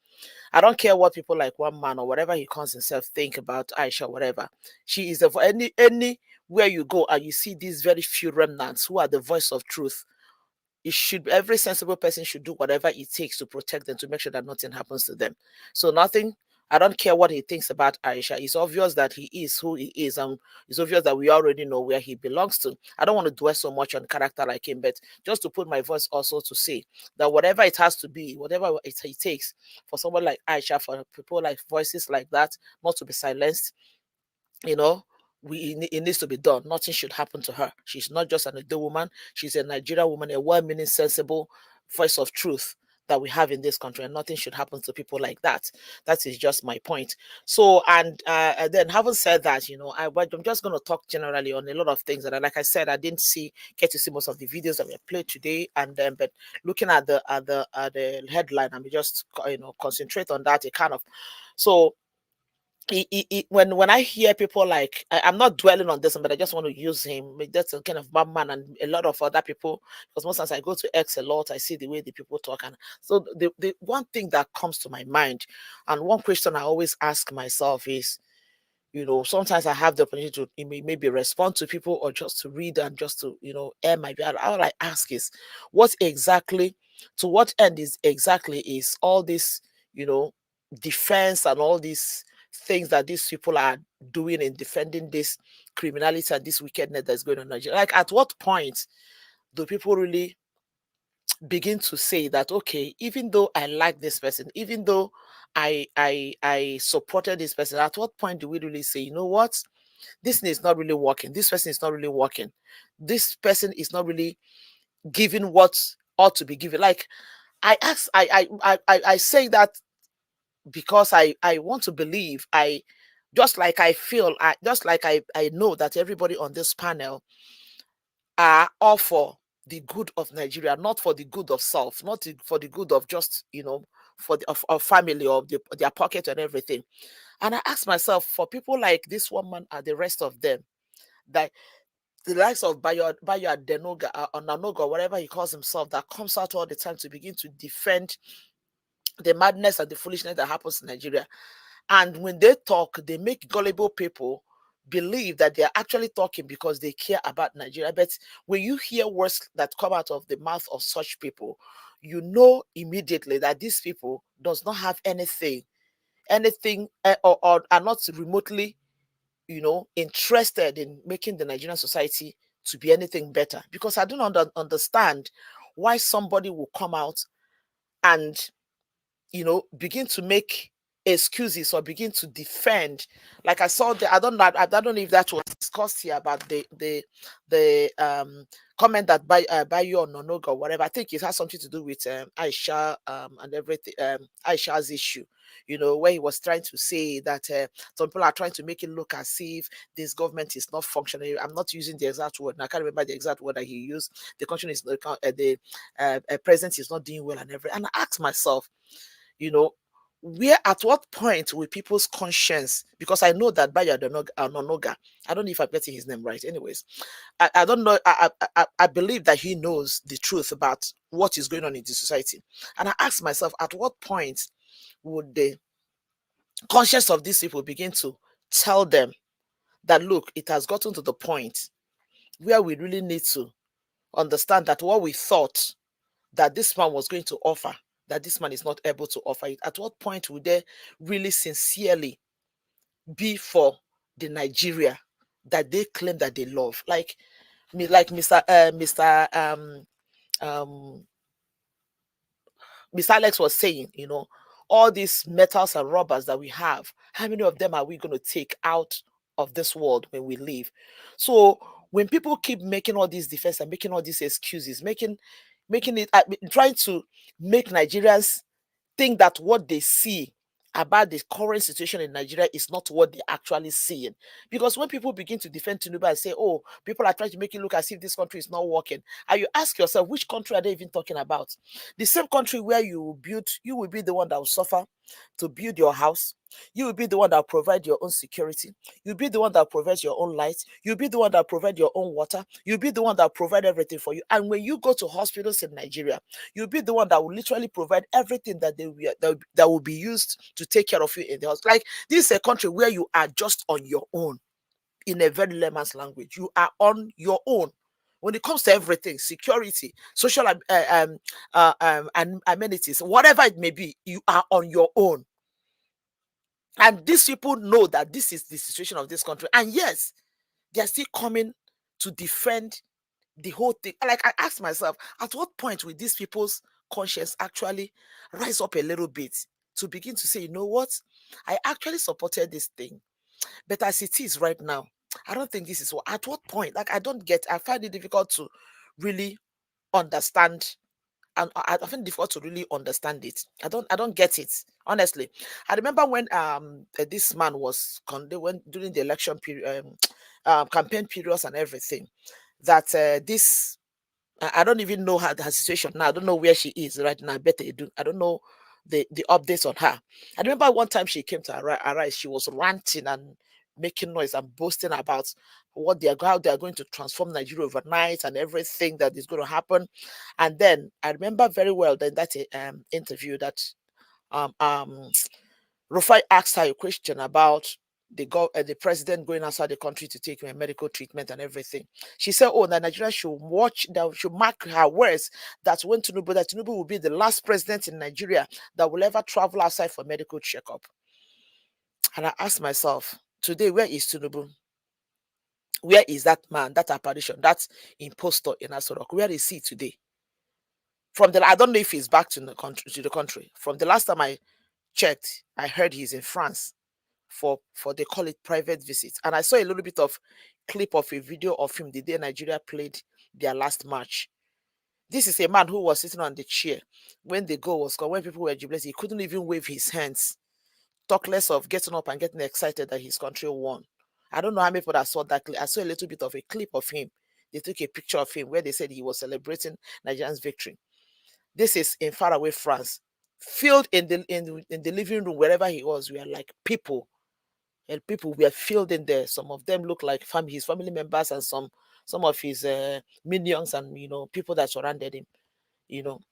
I don't care what people like one man or whatever he calls himself think about Aisha, whatever. She is anywhere you go and you see these very few remnants who are the voice of truth. Every sensible person should do whatever it takes to protect them, to make sure that nothing happens to them. So nothing I don't care what he thinks about Aisha. It's obvious that he is who he is. It's obvious that we already know where he belongs to. I don't want to dwell so much on character like him, but just to put my voice also to say that whatever it has to be, whatever it takes for someone like Aisha, for people like voices like that, not to be silenced, you know, it needs to be done. Nothing should happen to her. She's not just an Edo woman. She's a Nigerian woman, a well-meaning, sensible voice of truth that we have in this country, and nothing should happen to people like that. That is just my point. So, and then having said that, I'm just going to talk generally on a lot of things that, like I said, I didn't get to see most of the videos that were played today, and then but looking at the headline, I mean, just concentrate on that. It kind of so when I hear people like I'm not dwelling on this, but I just want to use him. That's a kind of bad man and a lot of other people, because most times I go to X a lot, I see the way the people talk, and so the one thing that comes to my mind, and one question I always ask myself is, sometimes I have the opportunity to maybe respond to people or just to read and just to air my bed. All I ask is, to what end is all this defense and all these things that these people are doing in defending this criminality and this wickedness that's going on in Nigeria? Like, at what point do people really begin to say that, okay, even though I like this person, even though I supported this person, at what point do we really say, you know what, this thing is not really working, this person is not really working, this person is not really giving what ought to be given? Like, I say that because I want to believe, just like I feel, I know that everybody on this panel are all for the good of Nigeria, not for the good of self, not for the good of just, for the of family or their pocket and everything. And I ask myself, for people like this woman and the rest of them, that the likes of Bayo Adenoga or Nanoga, whatever he calls himself, that comes out all the time to begin to defend the madness and the foolishness that happens in Nigeria. And when they talk, they make gullible people believe that they're actually talking because they care about Nigeria. But when you hear words that come out of the mouth of such people, you know immediately that these people does not have anything, or are not remotely, interested in making the Nigerian society to be anything better. Because I don't understand why somebody will come out and begin to make excuses or begin to defend. Like I saw I don't know, I don't know if that was discussed here about the comment that by you or Nonoga or whatever. I think it has something to do with Aisha and everything, Aisha's issue, where he was trying to say that some people are trying to make it look as if this government is not functioning. I'm not using the exact word, and I can't remember the exact word that he used. The country is the president is not doing well and everything. And I asked myself, where, at what point will people's conscience, because I know that Baya Nonoga, I don't know if I'm getting his name right. Anyways, I don't know. I believe that he knows the truth about what is going on in the society. And I ask myself, at what point would the conscience of these people begin to tell them that, look, it has gotten to the point where we really need to understand that what we thought that this man was going to offer, that this man is not able to offer it? At what point would they really sincerely be for the Nigeria that they claim that they love? Like Mr. Alex was saying, all these metals and rubbers that we have, how many of them are we going to take out of this world when we leave? So when people keep making all these defense and making all these excuses, making it, trying to make Nigerians think that what they see about the current situation in Nigeria is not what they're actually seeing. Because when people begin to defend Tinubu and say, oh, people are trying to make it look as if this country is not working, and you ask yourself, which country are they even talking about? The same country where you will be the one that will suffer to build your house. You will be the one that will provide your own security. You'll be the one that provides your own light. You'll be the one that provide your own water. You'll be the one that provide everything for you. And when you go to hospitals in Nigeria, you'll be the one that will literally provide everything that that will be used to take care of you in the hospital. Like, this is a country where you are just on your own. In a very layman's language, you are on your own when it comes to everything: security, social and amenities, whatever it may be. You are on your own. And these people know that this is the situation of this country. And yes, they are still coming to defend the whole thing. Like, I ask myself, at what point will these people's conscience actually rise up a little bit to begin to say, you know what? I actually supported this thing. But as it is right now, I don't think this is what, at what point? Like, I find it difficult to really understand, and I find it difficult to really understand it. I don't get it, honestly. I remember when this man was when during the election period, campaign periods and everything, that this I don't even know her situation now. I don't know where she is right now. I bet they do. I don't know the updates on her. I remember one time she came to Arise, she was ranting and making noise and boasting about how they are going to transform Nigeria overnight and everything that is going to happen. And then I remember very well that that interview that um um Rufai asked her a question about the president going outside the country to take medical treatment and everything. She said, "Oh, that Nigeria should mark her words that Tinubu will be the last president in Nigeria that will ever travel outside for medical checkup." And I asked myself, today, where is Tinubu? Where is that man, that apparition, that impostor in Asorok? Where is he today? I don't know if he's back to the country. From the last time I checked, I heard he's in France for they call it private visits. And I saw a little bit of clip of a video of him the day Nigeria played their last match. This is a man who was sitting on the chair when the goal was scored, when people were jubilating. He couldn't even wave his hands. Talk less of getting up and getting excited that his country won. I don't know how many people that saw that clip. I saw a little bit of a clip of him. They took a picture of him where they said he was celebrating Nigeria's victory. This is in faraway France. Filled in the living room, wherever he was, we are like people. And people were filled in there. Some of them look like his family members, and some of his minions, and people that surrounded him.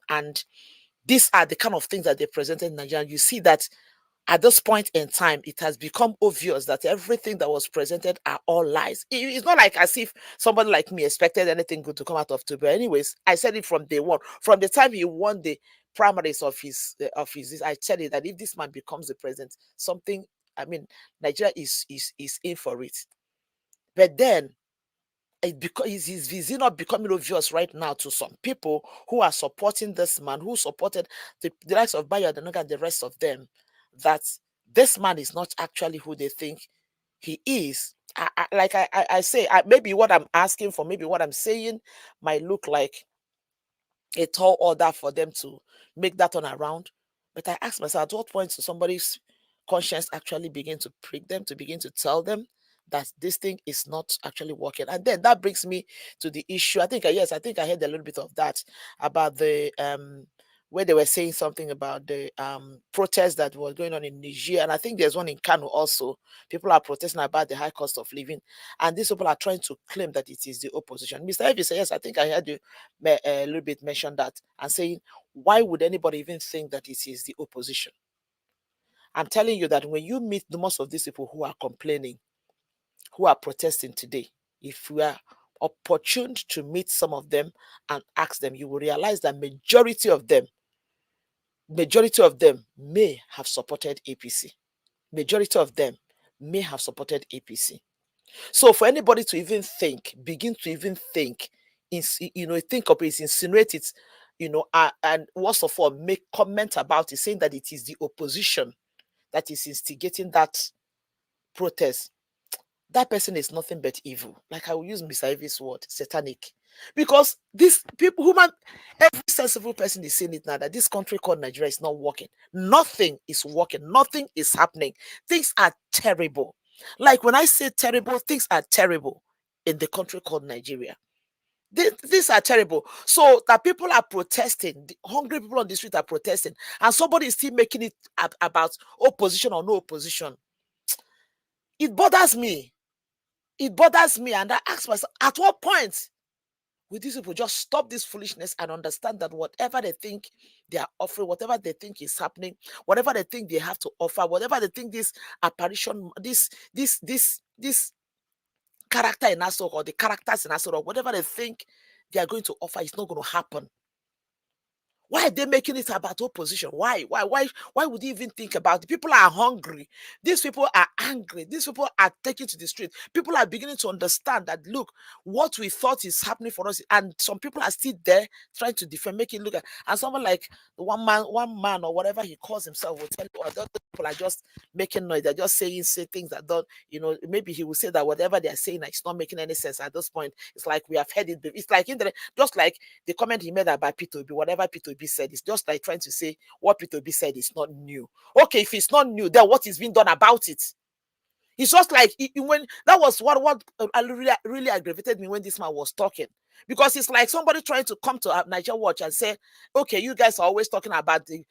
And these are the kind of things that they presented in Nigeria. You see that at this point in time, it has become obvious that everything that was presented are all lies. It's not like as if somebody like me expected anything good to come out of Tinubu. Anyways, I said it from day one. From the time he won the primaries of his, I said it that if this man becomes the president, Nigeria is in for it. But then, is it not becoming obvious right now to some people who are supporting this man, who supported the likes of Bayo Adenoga and the rest of them, that this man is not actually who they think he is? I say, maybe what I'm asking for, maybe what I'm saying might look like a tall order for them to make that turn around. But I ask myself, at what point does somebody's conscience actually begin to prick them, to begin to tell them that this thing is not actually working? And then that brings me to the issue. I think I heard a little bit of that about the where they were saying something about the protest that was going on in Niger. And I think there's one in Kano also. People are protesting about the high cost of living. And these people are trying to claim that it is the opposition. Mr. Evie said, yes, I think I heard you a little bit mention that, and saying, why would anybody even think that it is the opposition? I'm telling you that when you meet most of these people who are complaining, who are protesting today, if you are opportuned to meet some of them and ask them, you will realize that majority of them may have supported APC. Majority of them may have supported APC. So for anybody to even begin to even think, think of it, insinuate it, and worst of all, make comment about it, saying that it is the opposition that is instigating that protest, that person is nothing but evil. Like, I will use Mr. Ivy's word, satanic. Because these people, every sensible person is saying it now, that this country called Nigeria is not working. Nothing is working. Nothing is happening. Things are terrible. Like, when I say terrible, things are terrible in the country called Nigeria. These are terrible. So that people are protesting, the hungry people on the street are protesting, and somebody is still making it about opposition or no opposition. It bothers me. It bothers me, and I ask myself, at what point will these people just stop this foolishness and understand that whatever they think they are offering, whatever they think is happening, whatever they think they have to offer, whatever they think this apparition, this character in Asok, or the characters in Asok, whatever they think they are going to offer is not going to happen. Why are they making it about opposition? Why would you even think about it? People are hungry. These people are angry. These people are taken to the street. People are beginning to understand that, look, what we thought is happening for us, and some people are still there trying to defend, make it look at, and someone like one man or whatever he calls himself will tell you, oh, those people are just making noise. They're just saying things that don't, maybe he will say that whatever they're saying, it's not making any sense at this point. It's like we have heard it. It's like just like the comment he made about P2B, whatever P2B said, it's just like trying to say what P2B said is not new. Okay, if it's not new, then what is being done about it? It's just like when that was what really aggravated me when this man was talking, because it's like somebody trying to come to Niger Watch and say, okay, you guys are always talking about the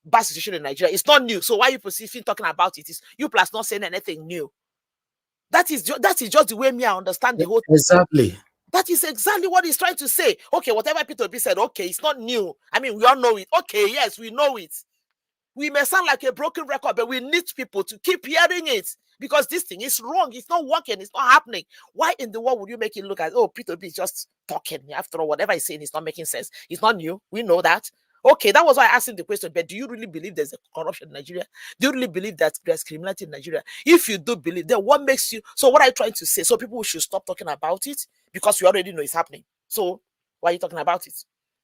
bad situation in Nigeria. It's not new, so why are you perceiving talking about it? Is you plus not saying anything new? That is just the way me I understand the whole thing. Exactly. That is exactly what he's trying to say. Okay, whatever P2B said, okay, it's not new. I mean, we all know it. Okay, yes, we know it. We may sound like a broken record, but we need people to keep hearing it, because this thing is wrong. It's not working. It's not happening. Why in the world would you make it look as, oh, P2B is just talking? After all, whatever he's saying is not making sense. It's not new. We know that. Okay, that was why I asked him the question, but do you really believe there's a corruption in Nigeria? Do you really believe that there's criminality in Nigeria? If you do believe, then what makes you... So what are you trying to say? So people should stop talking about it because we already know it's happening. So why are you talking about it?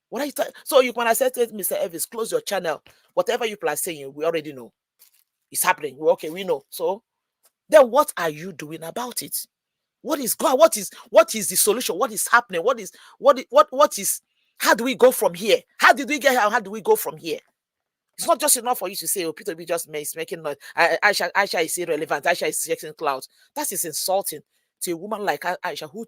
What are you so you when I said to Mr. Evis, close your channel. Whatever you are saying, we already know. It's happening. Okay, we know. So then what are you doing about it? What is God? What is the solution? What is happening? What is how do we go from here? How did we get here? How do we go from here? It's not just enough for you to say, oh, Peter B just making noise. Aisha is irrelevant. Aisha is checking clouds. That is insulting to a woman like Aisha who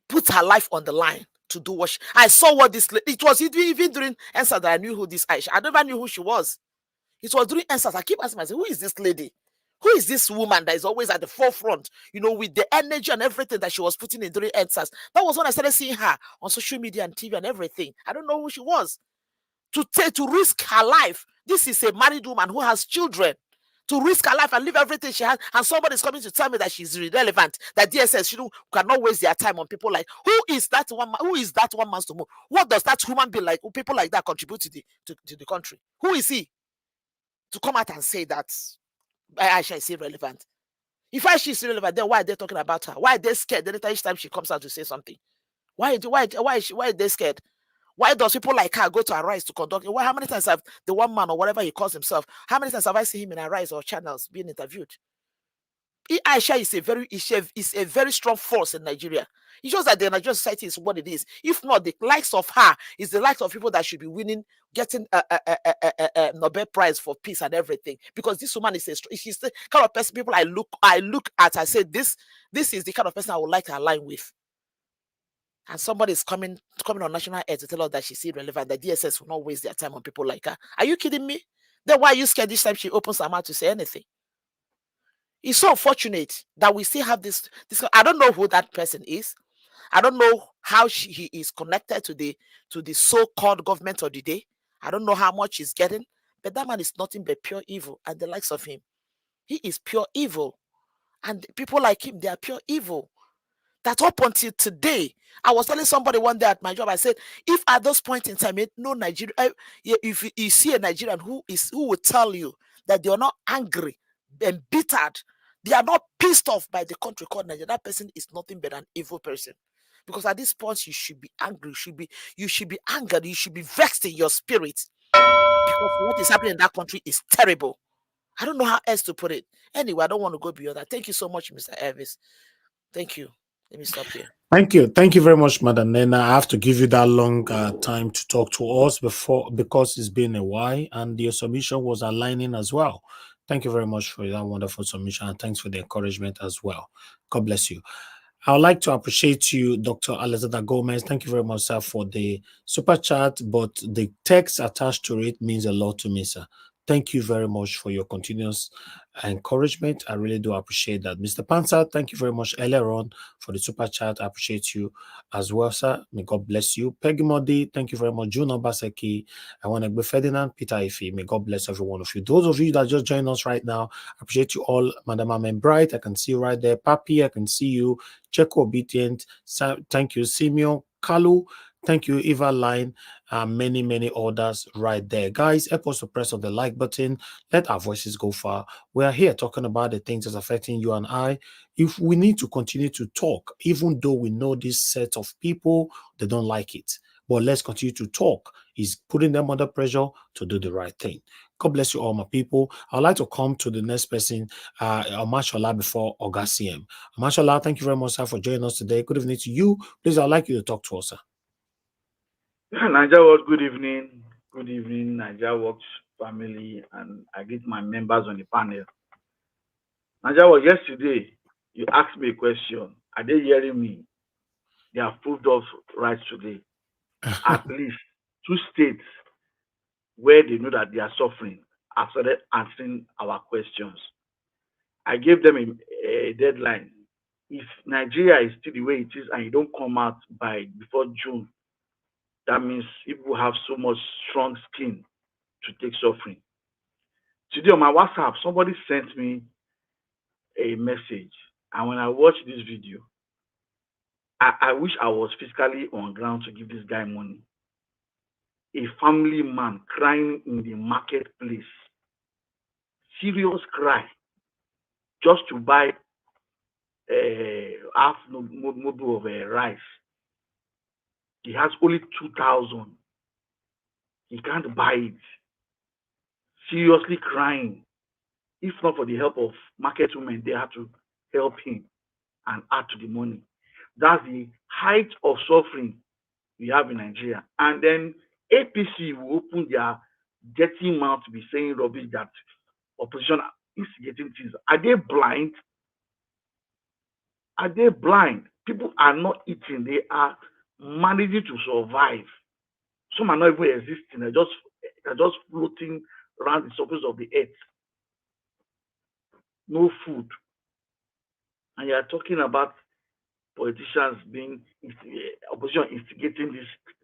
puts her life on the line to do what I saw what this... It was even during answer that I knew who this Aisha. I never knew who she was. It was during answers. I keep asking myself, who is this lady? Who is this woman that is always at the forefront, with the energy and everything that she was putting in during answers? That was when I started seeing her on social media and TV and everything. I don't know who she was. To risk her life. This is a married woman who has children. To risk her life and leave everything she has, and somebody's coming to tell me that she's irrelevant, that DSS cannot waste their time on people like... Who is that one man to move? What does that human being like, people like that contribute to the country? Who is he to come out and say that Aisha is irrelevant? If Aisha is irrelevant, then why are they talking about her? Why are they scared each time she comes out to say something? Why are they scared? Why does people like her go to Arise to conduct? How many times have the one man or whatever he calls himself, how many times have I seen him in Arise or channels being interviewed? Aisha is a very strong force in Nigeria. It shows that the Nigerian society is what it is. If not, the likes of her is the likes of people that should be getting a Nobel Prize for peace and everything. Because this woman she's the kind of person people I look at. I say this is the kind of person I would like to align with. And somebody is coming on national air to tell us that she's irrelevant, that DSS will not waste their time on people like her. Are you kidding me? Then why are you scared this time she opens her mouth to say anything? It's so unfortunate that we still have this. I don't know who that person is. I don't know how he is connected to the so-called government of the day. I don't know how much he's getting, but that man is nothing but pure evil, and the likes of him. He is pure evil. And people like him, they are pure evil. That up until today, I was telling somebody one day at my job, I said, if at this point in time, no Nigerian, if you see a Nigerian who will tell you that they are not angry and bittered, they are not pissed off by the country called Nigeria, that person is nothing but an evil person. Because at this point, you should be angry, you should be angered, you should be vexed in your spirit. Because what is happening in that country is terrible. I don't know how else to put it. Anyway, I don't want to go beyond that. Thank you so much, Mr. Elvis. Thank you. Let me stop here. Thank you. Thank you very much, Madam Nena. I have to give you that long time to talk to us because it's been a while and your submission was aligning as well. Thank you very much for that wonderful submission, and thanks for the encouragement as well. God bless you. I would like to appreciate you, Dr. Alexander Gomez. Thank you very much, sir, for the super chat, but the text attached to it means a lot to me, sir. Thank you very much for your continuous encouragement. I really do appreciate that. Mr. Panzer, thank you very much earlier on for the super chat. I appreciate you as well, sir. May God bless you. Peggy Modi, thank you very much. Juno Baseki, I want to be Ferdinand, Peter Ife. May God bless every one of you. Those of you that just joined us right now, I appreciate you all. Madam Amen Bright, I can see you right there. Papi, I can see you. Checo Obedient, thank you. Simeo Kalu, Thank you, Eva Line, and many others right there. Guys, help us to press on the like button. Let our voices go far. We are here talking about the things that's affecting you and I. If we need to continue to talk, even though we know this set of people, they don't like it. But let's continue to talk. Is putting them under pressure to do the right thing. God bless you all, my people. I'd like to come to the next person, Amashola, before Ogacm. Amashola, thank you very much, sir, for joining us today. Good evening to you. Please, I'd like you to talk to us, sir. Niger World, good evening. Good evening, Niger Works family, and I greet my members on the panel. Niger World, yesterday, you asked me a question. Are they hearing me? They have proved us right today. At least 2 states where they know that they are suffering have started answering our questions. I gave them a deadline. If Nigeria is still the way it is and you don't come out by before June, that means people have so much strong skin to take suffering. Today on my WhatsApp, somebody sent me a message, and when I watched this video, I wish I was physically on ground to give this guy money. A family man crying in the marketplace, serious cry, just to buy half mobile of rice. He has only 2,000. He can't buy it. Seriously crying. If not for the help of market women, they had to help him and add to the money. That's the height of suffering we have in Nigeria. And then APC will open their dirty mouth to be saying rubbish that opposition is getting things. Are they blind? Are they blind? People are not eating. They are managing to survive. Some are not even existing. They're just floating around the surface of the earth. No food. And you are talking about politicians being opposition instigating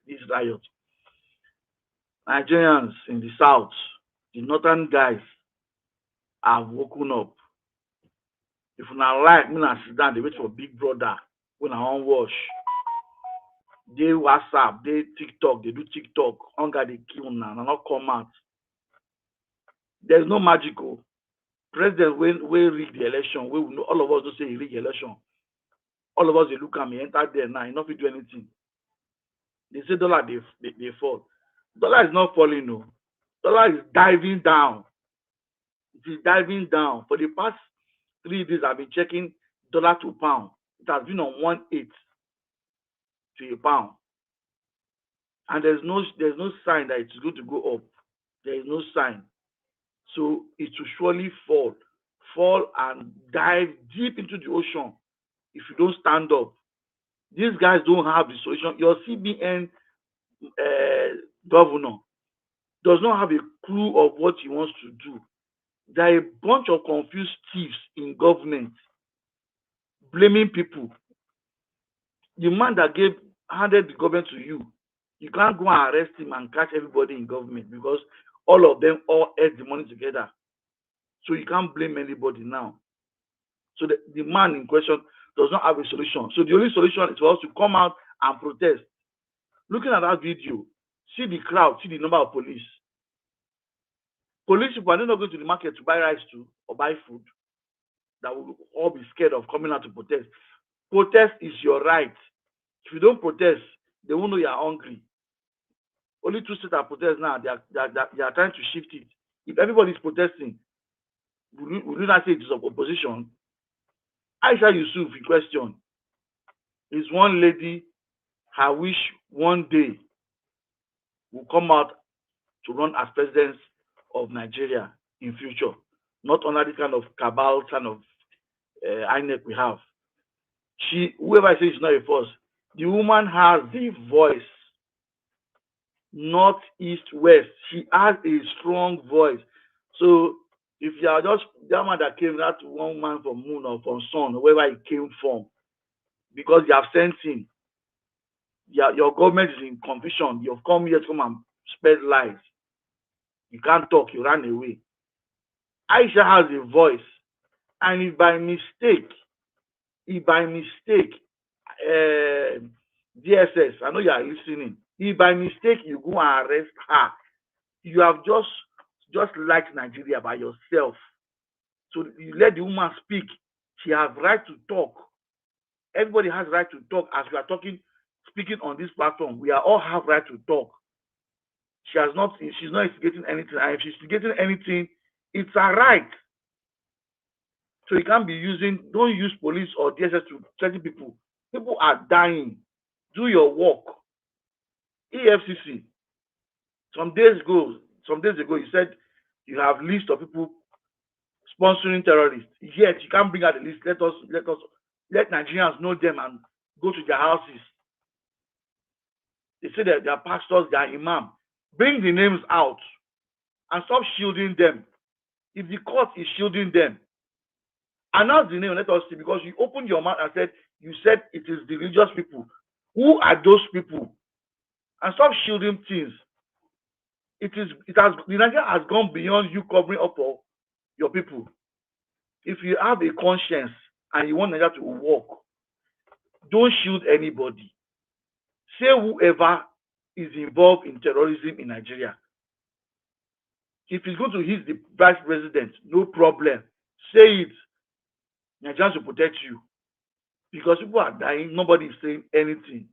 this riot. Nigerians in the south, the northern guys have woken up. If una like, me na sit down, they wait for big brother when I wan wash. They WhatsApp, they TikTok, they do TikTok. Hunger they kill una, not come out. There's no magical. President will rig the election. We will know, all of us don't say he rig the election. All of us they look at me, enter there now, he not fit do anything. They say dollar they fall. Dollar is not falling, no. Dollar is diving down. It is diving down. For the past 3 days, I've been checking dollar to pound. It has been on 1.8 to a pound. And there's no sign that it's going to go up. There is no sign. So it will surely fall and dive deep into the ocean if you don't stand up. These guys don't have the solution. Your CBN governor does not have a clue of what he wants to do. There are a bunch of confused thieves in government blaming people. The man that handed the government to you, you can't go and arrest him and catch everybody in government because all of them all ate the money together. So you can't blame anybody now. So the man in question does not have a solution. So the only solution is for us to come out and protest. Looking at that video, see the crowd, see the number of police. Police people are not going to the market to buy rice too or buy food. That will all be scared of coming out to protest. Protest is your right. If you don't protest, they won't know you are hungry. Only 2 states are protesting now. They are trying to shift it. If everybody is protesting, will you not say it is of opposition? Aisha Yesufu in question is one lady. I wish one day will come out to run as president of Nigeria in future, not under the kind of cabal kind of INEC we have. Whoever says she's not a force, the woman has the voice. North, east, west. She has a strong voice. So if you are just that man that came, that one man from moon or from sun, or wherever he came from, because you have sent him, your government is in confusion. You've come here to come and spread lies. You can't talk, you ran away. Aisha has a voice, and if by mistake, DSS, I know you are listening. If by mistake you go and arrest her, you have just liked Nigeria by yourself. So you let the woman speak. She has right to talk. Everybody has right to talk. As we are talking, speaking on this platform, we are all have right to talk. She's not instigating anything. And if she's instigating anything, it's her right. So you can't be don't use police or DSS to threaten people. People are dying. Do your work. EFCC. Some days ago, you said you have list of people sponsoring terrorists. Yet you can't bring out the list. Let Nigerians know them and go to their houses. They say that they are pastors, they are imam. Bring the names out and stop shielding them. If the court is shielding them, announce the name. Let us see, because you opened your mouth and you said it is the religious people. Who are those people? And stop shielding things. The Nigeria has gone beyond you covering up for your people. If you have a conscience and you want Nigeria to work, don't shield anybody. Say whoever is involved in terrorism in Nigeria. If it's going to hit the vice president, no problem. Say it. Nigerians will protect you. Because people are dying, nobody is saying anything.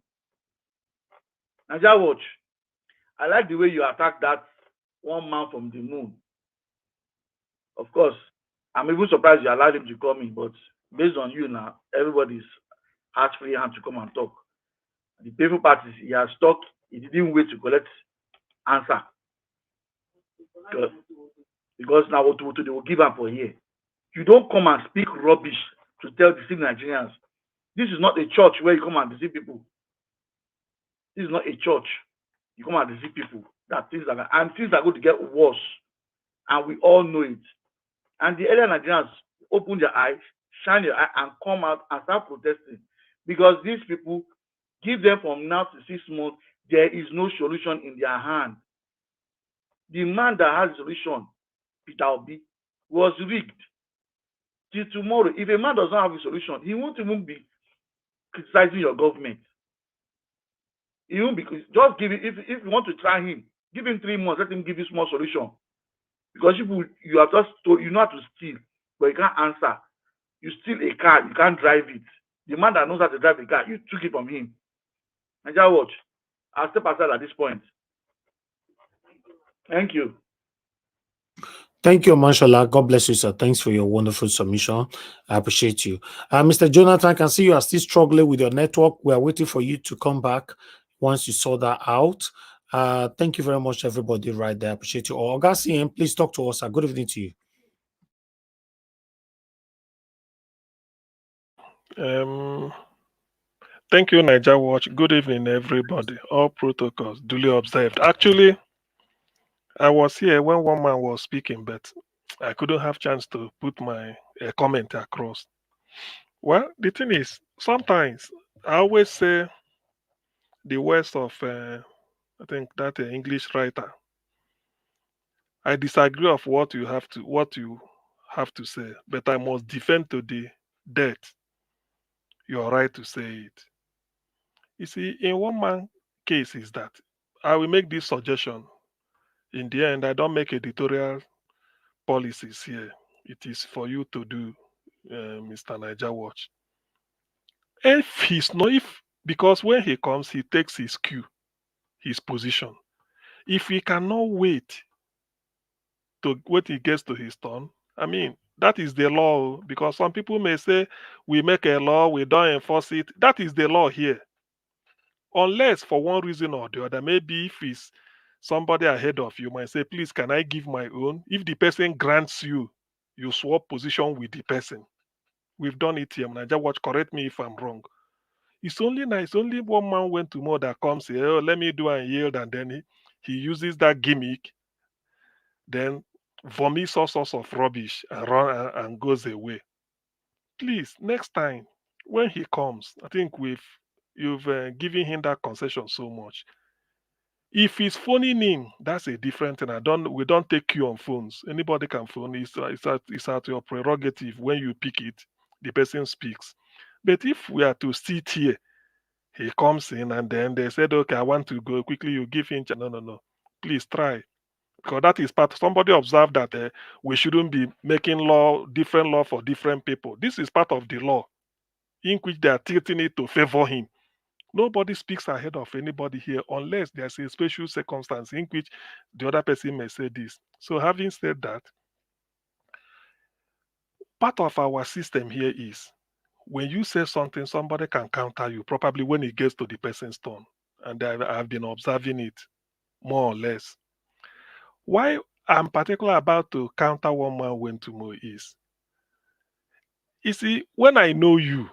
Nigeria Watch, I like the way you attacked that one man from the moon. Of course, I'm even surprised you allowed him to come in, but based on you now, everybody's has free hand to come and talk. The painful part is he has talked, he didn't wait to collect answer. Because now what they will give up for here. You don't come and speak rubbish to deceive Nigerians. This is not a church where you come and deceive people. This is not a church. You come and deceive people. Things are going to get worse. And we all know it. And the other Nigerians open their eyes, shine your eye, and come out and start protesting. Because these people, give them from now to 6 months, there is no solution in their hand. The man that has the solution, Peter Obi, was rigged. Till tomorrow, if a man does not have a solution, he won't even be criticizing your government. He won't be just give it. If you want to try him, give him 3 months. Let him give you small solution. Because you have just told you know how to steal, but you can't answer. You steal a car, you can't drive it. The man that knows how to drive the car, you took it from him. Nigeria Watch, I'll step aside at this point. Thank you. Thank you, Mashallah. God bless you, sir. Thanks for your wonderful submission. I appreciate you. Mr. Jonathan, I can see you are still struggling with your network. We are waiting for you to come back once you sort that out. Thank you very much, everybody right there. I appreciate you all. Augustine, please talk to us. Good evening to you. Thank you, Niger Watch. Good evening, everybody. All protocols duly observed. Actually, I was here when one man was speaking, but I couldn't have chance to put my comment across. Well, the thing is, sometimes I always say the words of, I think that English writer. I disagree of what you have to say, but I must defend to the death your right to say it. You see, in one man case is that I will make this suggestion. In the end, I don't make editorial policies here. It is for you to do, Mr. Niger Watch. Because when he comes, he takes his cue, his position. If he cannot wait to wait he gets to his turn, I mean, that is the law. Because some people may say we make a law, we don't enforce it. That is the law here. Unless for one reason or the other, maybe if it's somebody ahead of you might say, please, can I give my own? If the person grants you, you swap position with the person. We've done it here. Naija Watch, correct me if I'm wrong. It's only nice. Only one man went to more that comes here, oh, let me do and yield, and then he uses that gimmick, then vomits all sorts of rubbish and run and goes away. Please, next time when he comes, I think you've given him that concession so much. If he's phoning in, that's a different thing. We don't take you on phones. Anybody can phone. It's at your prerogative. When you pick it, the person speaks. But if we are to sit here, He comes in and then they said, okay, I want to go quickly. You give him. No, no, no. Please try. Because that is part. Somebody observed that we shouldn't be making different law for different people. This is part of the law in which they are tilting it to favor him. Nobody speaks ahead of anybody here unless there's a special circumstance in which the other person may say this. So, having said that, part of our system here is when you say something, somebody can counter you, probably when it gets to the person's turn. And I've been observing it more or less. Why I'm particular about to counter one man went to more is, you see, when I know you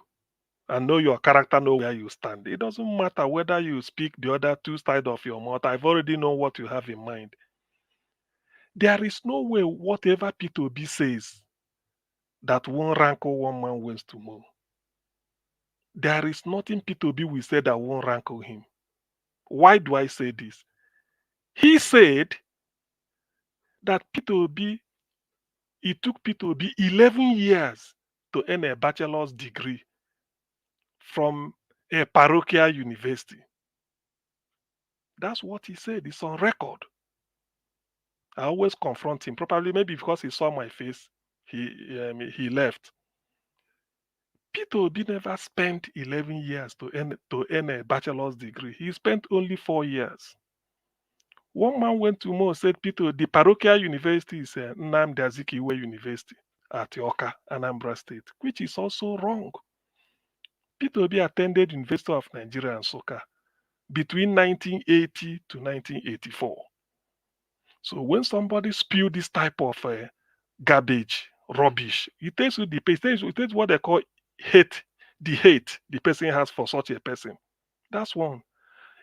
and know your character, know where you stand, it doesn't matter whether you speak the other two sides of your mouth. I've already know what you have in mind. There is no way whatever P2B says that won't rankle one man wins to more. There is nothing P2B will say that won't rankle him. Why do I say this? He said that P2B, it took P2B 11 years to earn a bachelor's degree from a parochial university. That's what he said. It's on record. I always confront him, probably maybe because he saw my face, he left. Peter Obi never spent 11 years to earn a bachelor's degree. He spent only 4 years. One man went to Mo said, Peter, the parochial university is Nnamdi Azikiwe University at Yoka, Anambra State, which is also wrong. Peter Obi attended University of Nigeria and Nsukka between 1980 to 1984. So when somebody spew this type of garbage, rubbish, it takes you it takes what they call hate, the hate the person has for such a person. That's one.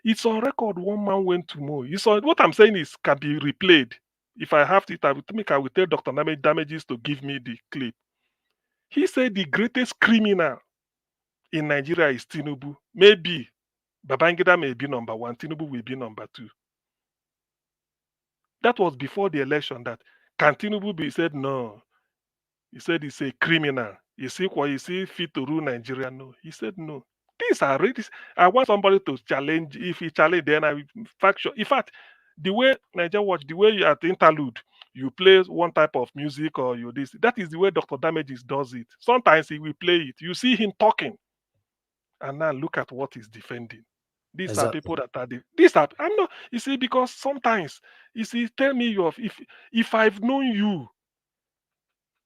It's on record. One man went to Mo. What I'm saying is can be replayed. If I have it, I will tell Dr. Damages to give me the clip. He said the greatest criminal in Nigeria is Tinubu. Maybe Babangida may be number one, Tinubu will be number two. That was before the election. That can Tinubu be? He said no. He said he's a criminal. Is he fit to rule Nigeria? No. He said no. These are really. I want somebody to challenge. If he challenge, then I will faction. In fact, the way Nigeria watch, the way you at interlude, you play one type of music or you this. That is the way Dr. Damages does it. Sometimes he will play it. You see him talking, and now look at what he's defending. These are people that are these are. I'm not. You see, because sometimes you see, tell me if I've known you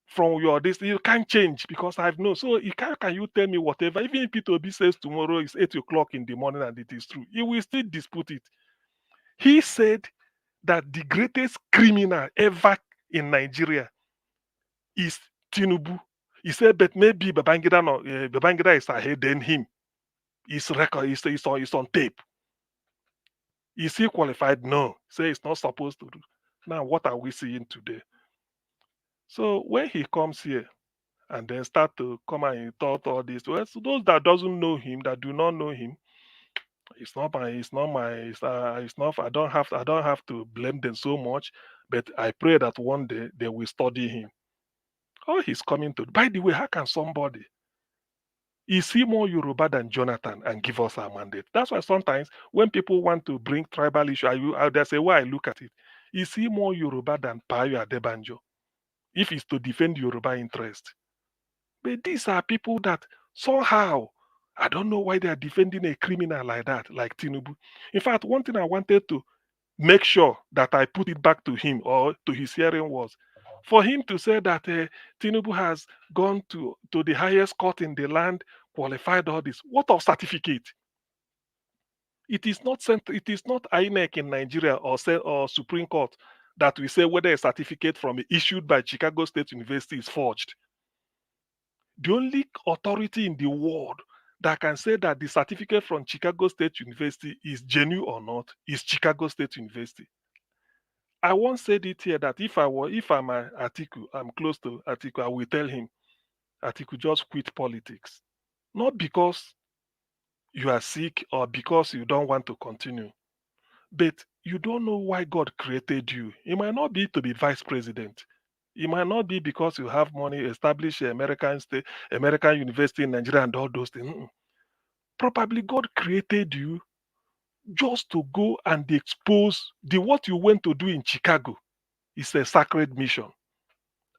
from your this, you can't change because I've known. So can you tell me whatever? Even if P2B says tomorrow is 8 o'clock in the morning and it is true, he will still dispute it. He said that the greatest criminal ever in Nigeria is Tinubu. He said, but maybe Babangida is ahead than him. His record is on tape. Is he qualified? No. Say it's not supposed to do. Now, what are we seeing today? So when he comes here and then start to come and talk all this, well, so those that doesn't know him, that do not know him, it's not I don't have to blame them so much, but I pray that one day they will study him. Oh, he's coming to. By the way, how can somebody is he more Yoruba than Jonathan and give us our mandate? That's why sometimes when people want to bring tribal issue, there's a way I look at it. Is he more Yoruba than Payo Adebanjo? If it's to defend Yoruba interest. But these are people that somehow, I don't know why they are defending a criminal like that, like Tinubu. In fact, one thing I wanted to make sure that I put it back to him or to his hearing was for him to say that Tinubu has gone to the highest court in the land, qualified all this. What of certificate? It is not INEC in Nigeria or Supreme Court that we say whether a certificate issued by Chicago State University is forged. The only authority in the world that can say that the certificate from Chicago State University is genuine or not is Chicago State University. I once said it here that if I'm Atiku, I'm close to Atiku, I will tell him, Atiku, just quit politics. Not because you are sick or because you don't want to continue, but you don't know why God created you. It might not be to be vice president. It might not be because you have money, establish American university in Nigeria and all those things. Probably God created you just to go and expose what you went to do in Chicago is a sacred mission.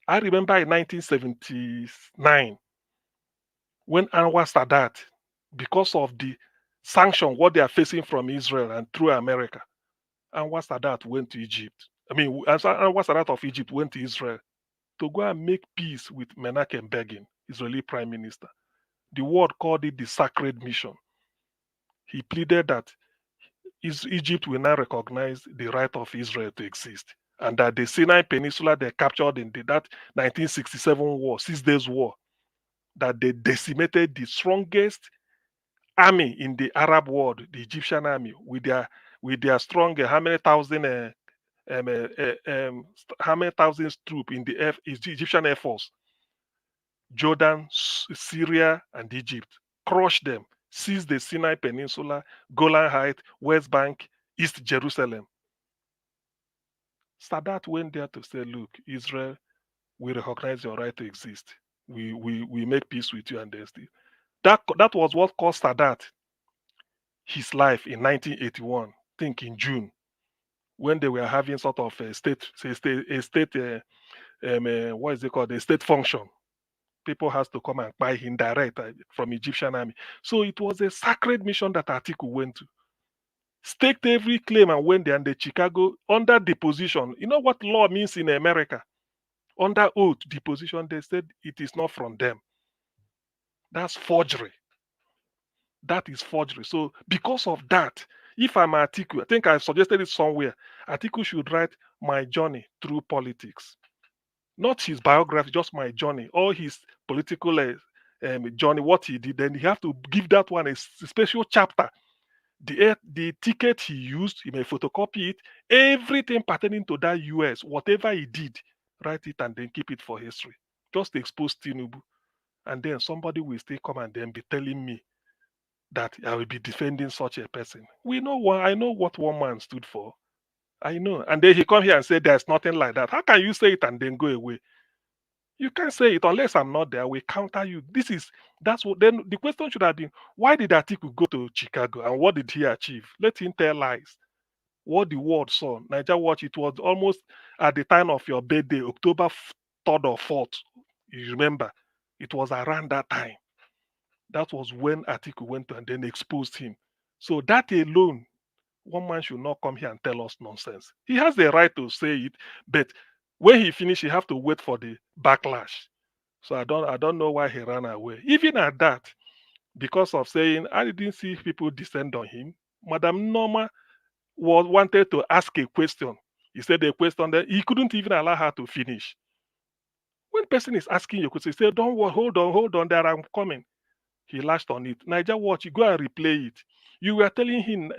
I remember in 1979 when Anwar Sadat, because of the sanction what they are facing from Israel and through America, Anwar Sadat went to Egypt. Anwar Sadat of Egypt went to Israel to go and make peace with Menachem Begin, Israeli Prime Minister. The world called it the sacred mission. He pleaded that Egypt will now recognize the right of Israel to exist, and that the Sinai Peninsula they captured in that 1967 war, 6 days war, that they decimated the strongest army in the Arab world, the Egyptian army, with their strong how many thousands troop in the Egyptian Air Force, Jordan, Syria, and Egypt, crushed them, seized the Sinai Peninsula, Golan Heights, West Bank, East Jerusalem. Sadat went there to say, look, Israel, we recognize your right to exist. We make peace with you and they still. That was what cost Sadat his life in 1981, I think in June, when they were having sort of a state what is it called, a state function. People has to come and buy him direct from Egyptian army. So it was a sacred mission that Atiku went to. Staked every claim and went there, and the Chicago under deposition. You know what law means in America? Under oath, deposition, they said it is not from them. That's forgery. That is forgery. So because of that, if I'm Atiku, I think I suggested it somewhere, Atiku should write my journey through politics. Not his biography, just my journey, all his political journey, what he did. Then you have to give that one a special chapter. The ticket he used, he may photocopy it, everything pertaining to that US, whatever he did, write it and then keep it for history. Just expose Tinubu. And then somebody will still come and then be telling me that I will be defending such a person. I know what one man stood for. I know. And then he come here and say there's nothing like that. How can you say it and then go away? You can't say it unless I'm not there. We counter you. That's what. Then the question should have been, why did Atiku go to Chicago and what did he achieve? Let him tell lies. What the world saw, Niger Watch. It was almost at the time of your birthday, October 3rd or 4th. You remember? It was around that time. That was when Atiku went and then exposed him. So that alone, one man should not come here and tell us nonsense. He has the right to say it, but when he finished, he have to wait for the backlash. So I don't know why he ran away. Even at that, because of saying I didn't see people descend on him, Madam Norma wanted to ask a question. He said a question that he couldn't even allow her to finish. When person is asking you, could say, don't worry, hold on, there I'm coming. He lashed on it. Niger Watch, you go and replay it. You were telling him,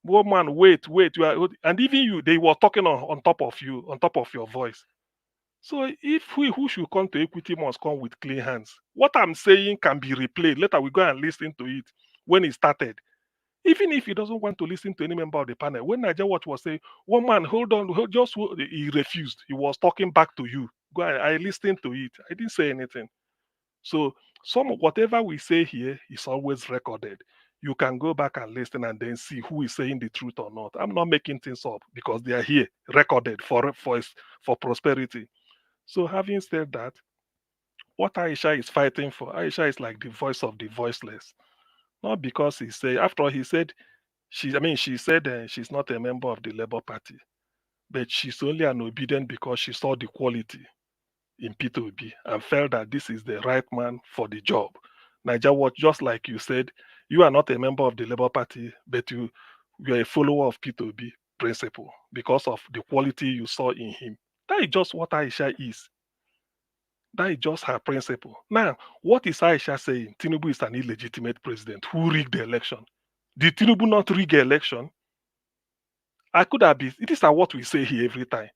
woman, wait, you are, and even you, they were talking on top of you, on top of your voice. So if we who should come to equity must come with clean hands. What I'm saying can be replayed. Later we go and listen to it when it started. Even if he doesn't want to listen to any member of the panel, when Niger Watch was saying, woman, hold on, he refused. He was talking back to you. Go and I listened to it. I didn't say anything. So whatever we say here is always recorded. You can go back and listen and then see who is saying the truth or not. I'm not making things up because they are here recorded for prosperity. So having said that, what Aisha is fighting for, Aisha is like the voice of the voiceless. Not because he said, after all, he said she said she's not a member of the Labour Party, but she's only an obedient because she saw the quality in Peter Obi and felt that this is the right man for the job. Niger Watch, just like you said, you are not a member of the Labour Party, but you're a follower of Peter Obi principle because of the quality you saw in him. That is just what Aisha is. That is just her principle. Now, what is Aisha saying? Tinubu is an illegitimate president who rigged the election. Did Tinubu not rig the election? I could have been. This is what we say here every time.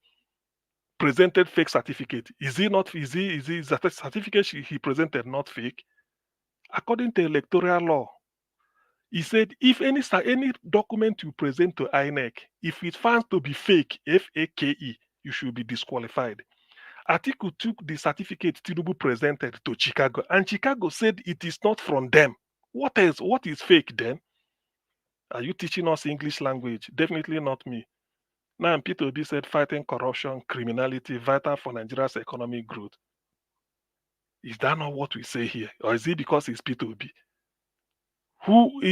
Presented fake certificate. Is the certificate he presented not fake? According to electoral law, he said if any document you present to INEC, if it finds to be fake, FAKE, you should be disqualified. Atiku took the certificate Tinubu presented to Chicago, and Chicago said it is not from them. What else? What is fake then? Are you teaching us English language? Definitely not me. Now, Peter Obi said fighting corruption, criminality, vital for Nigeria's economic growth. Is that not what we say here? Or is it because it's Peter Obi?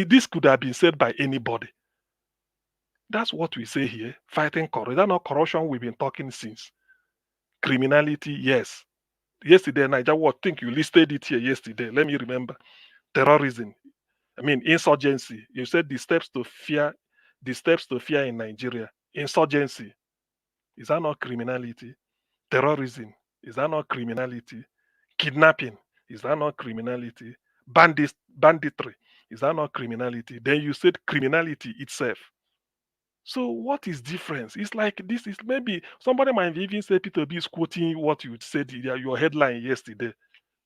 This could have been said by anybody. That's what we say here. Fighting corruption. Is that not corruption we've been talking since? Criminality, yes. Yesterday, Niger Watch, think you listed it here yesterday. Let me remember. Terrorism. Insurgency. You said the steps to fear in Nigeria. Insurgency. Is that not criminality? Terrorism. Is that not criminality? Kidnapping. Is that not criminality? Banditry. Is that not criminality? Then you said criminality itself. So what is difference? It's like this is maybe somebody might even say Peter B is quoting what you said your headline yesterday.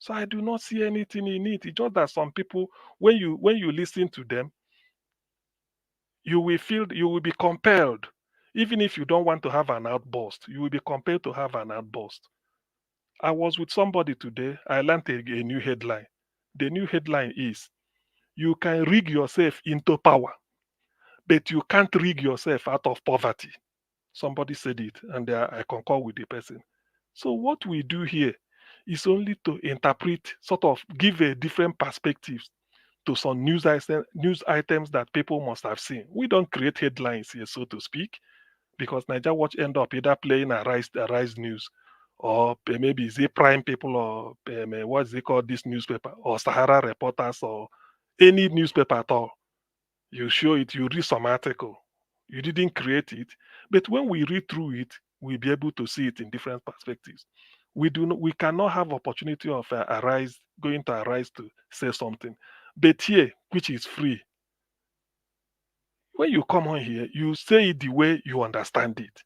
So I do not see anything in it. It's just that some people, when you listen to them, you will be compelled. Even if you don't want to have an outburst, you will be compelled to have an outburst. I was with somebody today. I learned a new headline. The new headline is you can rig yourself into power, but you can't rig yourself out of poverty. Somebody said it, and I concur with the person. So what we do here is only to interpret, sort of give a different perspective to some news items that people must have seen. We don't create headlines here, so to speak, because Niger Watch end up either playing a rise news, or maybe is it Prime People, or what's it called, this newspaper, or Sahara Reporters, or any newspaper at all. You show it, you read some article. You didn't create it, but when we read through it, we'll be able to see it in different perspectives. We cannot have opportunity of going to Arise to say something. But here, which is free, when you come on here, you say it the way you understand it.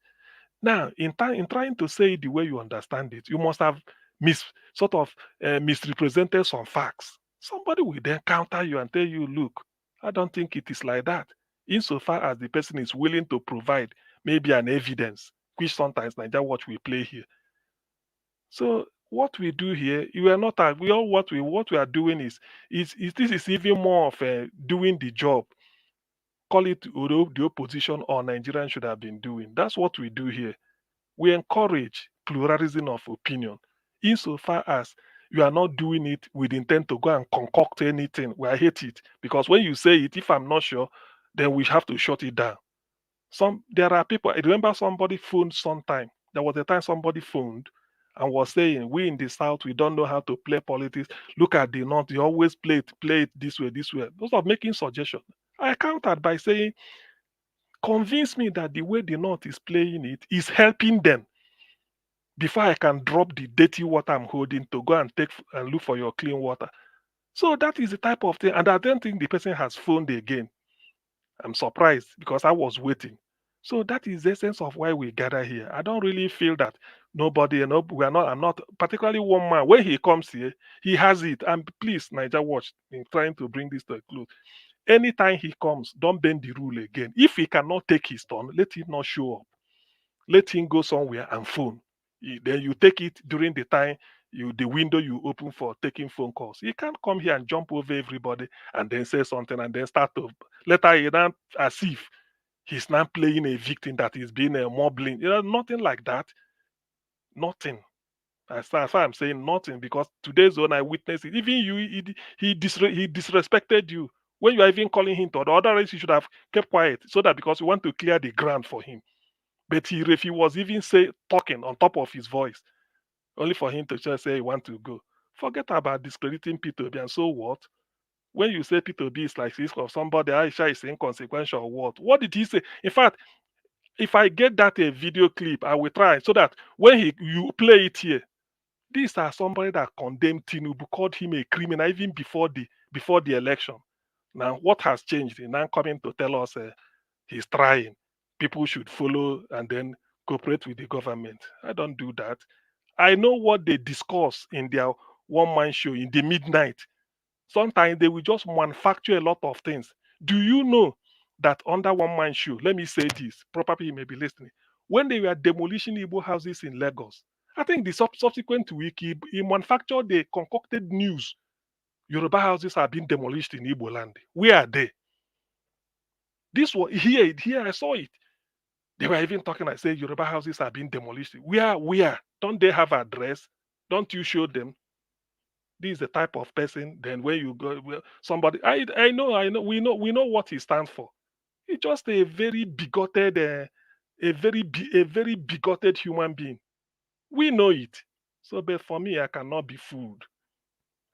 Now, in trying to say it the way you understand it, you must have misrepresented some facts. Somebody will then counter you and tell you, look, I don't think it is like that. Insofar as the person is willing to provide maybe an evidence, which sometimes Niger Watch we play here. So what we do here, you are not we all what we are doing is this is even more of doing the job. Call it the opposition or Nigerians should have been doing. That's what we do here. We encourage pluralism of opinion insofar as you are not doing it with intent to go and concoct anything. Well, I hate it because when you say it, if I'm not sure, then we have to shut it down. There are people, I remember somebody phoned sometime. There was a time somebody phoned and was saying, we in the South, we don't know how to play politics. Look at the North, you always play it this way, this way. Those are making suggestions. I countered by saying, convince me that the way the North is playing it is helping them before I can drop the dirty water I'm holding to go and take and look for your clean water. So that is the type of thing. And I don't think the person has phoned again. I'm surprised because I was waiting. So that is the essence of why we gather here. I don't really feel that we are not, I'm not, particularly one man, when he comes here, he has it. And please, Niger Watch, in trying to bring this to a close. Anytime he comes, don't bend the rule again. If he cannot take his turn, let him not show up. Let him go somewhere and phone. Then you take it during the time the window you open for taking phone calls. You can't come here and jump over everybody and then say something and then start to later you not as if he's not playing a victim that is being a mobbing. Nothing like that. Nothing. As far as I'm saying nothing, because today's when I witnessed it, even you, he disrespected you when you are even calling him to the other race. You should have kept quiet so that because you want to clear the ground for him. But if he was even talking on top of his voice, only for him to just say he want to go. Forget about discrediting P2B and so what? When you say P2B is like this of somebody, Aisha is inconsequential or what? What did he say? In fact, if I get that a video clip, I will try so that when you play it here, these are somebody that condemned Tinubu, called him a criminal even before the election. Now, what has changed? He's now coming to tell us he's trying. People should follow and then cooperate with the government. I don't do that. I know what they discuss in their one-man show in the midnight. Sometimes they will just manufacture a lot of things. Do you know that under one-man show, let me say this, probably you may be listening, when they were demolishing Igbo houses in Lagos, I think the subsequent week, he manufactured the concocted news Yoruba houses are being demolished in Igbo land. Where are they? This was here I saw it. They were even talking. I said Yoruba houses are being demolished. Where? Don't they have address? Don't you show them? This is the type of person. Then when you go, somebody, I know, we know what he stands for. He's just a very bigoted, a very bigoted human being. We know it. So, but for me, I cannot be fooled.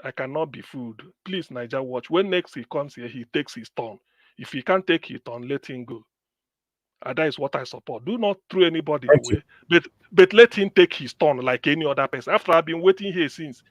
I cannot be fooled. Please, Niger Watch. When next he comes here, he takes his turn. If he can't take his turn, let him go. And that is what I support. Do not throw anybody Thank you. away, but let him take his turn like any other person. After I've been waiting here since,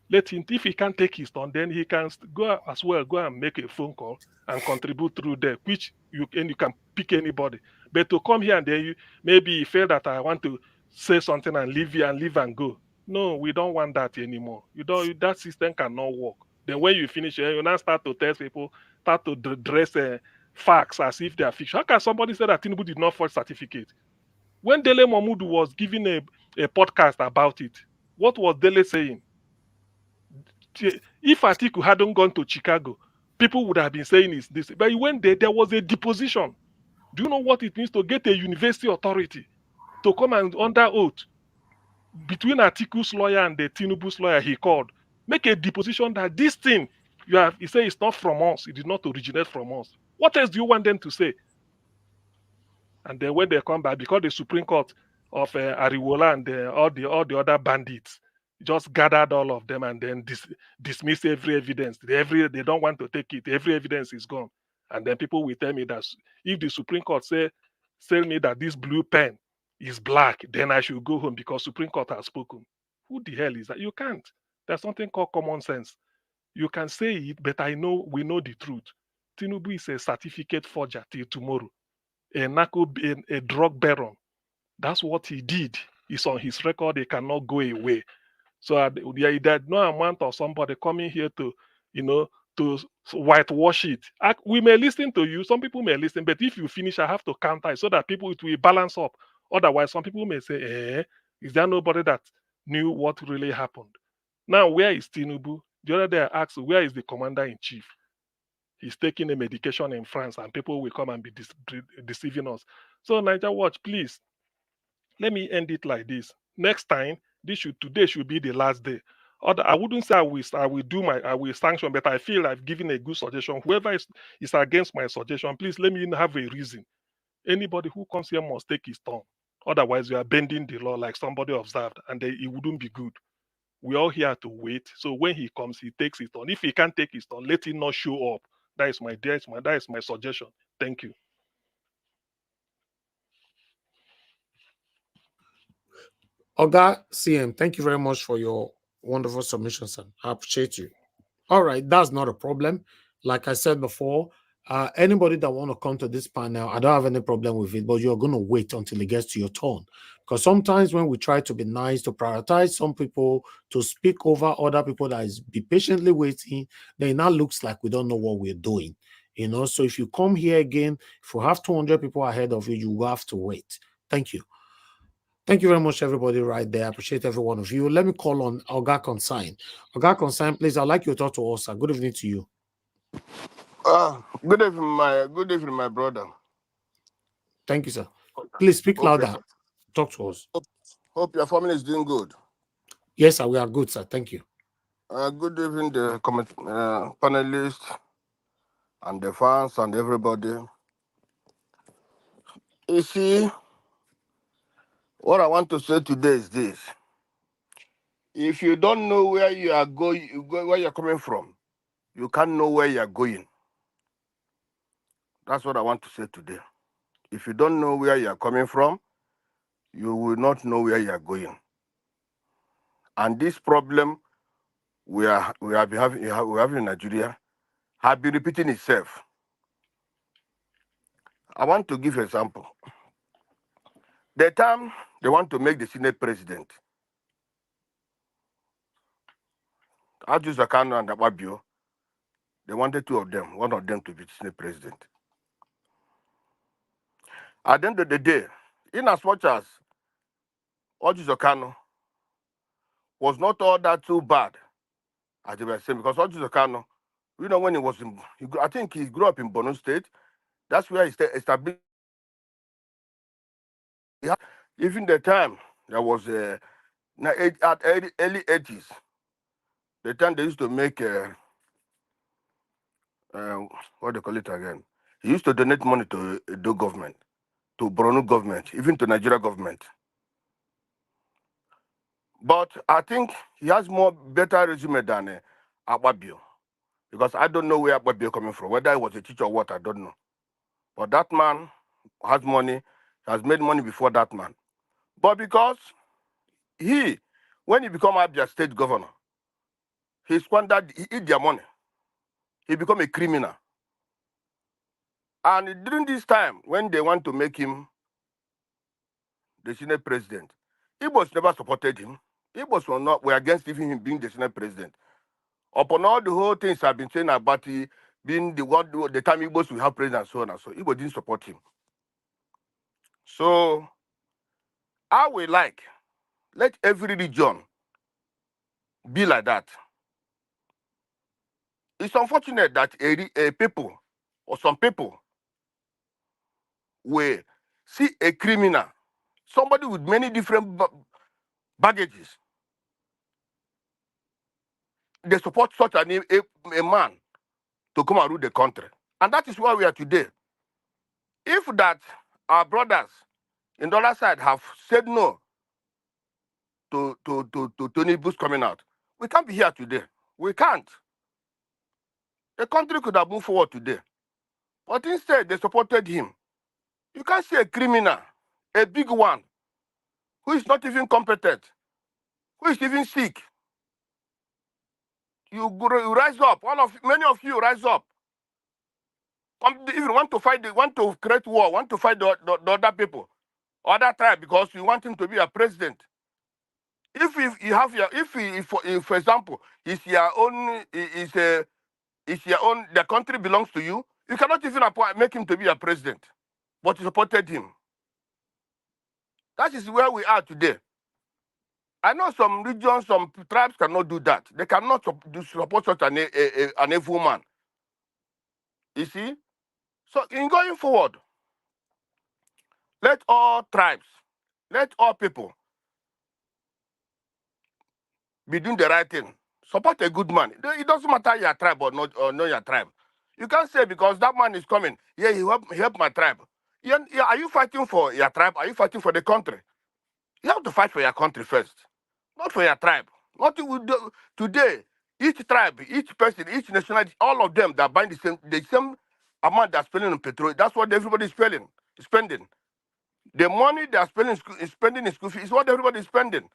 let him. If he can't take his turn, then he can go as well. Go and make a phone call and contribute through there, which you can pick anybody. But to come here and then maybe you feel that I want to say something and leave here and leave and go. No, we don't want that anymore. You don't. That system cannot work. Then when you finish, you now start to test people, start to dress facts as if they are fiction. How can somebody say that Tinubu did not forge certificate? When Dele Momodu was giving a podcast about it, what was Dele saying? If Atiku hadn't gone to Chicago, people would have been saying is this. But he went there, there was a deposition. Do you know what it means to get a university authority to come and under oath between Atiku's lawyer and the Tinubu's lawyer he called? Make a deposition that this thing he say it's not from us, it did not originate from us. What else do you want them to say? And then when they come back, because the Supreme Court of Ariwola and all the other bandits just gathered all of them and then dismiss every evidence. They don't want to take it. Every evidence is gone. And then people will tell me that if the Supreme Court tell me that this blue pen is black, then I should go home because Supreme Court has spoken. Who the hell is that? You can't. There's something called common sense. You can say it, but we know the truth. Tinubu is a certificate forger till tomorrow. A drug baron. That's what he did. It's on his record. It cannot go away. So there's no amount of somebody coming here to, to whitewash it. We may listen to you. Some people may listen, but if you finish, I have to counter it so that it will balance up. Otherwise, some people may say, is there nobody that knew what really happened? Now, where is Tinubu? The other day I asked, where is the commander in chief? He's taking a medication in France and people will come and be deceiving us. So Niger Watch, please, let me end it like this. Next time, today should be the last day. I wouldn't say I will sanction, but I feel I've given a good suggestion. Whoever is against my suggestion, please let me have a reason. Anybody who comes here must take his turn. Otherwise, you are bending the law like somebody observed, and it wouldn't be good. We're all here to wait. So when he comes, he takes his turn. If he can't take his turn, let him not show up. That is my suggestion. Thank you. Oga CM, thank you very much for your wonderful submission, sir. I appreciate you. All right, that's not a problem. Like I said before, anybody that want to come to this panel, I don't have any problem with it, but you're going to wait until it gets to your turn. Because sometimes when we try to be nice, to prioritize some people, to speak over other people that is be patiently waiting, then it now looks like we don't know what we're doing. So if you come here again, if you have 200 people ahead of you, you will have to wait. Thank you. Thank you very much, everybody, right there. I appreciate every one of you. Let me call on Oga Consign. Oga Consign, please, I'd like you to talk to us, sir. Good evening to you. Good evening, my brother. Thank you, sir. Please speak louder. Talk to us. Hope your family is doing good. Yes, sir, we are good, sir. Thank you. Good evening, the panelists and the fans and everybody. You see, what I want to say today is this. If you don't know where you are going, where you're coming from, you can't know where you're going. That's what I want to say today. If you don't know where you're coming from, you will not know where you're going. And this problem we have in Nigeria has been repeating itself. I want to give an example. The time they want to make the Senate president, Ajus Akano and Ababio, they wanted one of them to be Senate president. At the end of the day, in as much as Ajus Akano was not all that too bad as they were saying, because Ojuzo Kano, when he was I think he grew up in Borno State. That's where he established. Even the time there was at early 80s, the time they used to make what they call it again. He used to donate money to the government, to Borno government, even to Nigeria government. But I think he has more better resume than Akpabio, because I don't know where Akpabio coming from. Whether he was a teacher or what, I don't know. But that man has money, has made money before that man. But because when he become Abia state governor, he eat their money. He become a criminal. And during this time, when they want to make him the Senate president, Igbos never supported him. Igbos were against even him being the Senate president. Upon all the whole things I've been saying about being the time Igbos will have president, so on and so, Igbo didn't support him. So I will let every region be like that. It's unfortunate that a people or some people will see a criminal, somebody with many different baggages. They support such a man to come and rule the country. And that is where we are today. If that our brothers in the other side have said no to Tinubu's coming out, we can't be here today. We can't. The country could have moved forward today. But instead, they supported him. You can't see a criminal, a big one, who is not even competent, who is even sick. You rise up. Many of you rise up. If you want to fight, want to create war, want to fight the other people, other tribe, because you want him to be a president. If you have if for example, it's your own, the country belongs to you, you cannot even make him to be a president. But you supported him. That is where we are today. I know some regions, some tribes cannot do that. They cannot support such an evil man. You see? So in going forward, let all tribes, let all people be doing the right thing. Support a good man. It doesn't matter your tribe or not your tribe. You can't say because that man is coming, yeah, he help my tribe. Yeah, are you fighting for your tribe? Are you fighting for the country? You have to fight for your country first, not for your tribe. Nothing we do today. Each tribe, each person, each nationality, all of them that buy the same amount they're spending on petrol. That's what everybody is spending. The money they're spending in school fees is what everybody is spending.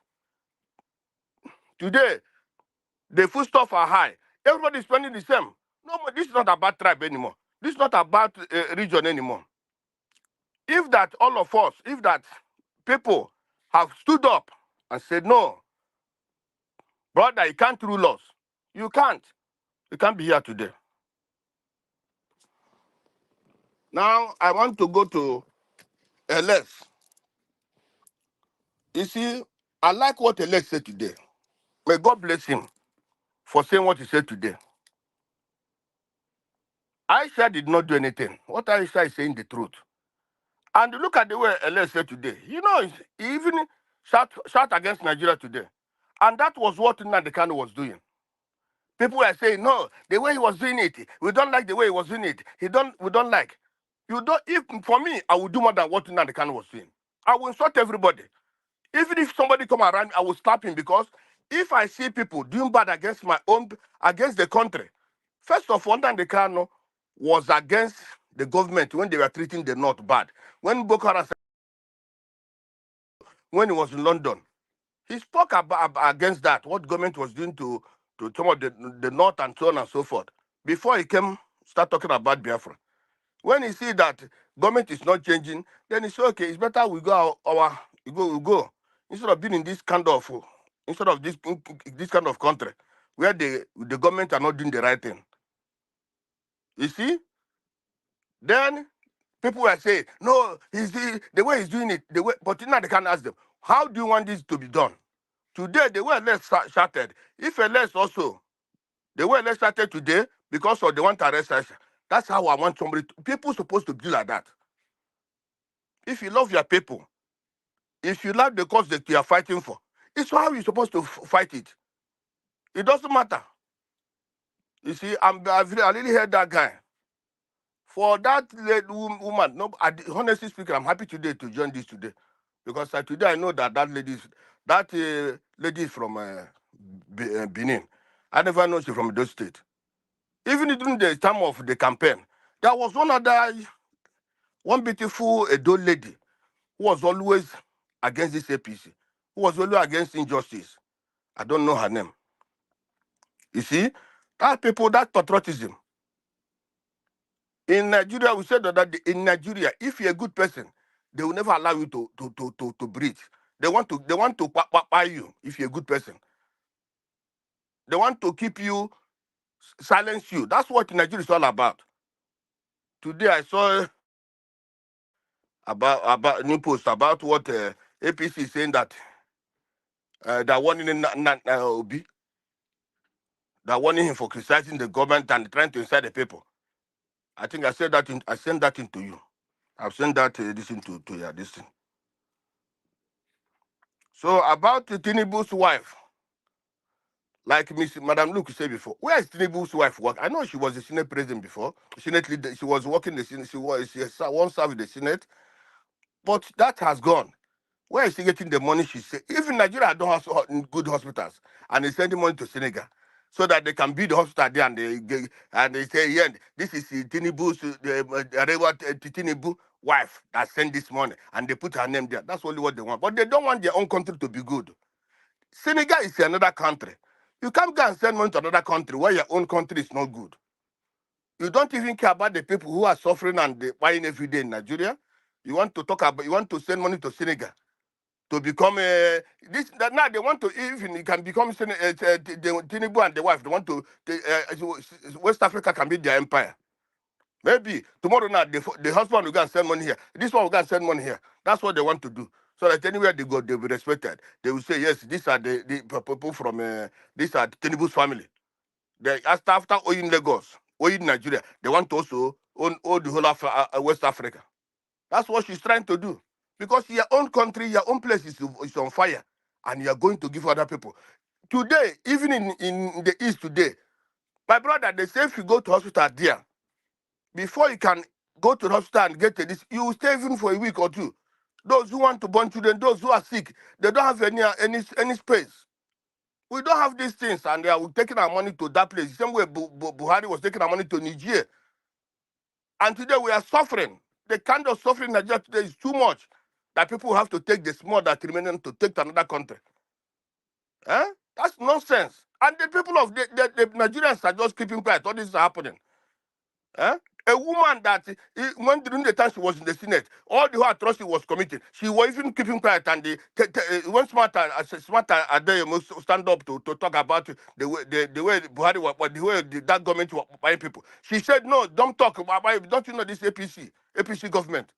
Today, the food stuff are high. Everybody is spending the same. No, this is not about tribe anymore. This is not about region anymore. If that all of us, if that people have stood up and said, no, brother, you can't rule us. You can't. You can't be here today. Now, I want to go to LS. You see, I like what LS said today. May God bless him for saying what he said today. Aisha did not do anything. What Aisha is saying the truth. And look at the way LS said today. He even shout against Nigeria today. And that was what Nnamdi Kanu was doing. People are saying, no, the way he was doing it, we don't like the way he was doing it. We don't like. For me, I would do more than what Nnamdi Kanu was doing. I will insult everybody. Even if somebody come around me, I will slap him, because if I see people doing bad against against the country, first of all, Nnamdi Kanu was against the government when they were treating the North bad. When Boko Haram, when he was in London, he spoke against that, what government was doing to some of the North and so on and so forth, before he start talking about Biafra. When he see that government is not changing, then he say, okay, it's better we go we go. Instead of being in this kind of this kind of country where the government are not doing the right thing. You see? Then people will say, no, the way he's doing it, but now they can ask them, how do you want this to be done? Today, the way less shouted, if a less also The way they started today, because of they want to arrest Aisha. That's how I want somebody. People supposed to be like that. If you love your people, if you love the cause that you are fighting for, it's how you're supposed to fight it. It doesn't matter. You see, I really heard that guy. For that woman, no, honestly speaking, I'm happy today to join this today, because today I know that lady is from Benin. I never know she's from those state. Even during the time of the campaign, there was one beautiful Edo lady who was always against this APC, who was always against injustice. I don't know her name. You see, that people, that patriotism. In Nigeria, we said that in Nigeria, if you're a good person, they will never allow you to breathe. They want to buy you if you're a good person. They want to keep you, silence you. That's what Nigeria is all about. Today I saw about new post about what APC is saying that they're warning Obi, they're warning him for criticizing the government and trying to incite the people. I think I sent that into you. I've sent that this into your this thing. So about Tinubu's wife, like Madam Luke said before, where is Tinubu's wife work? I know she was a Senate president before, Senate leader. She was working in the Senate. She once served in the Senate, but that has gone. Where is she getting the money? She said, even Nigeria don't have good hospitals, and they sending money to Senegal so that they can build the hospital there, and they say, yeah, this is Tinubu's Tinubu wife that sent this money, and they put her name there. That's only what they want, but they don't want their own country to be good. Senegal is another country. You can't go and send money to another country where your own country is not good. You don't even care about the people who are suffering and buying every day in Nigeria. You want to send money to Senegal to become now they want to, even you can become Tinubu and the wife. They want to West Africa can be their empire. Maybe tomorrow now the husband will go and send money here. This one will go and send money here. That's what they want to do. So that anywhere they go, they'll be respected. They will say, yes, these are the people from these are Tinubu's family. They after owning Lagos, owning Nigeria, they want to also own the whole of West Africa. That's what she's trying to do. Because your own country, your own place is on fire, and you're going to give other people. Today, even in the East today, my brother, they say if you go to hospital there, before you can go to the hospital and get this, you will stay even for a week or two. Those who want to born children, those who are sick, they don't have any space. We don't have these things, and they are taking our money to that place. The same way Buhari was taking our money to Niger. And today we are suffering. The kind of suffering in Nigeria today is too much that people have to take the small that remain to take to another country. That's nonsense. And the people of the Nigerians are just keeping quiet. All this is happening. A woman that when during the time she was in the Senate, all the whole atrocity was committed. She was even keeping quiet, and when smarter Adeyemo stand up to talk about the way Buhari was, the way that government was buying people. She said, "No, don't talk about. Don't you know this APC government?"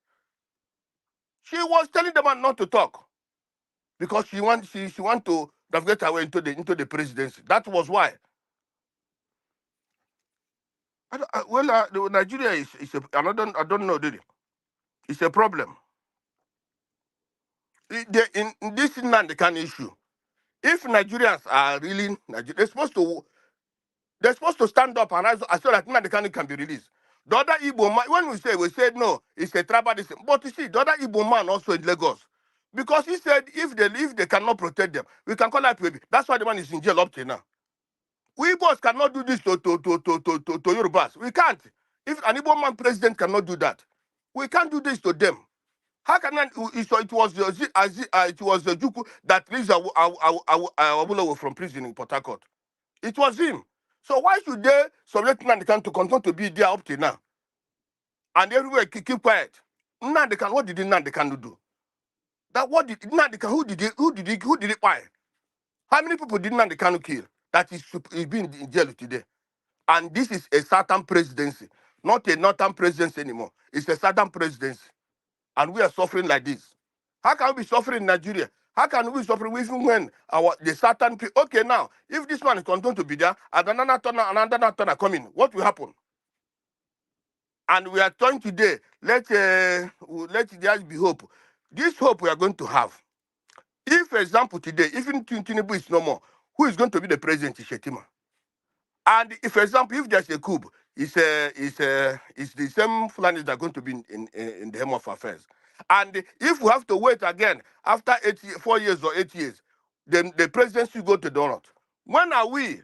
She was telling the man not to talk because she want to navigate her way into the presidency. That was why. Nigeria is I don't know, did it? It's a problem. In this Nandekan issue, if Nigerians are really they're supposed to stand up and I so that Nandekan can be released. The other Igbo man, when we said no, it's a tribalism. But you see, the other Igbo man also in Lagos, because he said if they cannot protect them, we can call that baby. That's why the man is in jail up till now. We Igbos cannot do this to Yorubas. We can't. If an Igbo man president cannot do that, we can't do this to them. How can it was the Juku that released Awolowo from prison in Port Harcourt? It was him. So why should they subject Nnamdi to continue to be there up till now? And everywhere keep quiet. Nnamdi, what did Nnamdi do? That what did Nnamdi, who did it buy? How many people did Nnamdi kill? That is being in jail today. And this is a Southern presidency, not a Northern presidency anymore. It's a Southern presidency. And we are suffering like this. How can we be suffering in Nigeria? How can we stop even when the certain people? Okay, now if this one is continuing to be there, and another turner coming, what will happen? And we are trying today. Let there be hope. This hope we are going to have. If, for example, today, even Tinubu is no more, who is going to be the president? Shetima. And if, for example, if there's a coup, it's the same Fulani that are going to be in the helm of affairs. And if we have to wait again after 4 years or 8 years, then the presidency go to Donald. When are we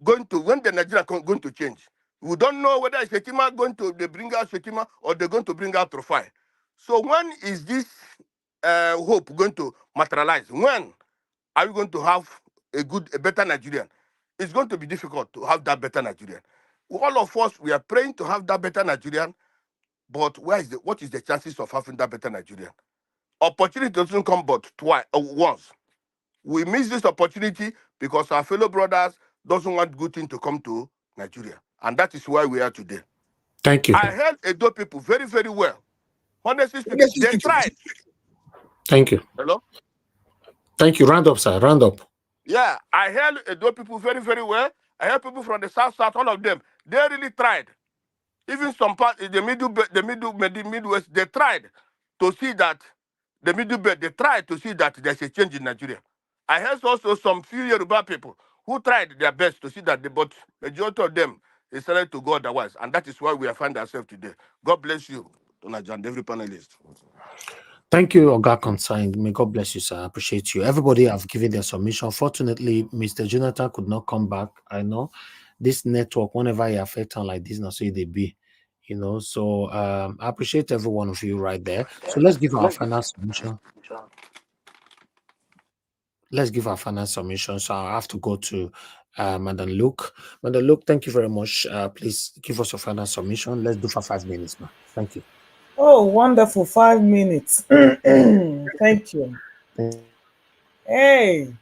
when the Nigeria going to change? We don't know whether Shetima they bring out Shetima or they're going to bring out Rufai. So when is this hope going to materialize? When are we going to have a better Nigerian? It's going to be difficult to have that better Nigerian. All of us, we are praying to have that better Nigerian, but what is the chances of having that better Nigerian? Opportunity doesn't come but once. We miss this opportunity because our fellow brothers doesn't want good thing to come to Nigeria. And that is why we are today. Thank you. I heard Edo people very, very well. Honestly speaking, they tried. Thank you. Hello? Thank you. Round up, sir. Round up. Yeah, I heard Edo people very, very well. I heard people from the south, all of them. They really tried. Even some part in the Midwest, they tried to see that the middle belt, they tried to see that there's a change in Nigeria. I heard also some few Yoruba people who tried their best to see that, but majority of them decided to go otherwise. And that is why we have found ourselves today. God bless you, Donajan, and every panelist. Thank you, Oga Consigned. May God bless you, sir. I appreciate you. Everybody have given their submission. Fortunately, Mr. Jonathan could not come back. I know this network, whenever you affect on like this, now so they be, So I appreciate every one of you right there. So let's give our final submission. Let's give our final submission. So I have to go to Madam Luke. Madam Luke, thank you very much. Please give us your final submission. Let's do for 5 minutes now. Thank you. Oh, wonderful. 5 minutes. Thank you. Hey.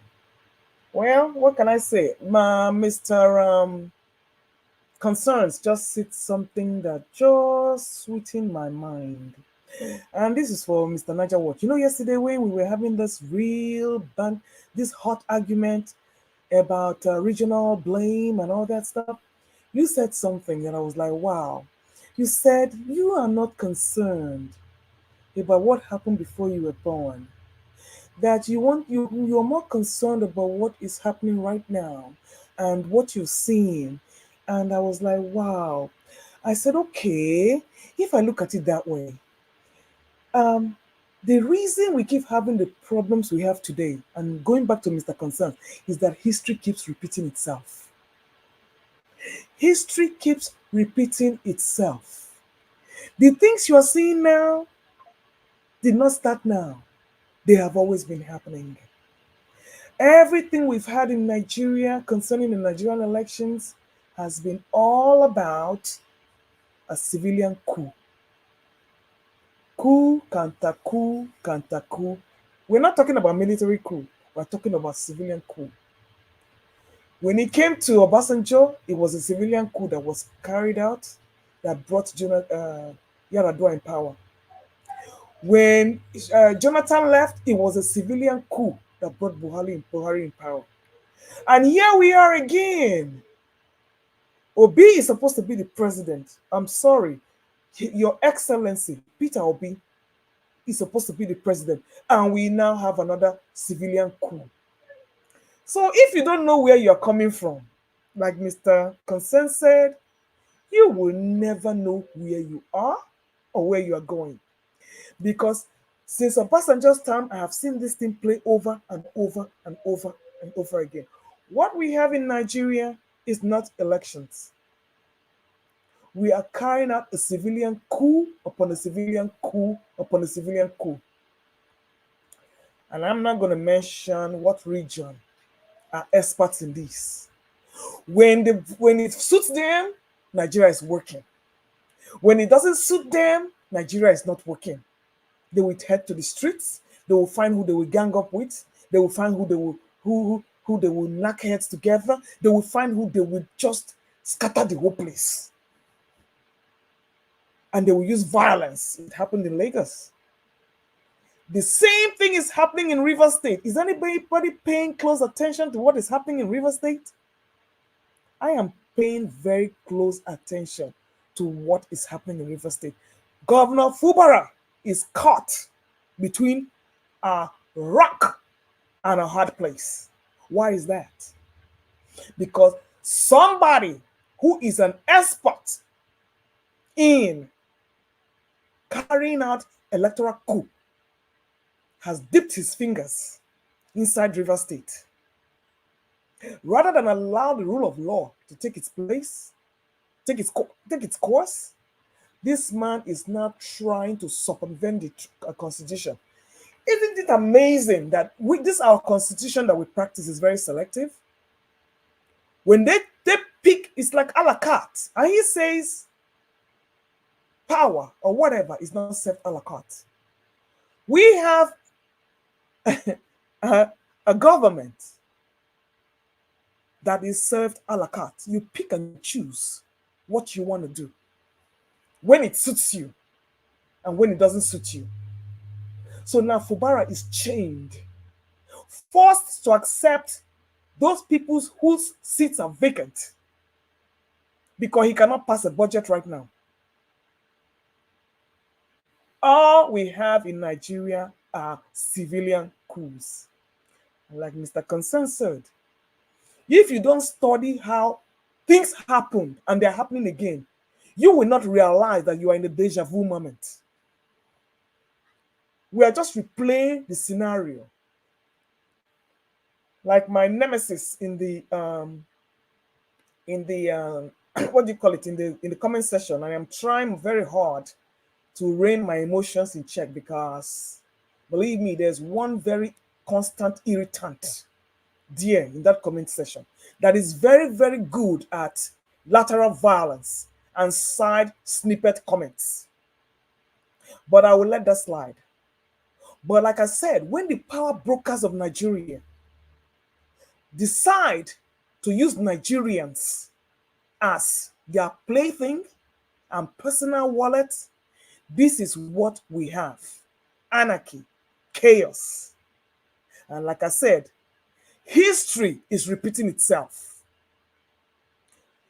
Well, what can I say? Mr. Concerns just said something that just sweetened my mind. And this is for Mr. Niger Watch. Yesterday when we were having this this hot argument about regional blame and all that stuff, you said something that I was like, wow. You said you are not concerned about what happened before you were born. That you're more concerned about what is happening right now and what you're seeing. And I was like, wow. I said, okay, if I look at it that way, um, the reason we keep having the problems we have today, and going back to Mr. Concern, is that history keeps repeating itself. History keeps repeating itself. The things you are seeing now did not start now. They have always been happening. Everything we've had in Nigeria concerning the Nigerian elections has been all about a civilian coup. Coup, counter coup, counter coup. We're not talking about military coup. We're talking about civilian coup. When it came to Obasanjo, it was a civilian coup that was carried out that brought Yaradua in power. When Jonathan left, it was a civilian coup that brought Buhari in power. And here we are again. Obi is supposed to be the president. I'm sorry. Your Excellency, Peter Obi, is supposed to be the president. And we now have another civilian coup. So if you don't know where you're coming from, like Mr. Consent said, you will never know where you are or where you are going. Because since Obasanjo's time, I have seen this thing play over and over and over and over again. What we have in Nigeria is not elections. We are carrying out a civilian coup upon a civilian coup upon a civilian coup. And I'm not going to mention what region are experts in this. When it suits them, Nigeria is working. When it doesn't suit them, Nigeria is not working. They will head to the streets. They will find who they will gang up with. They will find who they will knock heads together. They will find who they will just scatter the whole place. And they will use violence. It happened in Lagos. The same thing is happening in River State. Is anybody paying close attention to what is happening in River State? I am paying very close attention to what is happening in River State. Governor Fubara is caught between a rock and a hard place. Why is that? Because somebody who is an expert in carrying out electoral coup has dipped his fingers inside River State. Rather than allow the rule of law to take its place, take its course, this man is now trying to circumvent the constitution. Isn't it amazing that this our constitution that we practice is very selective? When they pick, it's like a la carte. And he says power or whatever is not served a la carte. We have a government that is served a la carte. You pick and choose what you want to do when it suits you and when it doesn't suit you. So now Fubara is chained, forced to accept those people whose seats are vacant because he cannot pass a budget right now. All we have in Nigeria are civilian coups. Like Mr. Concern said, if you don't study how things happened and they're happening again, you will not realize that you are in the deja vu moment. We are just replaying the scenario. Like my nemesis in the what do you call it, in the comment section, I am trying very hard to rein my emotions in check because believe me, there's one very constant irritant there in that comment section that is very, very good at lateral violence and side snippet comments. But I will let that slide. But like I said, when the power brokers of Nigeria decide to use Nigerians as their plaything and personal wallet, this is what we have: anarchy, chaos. And like I said, history is repeating itself.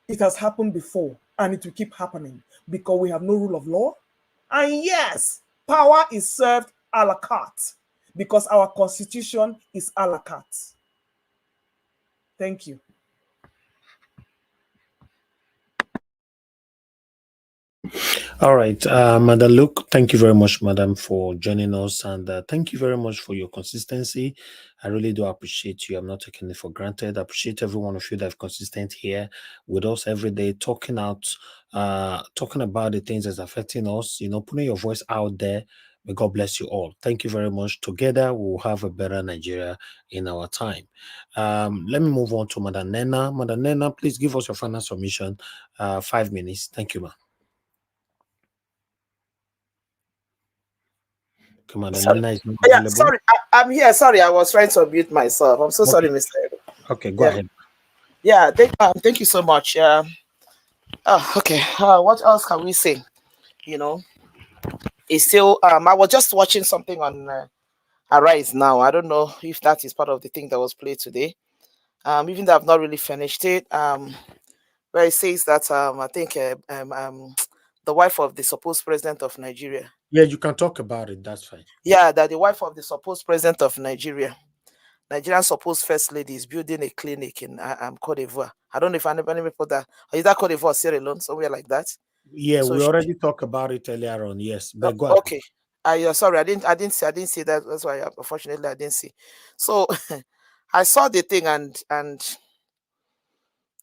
It has happened before and it will keep happening because we have no rule of law. And yes, power is served a la carte because our constitution is a la carte. Thank you. All right, Madam Luke, thank you very much, Madam, for joining us. And thank you very much for your consistency. I really do appreciate you. I'm not taking it for granted. I appreciate every one of you that's consistent here with us every day, talking about the things that's affecting us, putting your voice out there. May God bless you all. Thank you very much. Together, we'll have a better Nigeria in our time. Let me move on to Madam Nena. Madam Nena, please give us your final submission. 5 minutes. Thank you, ma'am. Come on, Sorry. Nena is not Yeah, available. sorry, I'm here. Sorry, I was trying to mute myself. I'm so sorry, Mr. Edo. Okay, go ahead. Yeah, thank you so much. Okay. What else can we say? It's still. I was just watching something on Arise now. I don't know if that is part of the thing that was played today. Even though I've not really finished it. Where it says that I think the wife of the supposed president of Nigeria. Yeah, you can talk about it. That's fine. Yeah, that the wife of the supposed president of Nigerian supposed first lady, is building a clinic in Cote d'Ivoire. I don't know if anybody put that. Or is that Cote d'Ivoire, Sierra Leone, somewhere like that? Yeah, so we already talked about it earlier on. Yes, but go ahead. Okay. Sorry, I didn't see that. That's why unfortunately I didn't see. So I saw the thing and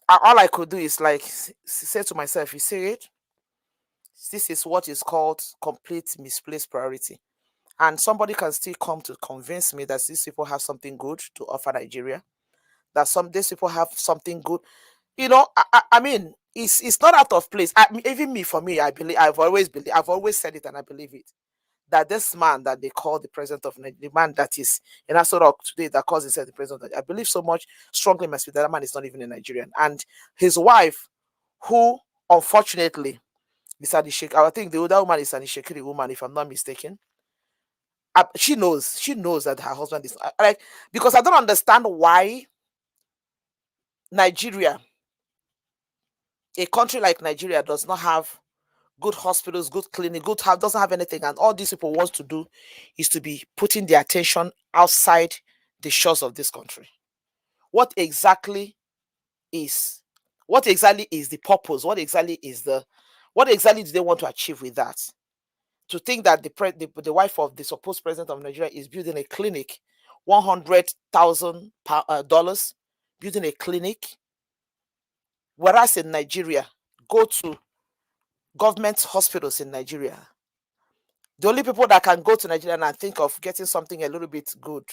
all I could do is like say to myself, you see it? This is what is called complete misplaced priority. And somebody can still come to convince me that these people have something good to offer Nigeria. That these people have something good. I mean, it's not out of place. Even me, for me, I've always said it and I believe it. That this man that they call the president of Nigeria, the man that is in Asoro today that calls himself the president, I believe so much strongly must be that man is not even a Nigerian. And his wife, who unfortunately is Adishek, I think the older woman is an Ishekiri woman, if I'm not mistaken. She knows that her husband is like, because I don't understand why Nigeria, a country like Nigeria, does not have good hospitals, good clinic, doesn't have anything, and all these people wants to do is to be putting their attention outside the shores of this country. What exactly is the purpose? What exactly do they want to achieve with that? To think that the wife of the supposed president of Nigeria is building a clinic, $100,000, building a clinic, whereas in Nigeria, go to government hospitals in Nigeria. The only people that can go to Nigeria and think of getting something a little bit good,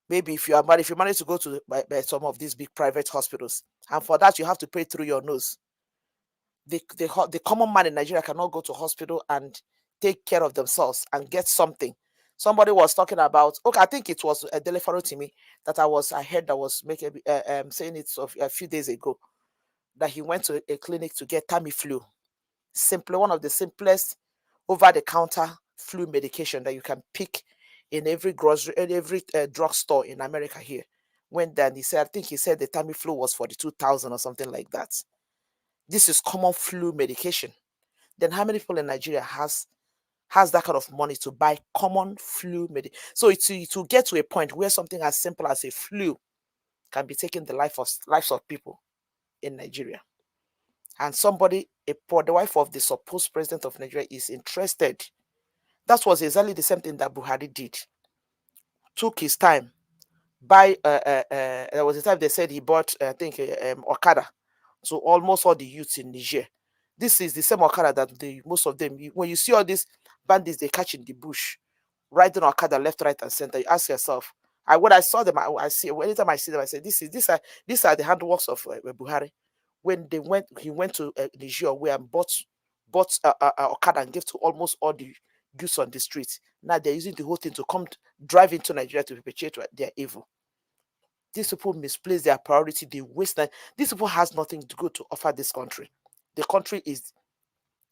maybe if you manage to go to by some of these big private hospitals, and for that you have to pay through your nose. The common man in Nigeria cannot go to hospital and take care of themselves and get something. Somebody was talking about, okay, I think it was a Delefaro to me that I heard that was making saying it a few days ago, that he went to a clinic to get Tamiflu, simply one of the simplest over-the-counter flu medication that you can pick in every drugstore in America here. Went there and I think he said the Tamiflu was for the 2,000 or something like that. This is common flu medication. Then how many people in Nigeria has that kind of money to buy common flu medication? So to get to a point where something as simple as a flu can be taking the lives of people in Nigeria. And the wife of the supposed president of Nigeria is interested. That was exactly the same thing that Buhari did. Took his time. There was a time they said he bought, I think, Okada to almost all the youths in Niger. This is the same Okada that most of them, when you see all these bandits they catch in the bush, riding Okada left, right, and center, you ask yourself. When I saw them, anytime I see them, I say, these are the handworks of Buhari. When he went to Niger and bought Okada and gave to almost all the youths on the street. Now they're using the whole thing to come drive into Nigeria to perpetuate their evil. These people misplace their priority. They waste time. These people has nothing good to offer this country. The country is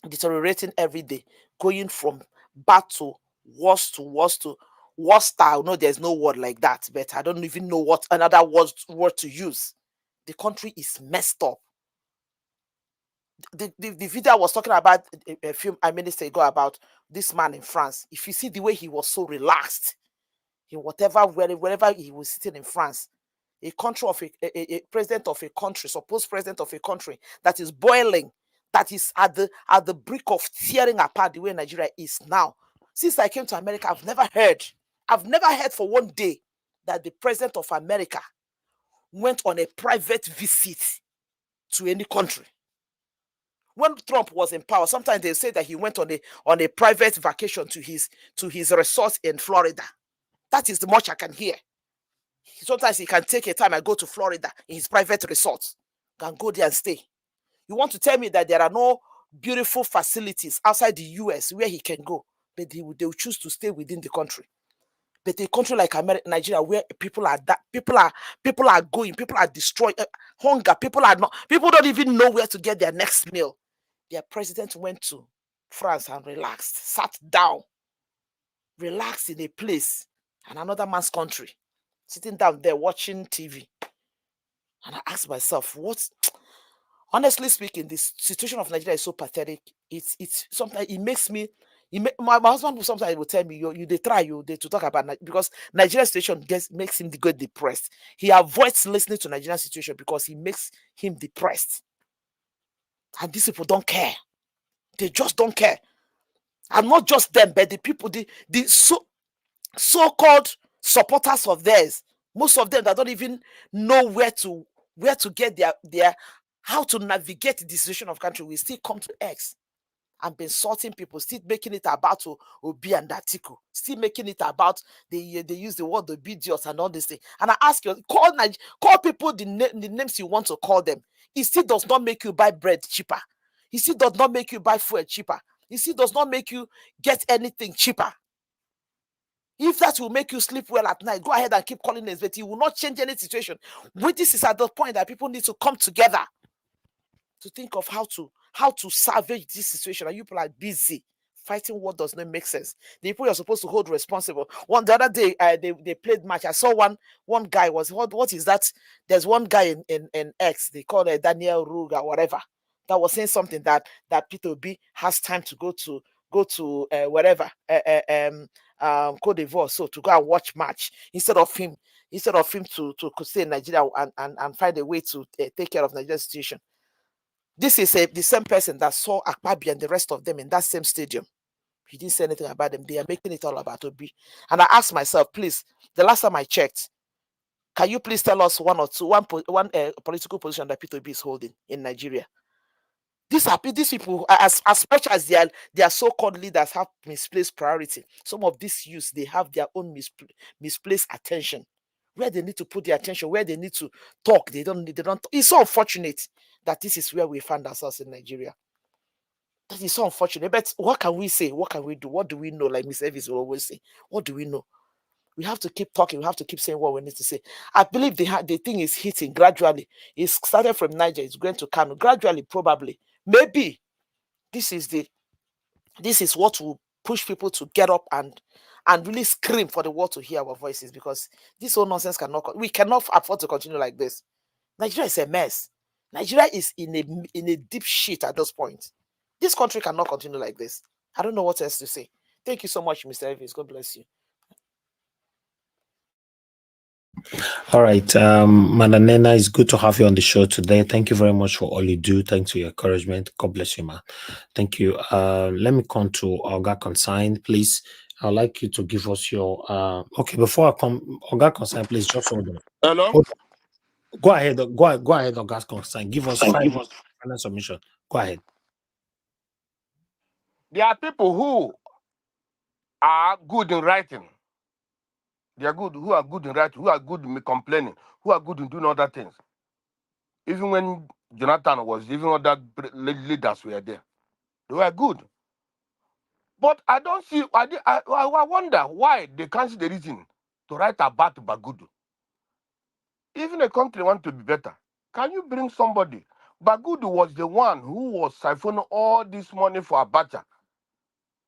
deteriorating every day, going from bad to worse to worse to worse style. No, there's no word like that, but I don't even know what another word to use. The country is messed up. The video I was talking about a few minutes ago about this man in France. If you see the way he was so relaxed in wherever he was sitting in France, a country of a president of a country, supposed president of a country that is boiling, that is at the brink of tearing apart the way Nigeria is now. Since I came to America, I've never heard for one day that the president of America went on a private visit to any country. When Trump was in power, sometimes they say that he went on a private vacation to his resort in Florida. That is the much I can hear. Sometimes he can take a time and go to Florida in his private resort, can go there and stay. You want to tell me that there are no beautiful facilities outside the US where he can go, but they will choose to stay within the country. But a country like Nigeria, where people are going, people are destroyed, hunger, people don't even know where to get their next meal. Their president went to France and relaxed, sat down, relaxed in a place, and another man's country, sitting down there watching TV. And I asked myself, honestly speaking, this situation of Nigeria is so pathetic. It's sometimes it makes me. My husband will sometimes will tell me, they try to talk about because Nigerian situation makes him get depressed. He avoids listening to Nigerian situation because it makes him depressed. And these people don't care. They just don't care. And not just them, but the people, the so-called supporters of theirs, most of them that don't even know where to get their how to navigate the situation of country will still come to X and be insulting people, still making it about Obi and Atiku, still making it about they use the word obedience and all this thing. And I ask you, call people the names you want to call them. It still does not make you buy bread cheaper. It still does not make you buy food cheaper. It still does not make you get anything cheaper. If that will make you sleep well at night, go ahead and keep calling names, but it will not change any situation. This is at the point that people need to come together to think of how to salvage this situation. And you people are busy fighting war does not make sense. The people you're supposed to hold responsible. The other day, they played match. I saw one guy was what is that? There's one guy in X, they call it Daniel Ruga, whatever, that was saying something that Peter B has time to go to wherever Cote d'Ivoire, so to go and watch match instead of him to stay in Nigeria and find a way to take care of Nigerian situation. This is the same person that saw Akpabi and the rest of them in that same stadium. He didn't say anything about them. They are making it all about Obi. And I asked myself, please, the last time I checked, can you please tell us one political position that Peter Obi is holding in Nigeria? These people, as much as their so-called leaders have misplaced priority, some of these youths, they have their own misplaced attention. Where they need to put their attention, where they need to talk, they don't. It's so unfortunate that this is where we find ourselves in Nigeria. That is so unfortunate. But what can we say? What can we do? What do we know? Like Miss Elvis will always say, what do we know? We have to keep talking. We have to keep saying what we need to say. I believe the thing is hitting gradually. It started from Niger. It's going to Kano. Gradually, probably. Maybe this is what will push people to get up and really scream for the world to hear our voices, because this whole nonsense we cannot afford to continue like this. Nigeria is a mess. Nigeria is in a deep shit at this point. This country cannot continue like this. I don't know what else to say. Thank you so much, Mr. Evans. God bless you. All right. Madam Nena, it's good to have you on the show today. Thank you very much for all you do. Thanks for your encouragement. God bless you, man. Thank you. Let me come to Oga Consign, please. I'd like you to give us your okay, before I come, Oga Consign, please just hold on. Hello? Go ahead, Oga Consign. Give us final submission. Go ahead. There are people who are good in writing. They are good, who are good in writing, who are good in complaining, who are good in doing other things. Even when Jonathan was, even other leaders were there, they were good. But I don't see, I wonder why they can't see the reason to write about Bagudu. Even a country want to be better. Can you bring somebody? Bagudu was the one who was siphoning all this money for Abacha.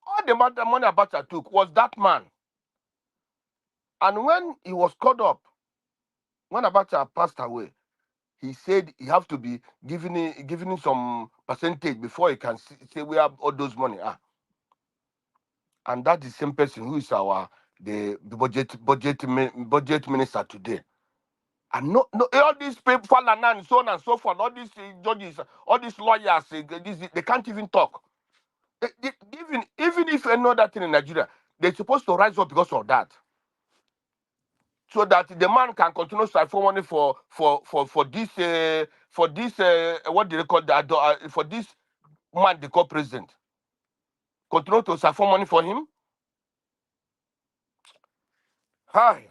All the money Abacha took was that man. And when he was caught up, when Abacha passed away, he said he have to be giving him some percentage before he can say where all those money are. And that is the same person who is the budget minister today. And no, all these people and so on and so forth, all these judges, all these lawyers, they can't even talk. Even if they know that thing in Nigeria, they're supposed to rise up because of that, so that the man can continue to siphon money for this what do they call that, for this man they call president. Continue to siphon money for him. Hi,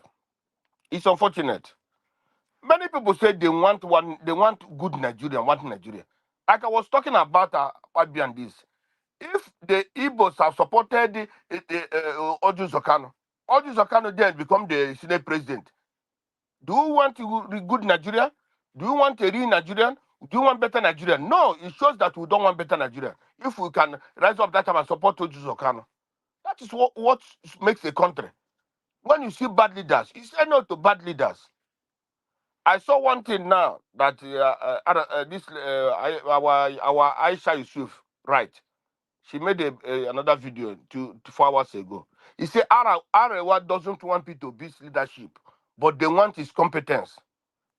it's unfortunate. Many people say they want good Nigeria, want Nigeria. Like I was talking about Abi and this. If the Igbos have supported Oju Zokano then become the Senate president, do you want a good Nigeria? Do you want a real Nigerian? Do you want better Nigeria? No, it shows that we don't want better Nigeria. If we can rise up that time and support Oju Zokano, that is what makes a country. When you see bad leaders, you say no to bad leaders. I saw one thing now that our Aisha Yesufu, right? She made another video 4 hours ago. He said Arewa doesn't want Peter Obi's leadership, but they want his competence.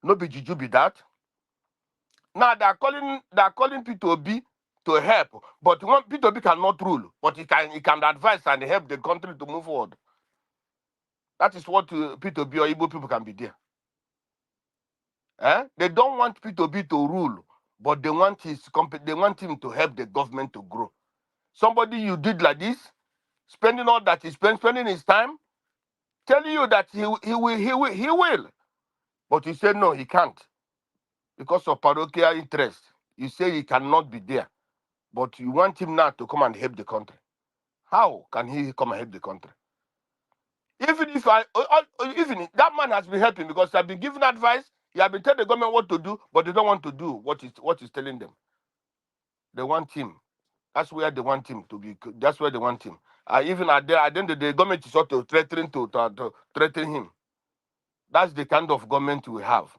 No be juju be that. Now they are calling Peter Obi to help, but Peter Obi cannot rule, but he can advise and help the country to move forward. That is what Peter Obi or Igbo people can be there. They don't want Peter Obi to rule, but they want him to help the government to grow. Somebody you did like this, spending all that he spending his time, telling you that he will. But he said no, he can't. Because of parochial interest. You say he cannot be there. But you want him now to come and help the country. How can he come and help the country? Even if even that man has been helping, because I've been giving advice, he has been telling the government what to do, but they don't want to do what he's telling them. They want him. That's where they want him to be. That's where they want him. Even at the end of the day, government is sort of threatening to threaten him. That's the kind of government we have.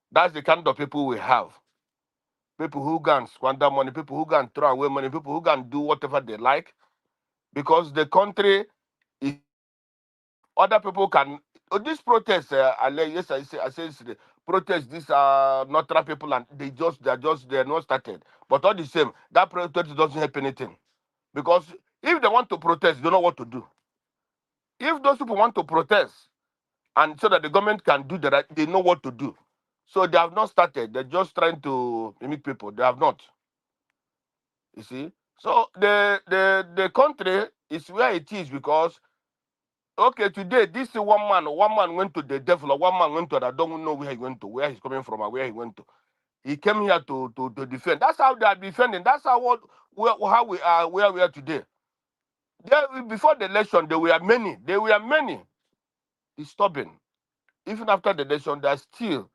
That's the kind of people we have. People who can squander money, people who can throw away money, people who can do whatever they like, because the country is. Other people can. This protest, yes, I say it's the protest. These are neutral people, and they're not started. But all the same, that protest doesn't help anything, because if they want to protest, they don't know what to do. If those people want to protest, and so that the government can do the right, they know what to do. So they have not started. They're just trying to mimic people. They have not. You see. So the country is where it is because okay, today this one man went to the devil, or one man went to, I don't know where he went to, where he's coming from, or where he went to. He came here to defend. That's how they are defending. That's how how we are where we are today. Before the election, there were many. There were many. It's stubborn. Even after the election, they're still.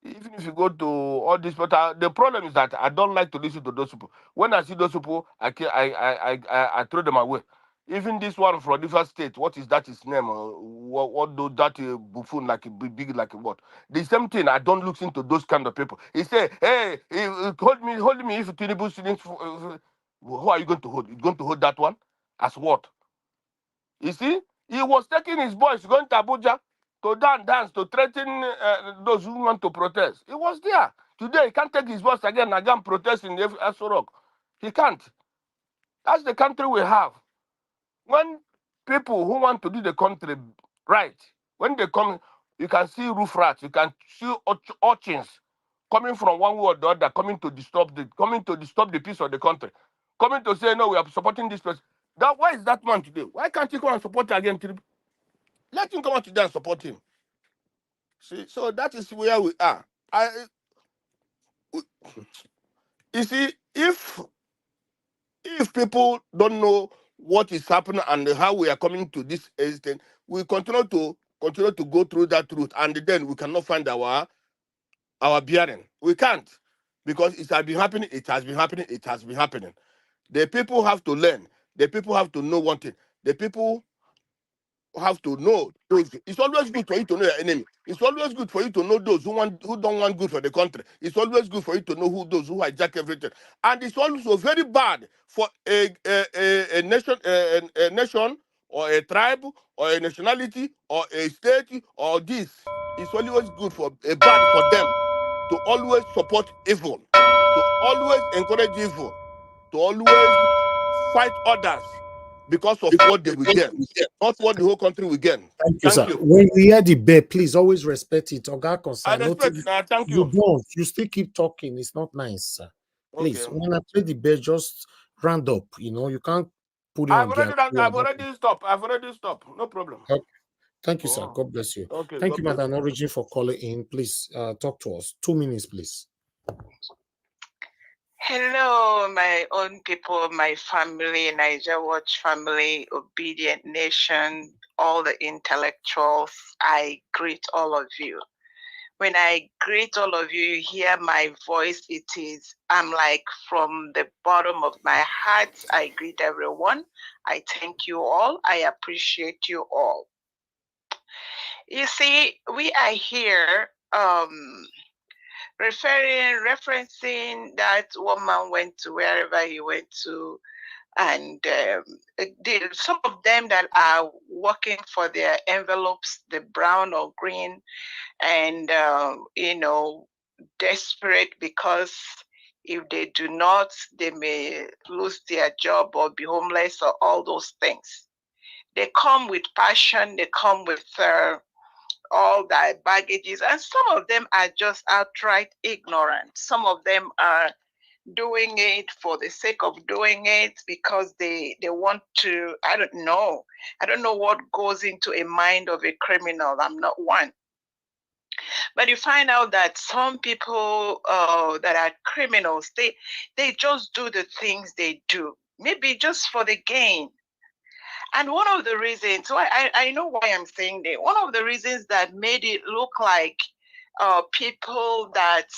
Even if you go to all this, but the problem is that I don't like to listen to those people. When I see those people, I throw them away. Even this one from different state, what is that his name? What do that buffoon like big like what? The same thing. I don't look into those kind of people. He say, hey, hold me. If Tinubu students, who are you going to hold? You going to hold that one? As what? You see, he was taking his boys going to Abuja to dance, to threaten those who want to protest. He was there. Today, he can't take his boys again and protest in the Aso Rock. He can't. That's the country we have. When people who want to do the country right, when they come, you can see roof rats, you can see urchins coming from one way or the other, coming to disturb the peace of the country, coming to say, no, we are supporting this person. Why is that man today? Why can't he come and support again? Let him come out today and support him. See, so that is where we are. You see, if people don't know what is happening and how we are coming to this extent, we continue to go through that route, and then we cannot find our bearing. We can't, because it has been happening. It has been happening. It has been happening. The people have to learn. The people have to know one thing. The people have to know those. It's always good for you to know your enemy. It's always good for you to know those who don't want good for the country. It's always good for you to know those who hijack everything. And it's also very bad for a nation, a nation or a tribe or a nationality or a state or this. It's always good for bad for them to always support evil, to always encourage evil, to always fight others because of what they will get, not what the whole country will get. Thank you, Thank sir. you. When you hear the bell, please always respect it. Oga I concern. respect. Notice Thank you you. don't. You still keep talking. It's not nice, sir. Okay. Please, when I play the bell, just round up. You can't put it I've on the already done. I've already stopped. I've already stopped. No problem. Okay. Thank you, sir. Oh. God bless you. Okay. Thank God you, bless Madam you. Origin, for calling in. Please talk to us. 2 minutes, please. Hello, my own people, my family, Niger Watch family, Obedient Nation, all the intellectuals. I greet all of you. When I greet all of you, you hear my voice. I'm like from the bottom of my heart. I greet everyone. I thank you all. I appreciate you all. You see, we are here referencing that woman went to wherever he went to, and some of them that are working for their envelopes, the brown or green, and desperate because if they do not, they may lose their job or be homeless or all those things. They come with passion. They come with all their baggages, and some of them are just outright ignorant. Some of them are doing it for the sake of doing it because they want to. I don't know what goes into a mind of a criminal. I'm not one. But you find out that some people that are criminals, they just do the things they do, maybe just for the gain. And one of the reasons, so I know why I'm saying that, one of the reasons that made it look like people that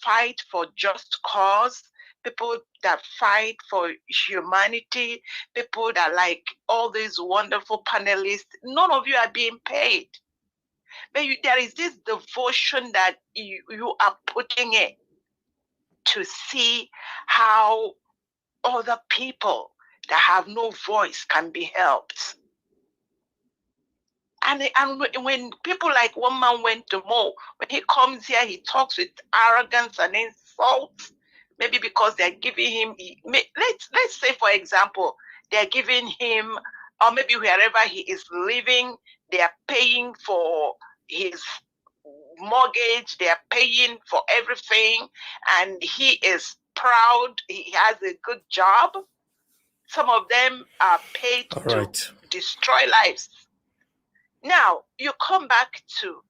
fight for just cause, people that fight for humanity, people that like all these wonderful panelists. None of you are being paid. But there is this devotion that you are putting in to see how other people that have no voice can be helped. And when people like one man went to Mo, when he comes here, he talks with arrogance and insult. Maybe because they're giving him, let's say, for example, they're giving him, or maybe wherever he is living, they are paying for his mortgage, they are paying for everything, and he is proud, he has a good job. Some of them are paid to destroy lives. Now, you come back to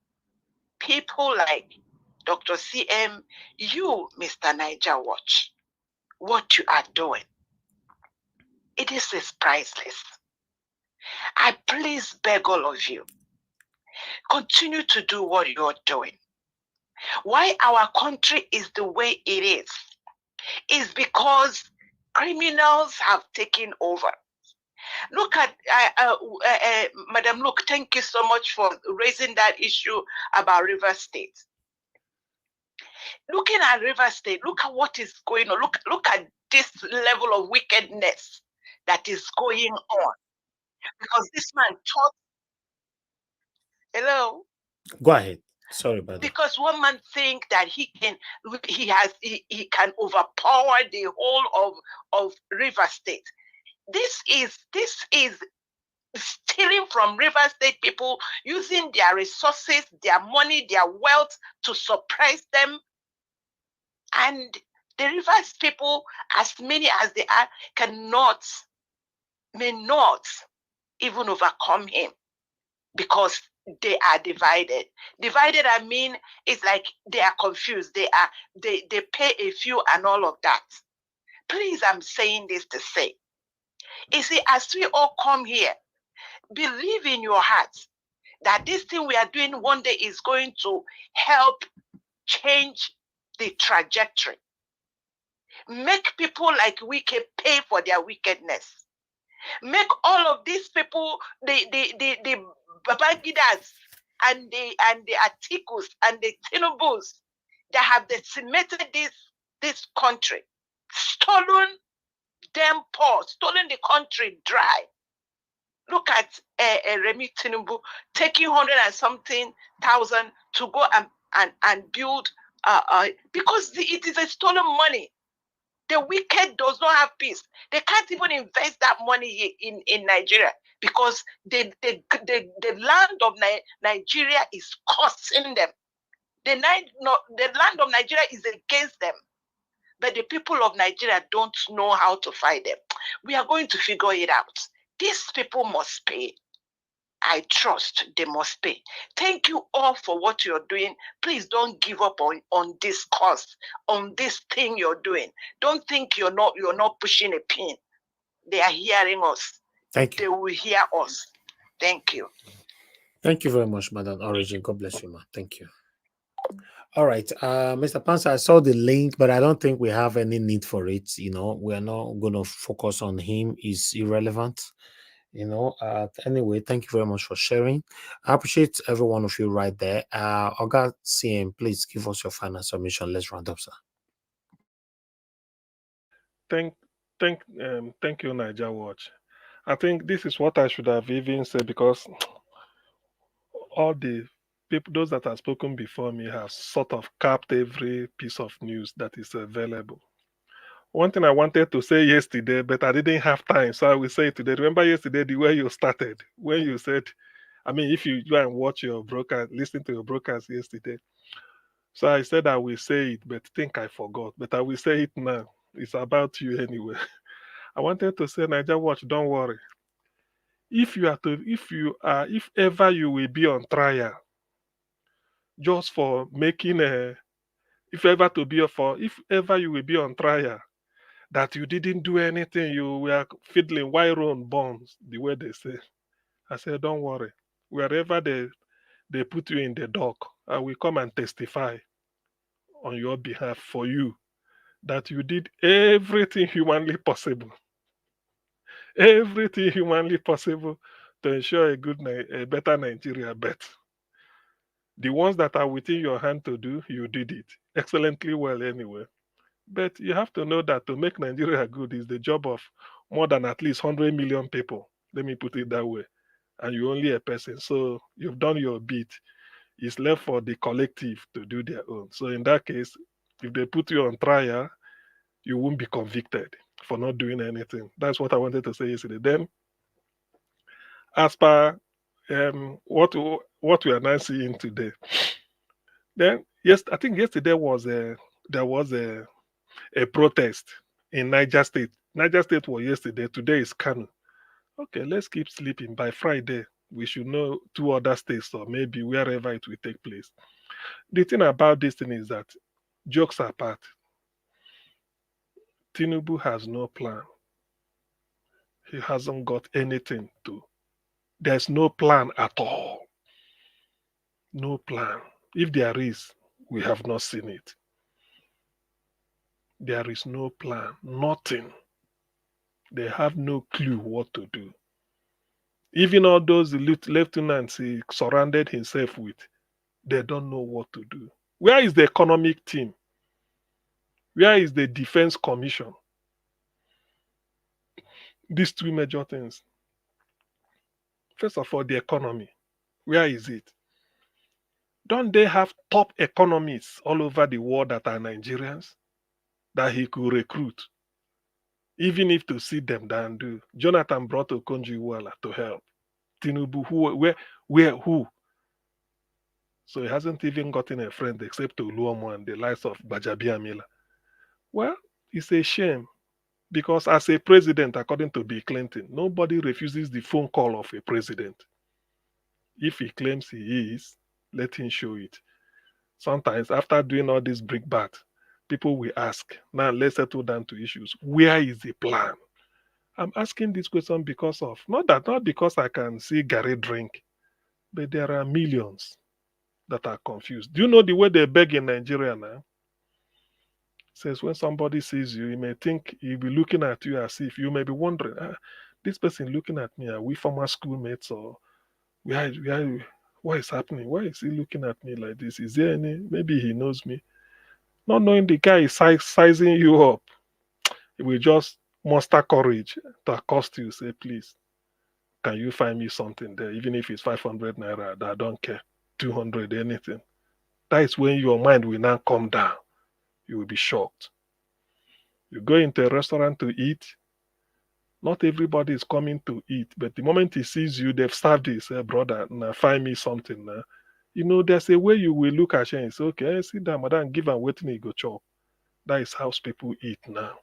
people like Dr. CM, you, Mr. Niger Watch, what you are doing, it is priceless. I please beg all of you, continue to do what you're doing. Why our country is the way it is because criminals have taken over. Look at, Madam Luke, thank you so much for raising that issue about River State. Looking at River State, look at what is going on. Look at this level of wickedness that is going on. Because this man taught. Hello? Go ahead. Sorry about that. Because one man think that he can overpower the whole of River State. This is stealing from River State people, using their resources, their money, their wealth to suppress them. And the Rivers people, as many as they are, may not even overcome him because they are divided. Divided, I mean, it's like they are confused. They pay a few and all of that. Please, I'm saying this to say, you see, as we all come here, believe in your heart that this thing we are doing one day is going to help change the trajectory. Make people like Wike pay for their wickedness. Make all of these people, the Babangidas and the Atikus and the Tinubus that have decimated this country, stolen them poor, stolen the country dry. Look at Remi Tinubu taking 100 and something thousand to go and build, because it is a stolen money. The wicked does not have peace. They can't even invest that money in Nigeria because the land of Nigeria is costing them. The land of Nigeria is against them. But the people of Nigeria don't know how to fight them. We are going to figure it out. These people must pay. I trust they must pay. Thank you all for what you're doing. Please don't give up on this cause, on this thing you're doing. Don't think you're not pushing a pin. They are hearing us. Thank you. They will hear us. Thank you. Thank you very much, Madam Origin. God bless you, ma. Thank you. All right, Mr. Pansa, I saw the link, but I don't think we have any need for it. You know, we are not going to focus on him. He's irrelevant. You know, anyway, thank you very much for sharing. I appreciate every one of you right there. Oga CM, please give us your final submission. Let's round up, sir. Thank you, Niger Watch. I think this is what I should have even said because all the people, those that have spoken before me, have sort of capped every piece of news that is available. One thing I wanted to say yesterday, but I didn't have time, so I will say it today. Remember yesterday the way you started, when you said, I mean, if you go and watch your broadcast, listen to your broadcast yesterday. So I said I will say it, but think I forgot. But I will say it now. It's about you anyway. I wanted to say, Niger Watch, don't worry. If ever you will be on trial, just for making if ever you will be on trial, that you didn't do anything, you were fiddling wire on bombs, the way they say. I said, don't worry. Wherever they put you in the dock, I will come and testify on your behalf for you that you did everything humanly possible, everything humanly possible to ensure a better Nigeria. But the ones that are within your hand to do, you did it excellently well anyway. But you have to know that to make Nigeria good is the job of more than at least 100 million people. Let me put it that way. And you're only a person. So you've done your bit. It's left for the collective to do their own. So in that case, if they put you on trial, you won't be convicted for not doing anything. That's what I wanted to say yesterday. Then, as per what we are now seeing today, then yes, I think yesterday was there was a protest in Niger State. Niger State was yesterday. Today is Kano. Okay, let's keep sleeping. By Friday, we should know two other states or maybe wherever it will take place. The thing about this thing is that, jokes apart, Tinubu has no plan. He hasn't got anything to. There's no plan at all. No plan. If there is, we have not seen it. There is no plan. Nothing. They have no clue what to do. Even all those lieutenants he surrounded himself with, they don't know what to do. Where is the economic team? Where is the defense commission? These two major things. First of all, the economy. Where is it? Don't they have top economists all over the world that are Nigerians that he could recruit? Even if to sit them down do. Jonathan brought Okonjo-Iweala to help. Tinubu, who? So he hasn't even gotten a friend except Oluomo and the likes of Bajabiamila. Well, it's a shame because as a president, according to Bill Clinton, nobody refuses the phone call of a president. If he claims he is, let him show it. Sometimes after doing all this brickbat, people will ask, now let's settle down to issues. Where is the plan? I'm asking this question because of, not because I can see Gary drink, but there are millions that are confused. Do you know the way they beg in Nigeria now? Says when somebody sees you, he may think he'll be looking at you as if you may be wondering, this person looking at me, are we former schoolmates or what is happening? Why is he looking at me like this? Is there maybe he knows me? Not knowing the guy is sizing you up, he will just muster courage to accost you, say, please, can you find me something there? Even if it's 500 naira, I don't care. 200, anything. That is when your mind will now come down. You will be shocked. You go into a restaurant to eat, not everybody is coming to eat, but the moment he sees you, they've served it. Say, brother, now find me something now. There's a way you will look at you and say, okay, sit down, madam, give and wait till you go chop. That is how people eat now.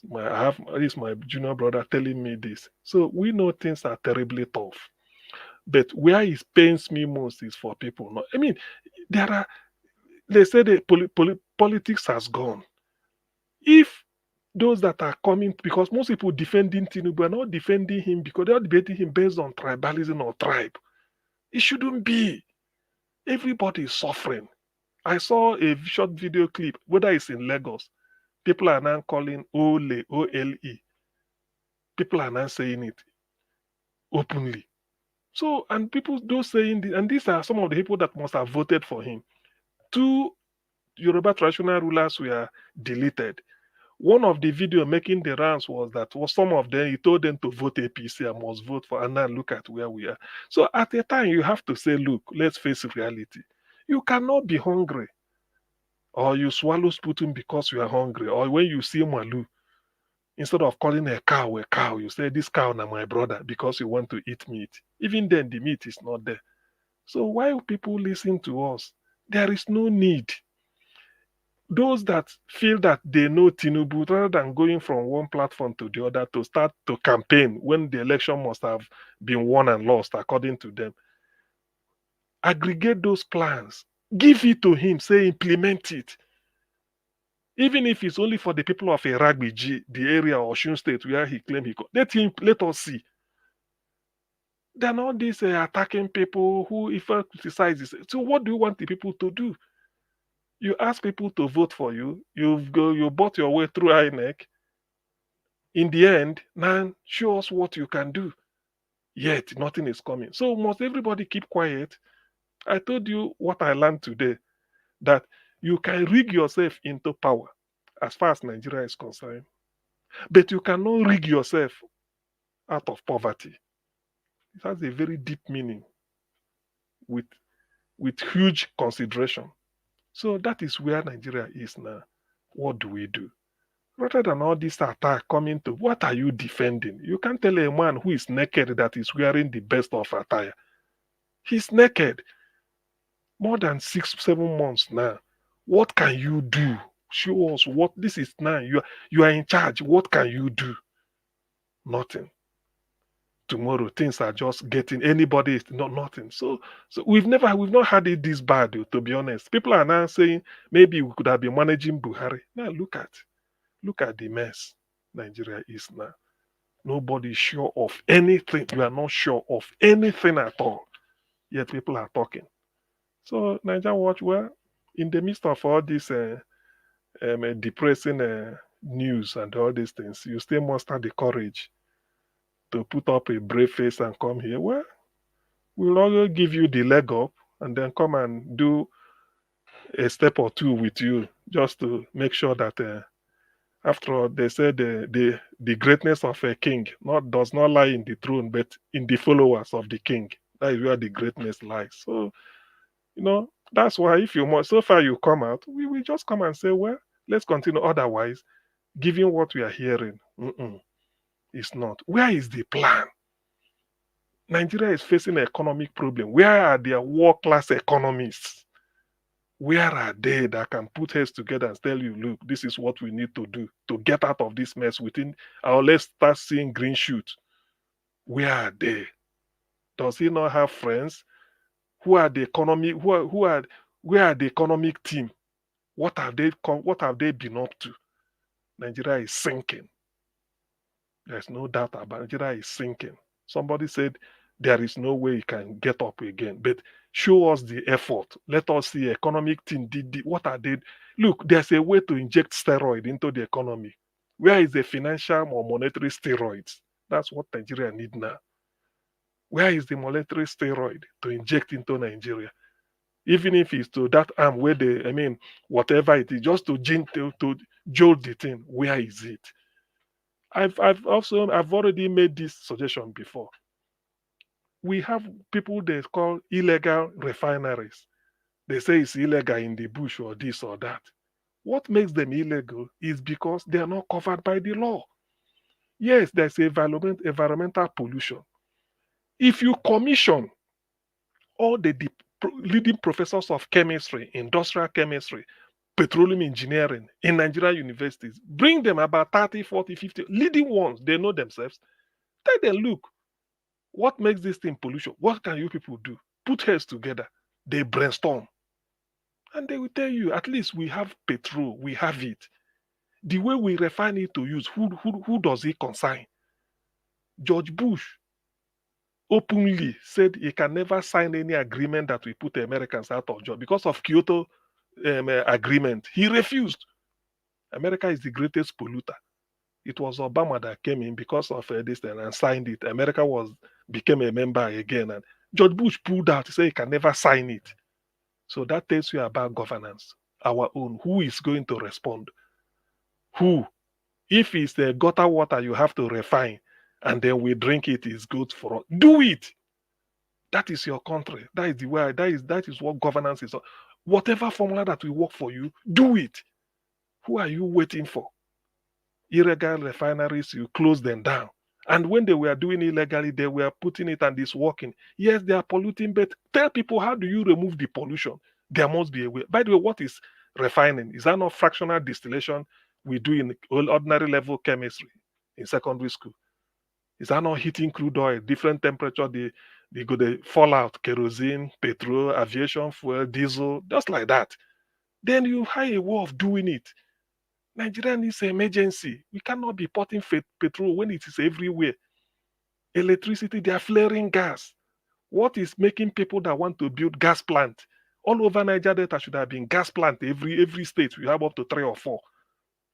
This is my junior brother telling me this. So we know things are terribly tough. But where it pains me most is for people. I mean, they say the politics has gone. If those that are coming, because most people defending Tinubu are not defending him because they are debating him based on tribalism or tribe. It shouldn't be. Everybody is suffering. I saw a short video clip, whether it's in Lagos. People are now calling Ole, O-L-E. People are now saying it openly. So, and people do saying this, and these are some of the people that must have voted for him. Two Yoruba traditional rulers were deleted. One of the video making the rounds was that some of them, he told them to vote APC and must vote for, and now look at where we are. So at a time, you have to say, look, let's face reality. You cannot be hungry, or you swallow Putin because you are hungry, or when you see Malu, instead of calling a cow, you say, this cow now my brother, because you want to eat meat. Even then, the meat is not there. So why people listen to us? There is no need. Those that feel that they know Tinubu, rather than going from one platform to the other to start to campaign when the election must have been won and lost, according to them, aggregate those plans, give it to him, say implement it. Even if it's only for the people of Iraqi, the area or Osun State where he claimed let us see. They're not these attacking people who, if I criticize this. So what do you want the people to do? You ask people to vote for you. You bought your way through INEC. In the end, now show us what you can do. Yet nothing is coming. So must everybody keep quiet? I told you what I learned today, that you can rig yourself into power as far as Nigeria is concerned, but you cannot rig yourself out of poverty. It has a very deep meaning with huge consideration. So that is where Nigeria is now. What do we do? Rather than all this attack coming to, what are you defending? You can't tell a man who is naked that is wearing the best of attire. He's naked more than 6, 7 months now. What can you do? Show us what this is now. You are in charge. What can you do? Nothing. Tomorrow things are just getting, anybody is not nothing. So we've not had it this bad, to be honest. People are now saying maybe we could have been managing Buhari. Now look at the mess Nigeria is now. Nobody is sure of anything. You are not sure of anything at all. Yet people are talking. So Nigeria Watch, well, in the midst of all this depressing news and all these things, you still muster the courage to put up a brave face and come here. Well, we'll also give you the leg up and then come and do a step or two with you just to make sure that after all, they said the greatness of a king does not lie in the throne, but in the followers of the king. That is where the greatness lies. So, that's why if you so far you come out, we will just come and say, well, let's continue. Otherwise, given what we are hearing, it's not. Where is the plan? Nigeria is facing an economic problem. Where are their world-class economists? Where are they that can put heads together and tell you, look, this is what we need to do to get out of this mess within, or let's start seeing green shoots? Where are they? Does he not have friends? Who are the economy? Where are the economic team? What have they been up to? Nigeria is sinking. There's no doubt about it. Nigeria is sinking. Somebody said there is no way it can get up again. But show us the effort. Let us see economic team what are they? Look, there's a way to inject steroid into the economy. Where is the financial or monetary steroids? That's what Nigeria need now. Where is the monetary steroid to inject into Nigeria? Even if it's to that arm where whatever it is, just to jolt the thing, where is it? I've already made this suggestion before. We have people they call illegal refineries. They say it's illegal in the bush or this or that. What makes them illegal is because they are not covered by the law. Yes, there's environmental pollution. If you commission all the leading professors of chemistry, industrial chemistry, petroleum engineering in Nigerian universities, bring them about 30, 40, 50 leading ones, they know themselves. Tell them, look, what makes this thing pollution? What can you people do? Put heads together. They brainstorm. And they will tell you, at least we have petrol, we have it. The way we refine it to use, who does it concern? George Bush openly said he can never sign any agreement that will put the Americans out of job because of Kyoto agreement. He refused. America is the greatest polluter. It was Obama that came in because of this and signed it. America became a member again, and George Bush pulled out. He said he can never sign it. So that tells you about governance, our own. Who is going to respond? Who? If it's the gutter water you have to refine, and then we drink it, is good for us. Do it. That is your country. That is the way. That is what governance is. Whatever formula that will work for you, do it. Who are you waiting for? Illegal refineries, you close them down. And when they were doing illegally, they were putting it and it's working. Yes, they are polluting, but tell people, how do you remove the pollution? There must be a way. By the way, what is refining? Is that not fractional distillation we do in ordinary level chemistry in secondary school? Is that not heating crude oil, different temperature, they fall out, kerosene, petrol, aviation fuel, diesel, just like that. Then you have a way of doing it. Nigeria needs an emergency. We cannot be putting petrol when it is everywhere. Electricity, they are flaring gas. What is making people that want to build gas plant All over Niger Delta should have been gas plant. Every state we have up to 3 or 4.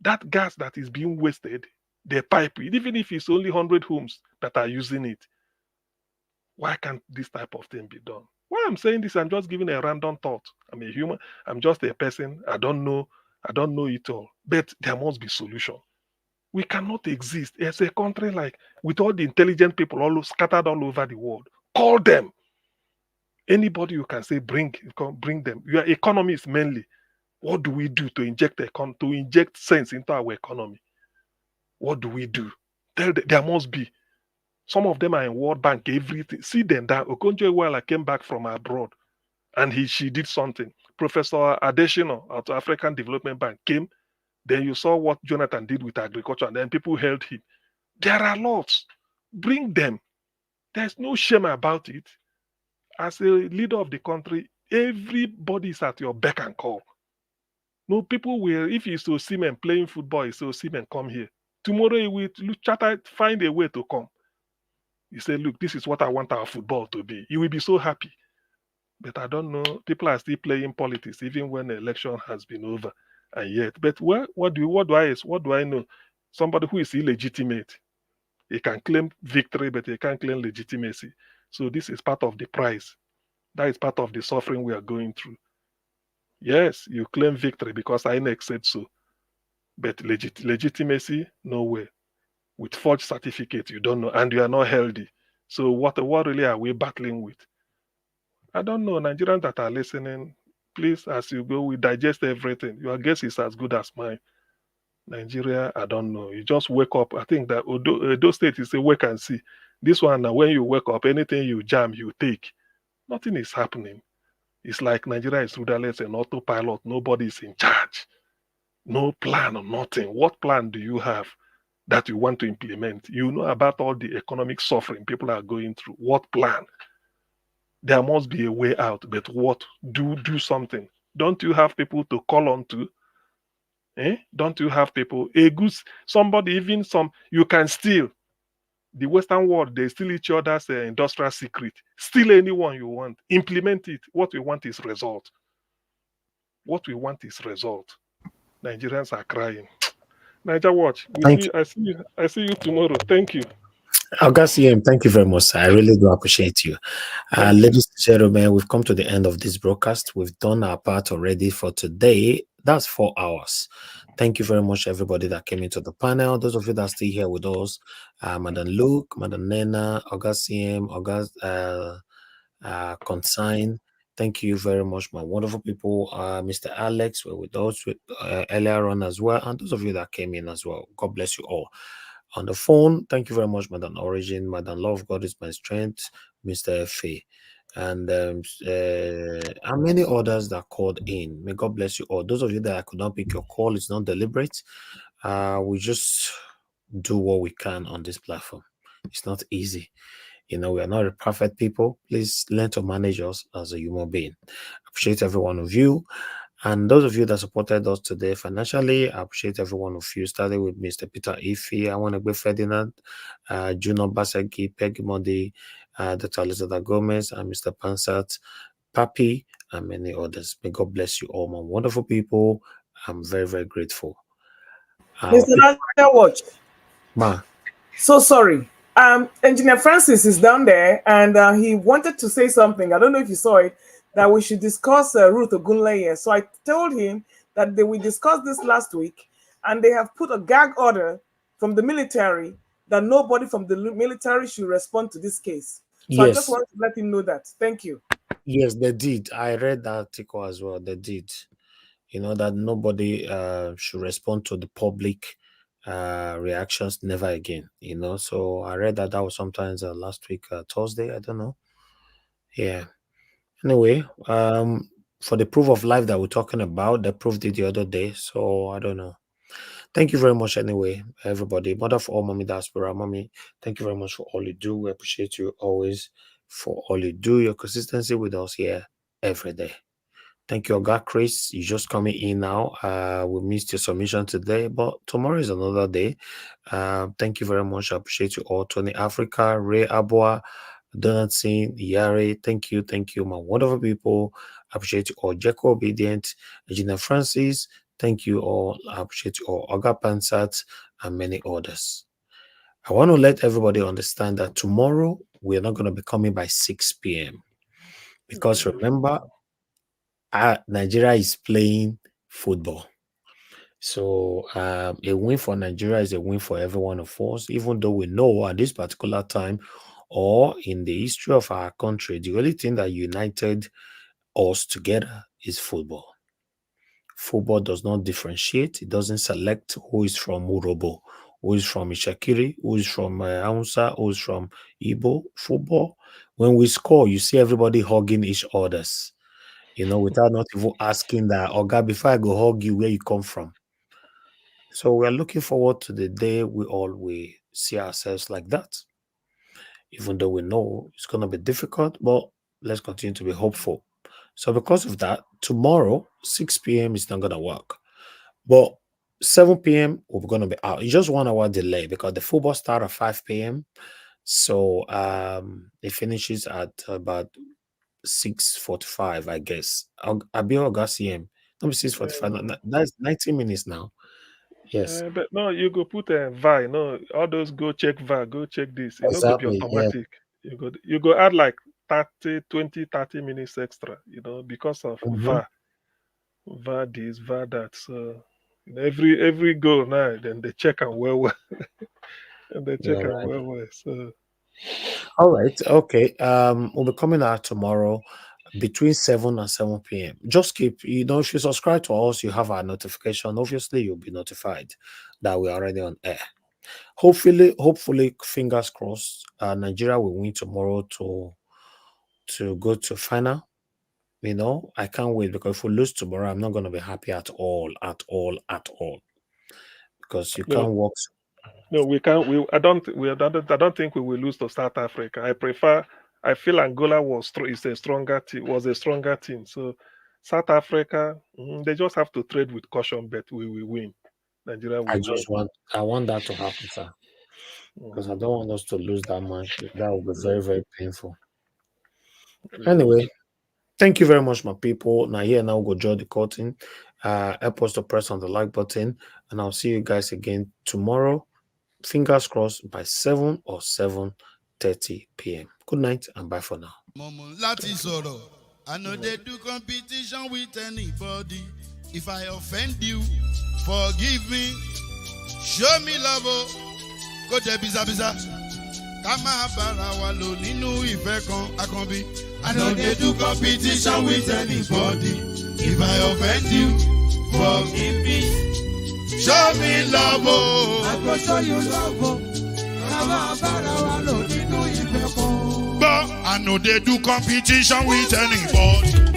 That gas that is being wasted, they pipe it, even if it's only 100 homes that are using it. Why can't this type of thing be done? Why I'm saying this, I'm just giving a random thought. I'm a human. I'm just a person. I don't know. I don't know it all. But there must be solution. We cannot exist as a country like with all the intelligent people all scattered all over the world. Call them. Anybody you can say bring them. Your economy is mainly. What do we do to inject sense into our economy? What do we do? There must be. Some of them are in World Bank, everything. See them that Okonjo-Iweala came back from abroad and she did something. Professor Adesina at African Development Bank came. Then you saw what Jonathan did with agriculture, and then people held him. There are lots. Bring them. There's no shame about it. As a leader of the country, everybody is at your beck and call. No, people will, if you so see men playing football, you so see men come here. Tomorrow you will find a way to come. You say, look, this is what I want our football to be. You will be so happy. But I don't know. People are still playing politics even when the election has been over. And yet, but what do I know? Somebody who is illegitimate. He can claim victory, but he can't claim legitimacy. So this is part of the price. That is part of the suffering we are going through. Yes, you claim victory because INEC said so. But legitimacy, no way. With forged certificate, you don't know, and you are not healthy. So what really are we battling with? I don't know. Nigerians that are listening, please, as you go, we digest everything. Your guess is as good as mine. Nigeria, I don't know. You just wake up. I think that Edo State is a wake and see. This one, now when you wake up, anything you jam, you take. Nothing is happening. It's like Nigeria is rudderless and autopilot. Nobody is in charge. No plan or nothing. What plan do you have that you want to implement? You know about all the economic suffering people are going through. What plan? There must be a way out, but what? Do something. Don't you have people to call on to? Don't you have people? Somebody, even some, you can steal. The Western world, they steal each other's industrial secret. Steal anyone you want. Implement it. What we want is result. What we want is result. Nigerians are crying. Niger Watch. Thank you. I see you tomorrow. Thank you. Augustine, thank you very much, sir. I really do appreciate you. Ladies and gentlemen, we've come to the end of this broadcast. We've done our part already for today. That's 4 hours. Thank you very much, everybody that came into the panel. Those of you that are still here with us, Madam Luke, Madam Nena, Augustine, Consign. Thank you very much, my wonderful people. Mr. Alex were with us earlier on as well. And those of you that came in as well. God bless you all. On the phone, thank you very much, Madam Origin, Madam Love, God is my strength, Mr. F.A. And many others that called in. May God bless you all. Those of you that I could not pick your call, it's not deliberate. We just do what we can on this platform. It's not easy. We are not a perfect people. Please learn to manage us as a human being. Appreciate every one of you. And those of you that supported us today financially, I appreciate every one of you. Starting with Mr. Peter Ife, I want to be Ferdinand, Juno Basagi, Peggy Modi, Dr. Elizabeth Gomez, and Mr. Pansat, Papi, and many others. May God bless you all, my wonderful people. I'm very, very grateful. Mr. Niger Watch. Ma. So sorry. Engineer Francis is down there, and he wanted to say something. I don't know if you saw it, that we should discuss Ruth Ogunleye. So I told him that we discussed this last week, and they have put a gag order from the military that nobody from the military should respond to this case. So Yes. I just wanted to let him know that. Thank you. Yes, they did. I read that article as well. They did. That nobody should respond to the public reactions never again. So I read that was sometimes last week, Thursday. I don't know. Yeah. Anyway, for the proof of life that we're talking about, they proved it the other day. So I don't know. Thank you very much anyway, everybody. Mother for all, Mommy Diaspora, Mommy, thank you very much for all you do. We appreciate you always for all you do, your consistency with us here every day. Thank you, God, Chris. You just coming in now. We missed your submission today, but tomorrow is another day. Thank you very much. I appreciate you all. Tony Africa, Ray Abua, Donaldson, Yare, thank you, my wonderful people. I appreciate you all. Jacko Obedient, Gina Francis, thank you all. I appreciate you all. Oga Pansat, and many others. I want to let everybody understand that tomorrow we're not going to be coming by 6 p.m. because remember, Nigeria is playing football. So a win for Nigeria is a win for every one of us, even though we know at this particular time or in the history of our country, the only thing that united us together is football. Football does not differentiate. It doesn't select who is from Urobo, who is from Ishakiri, who is from Hausa, who is from Igbo. Football, when we score, you see everybody hugging each other's, without not even asking that, Oga, before I go hug you, where you come from. So we are looking forward to the day we all will see ourselves like that. Even though we know it's going to be difficult, but let's continue to be hopeful. So because of that, tomorrow, 6 p.m. is not going to work. But 7 p.m., we're going to be out. It's just 1 hour delay because the football starts at 5 p.m. So it finishes at about 6:45, I guess. I'll be August CM. Let me 6:45. That's 90 minutes now. Yes. But no, you go put a VAR. No, all those go check VAR, go check this. It not go be Exactly. Yeah. automatic. You go add like 30 minutes extra. Because of VAR, VAR this, VAR that. So every goal now, then they check and well, and they check and well. So. All right. Okay. We'll be coming out tomorrow between 7 and 7 p.m. Just keep, if you subscribe to us, you have our notification. Obviously, you'll be notified that we're already on air. Hopefully, fingers crossed, Nigeria will win tomorrow to go to final. I can't wait because if we lose tomorrow, I'm not going to be happy at all. Because you can't walk. No, we can't. I don't think we will lose to South Africa. I feel Angola was a stronger team. So South Africa, they just have to trade with caution, but we will win. Nigeria will win. I want that to happen, sir. Because I don't want us to lose that match. That will be very, very painful. Anyway, thank you very much, my people. Now we'll go draw the curtain. Help us to press on the like button, and I'll see you guys again tomorrow. Fingers crossed by 7 or 7:30 p.m. Good night and bye for now. I know they do competition with anybody. If I offend you, forgive me. Show me love. Go there, biza. Kama bara wa lo ninu ife kan akanbi. I know they do competition with anybody. If I offend you, forgive me. Show me love. I go show you love. Kama bara wa lo ninu ife kan. But I know they do competition with anybody.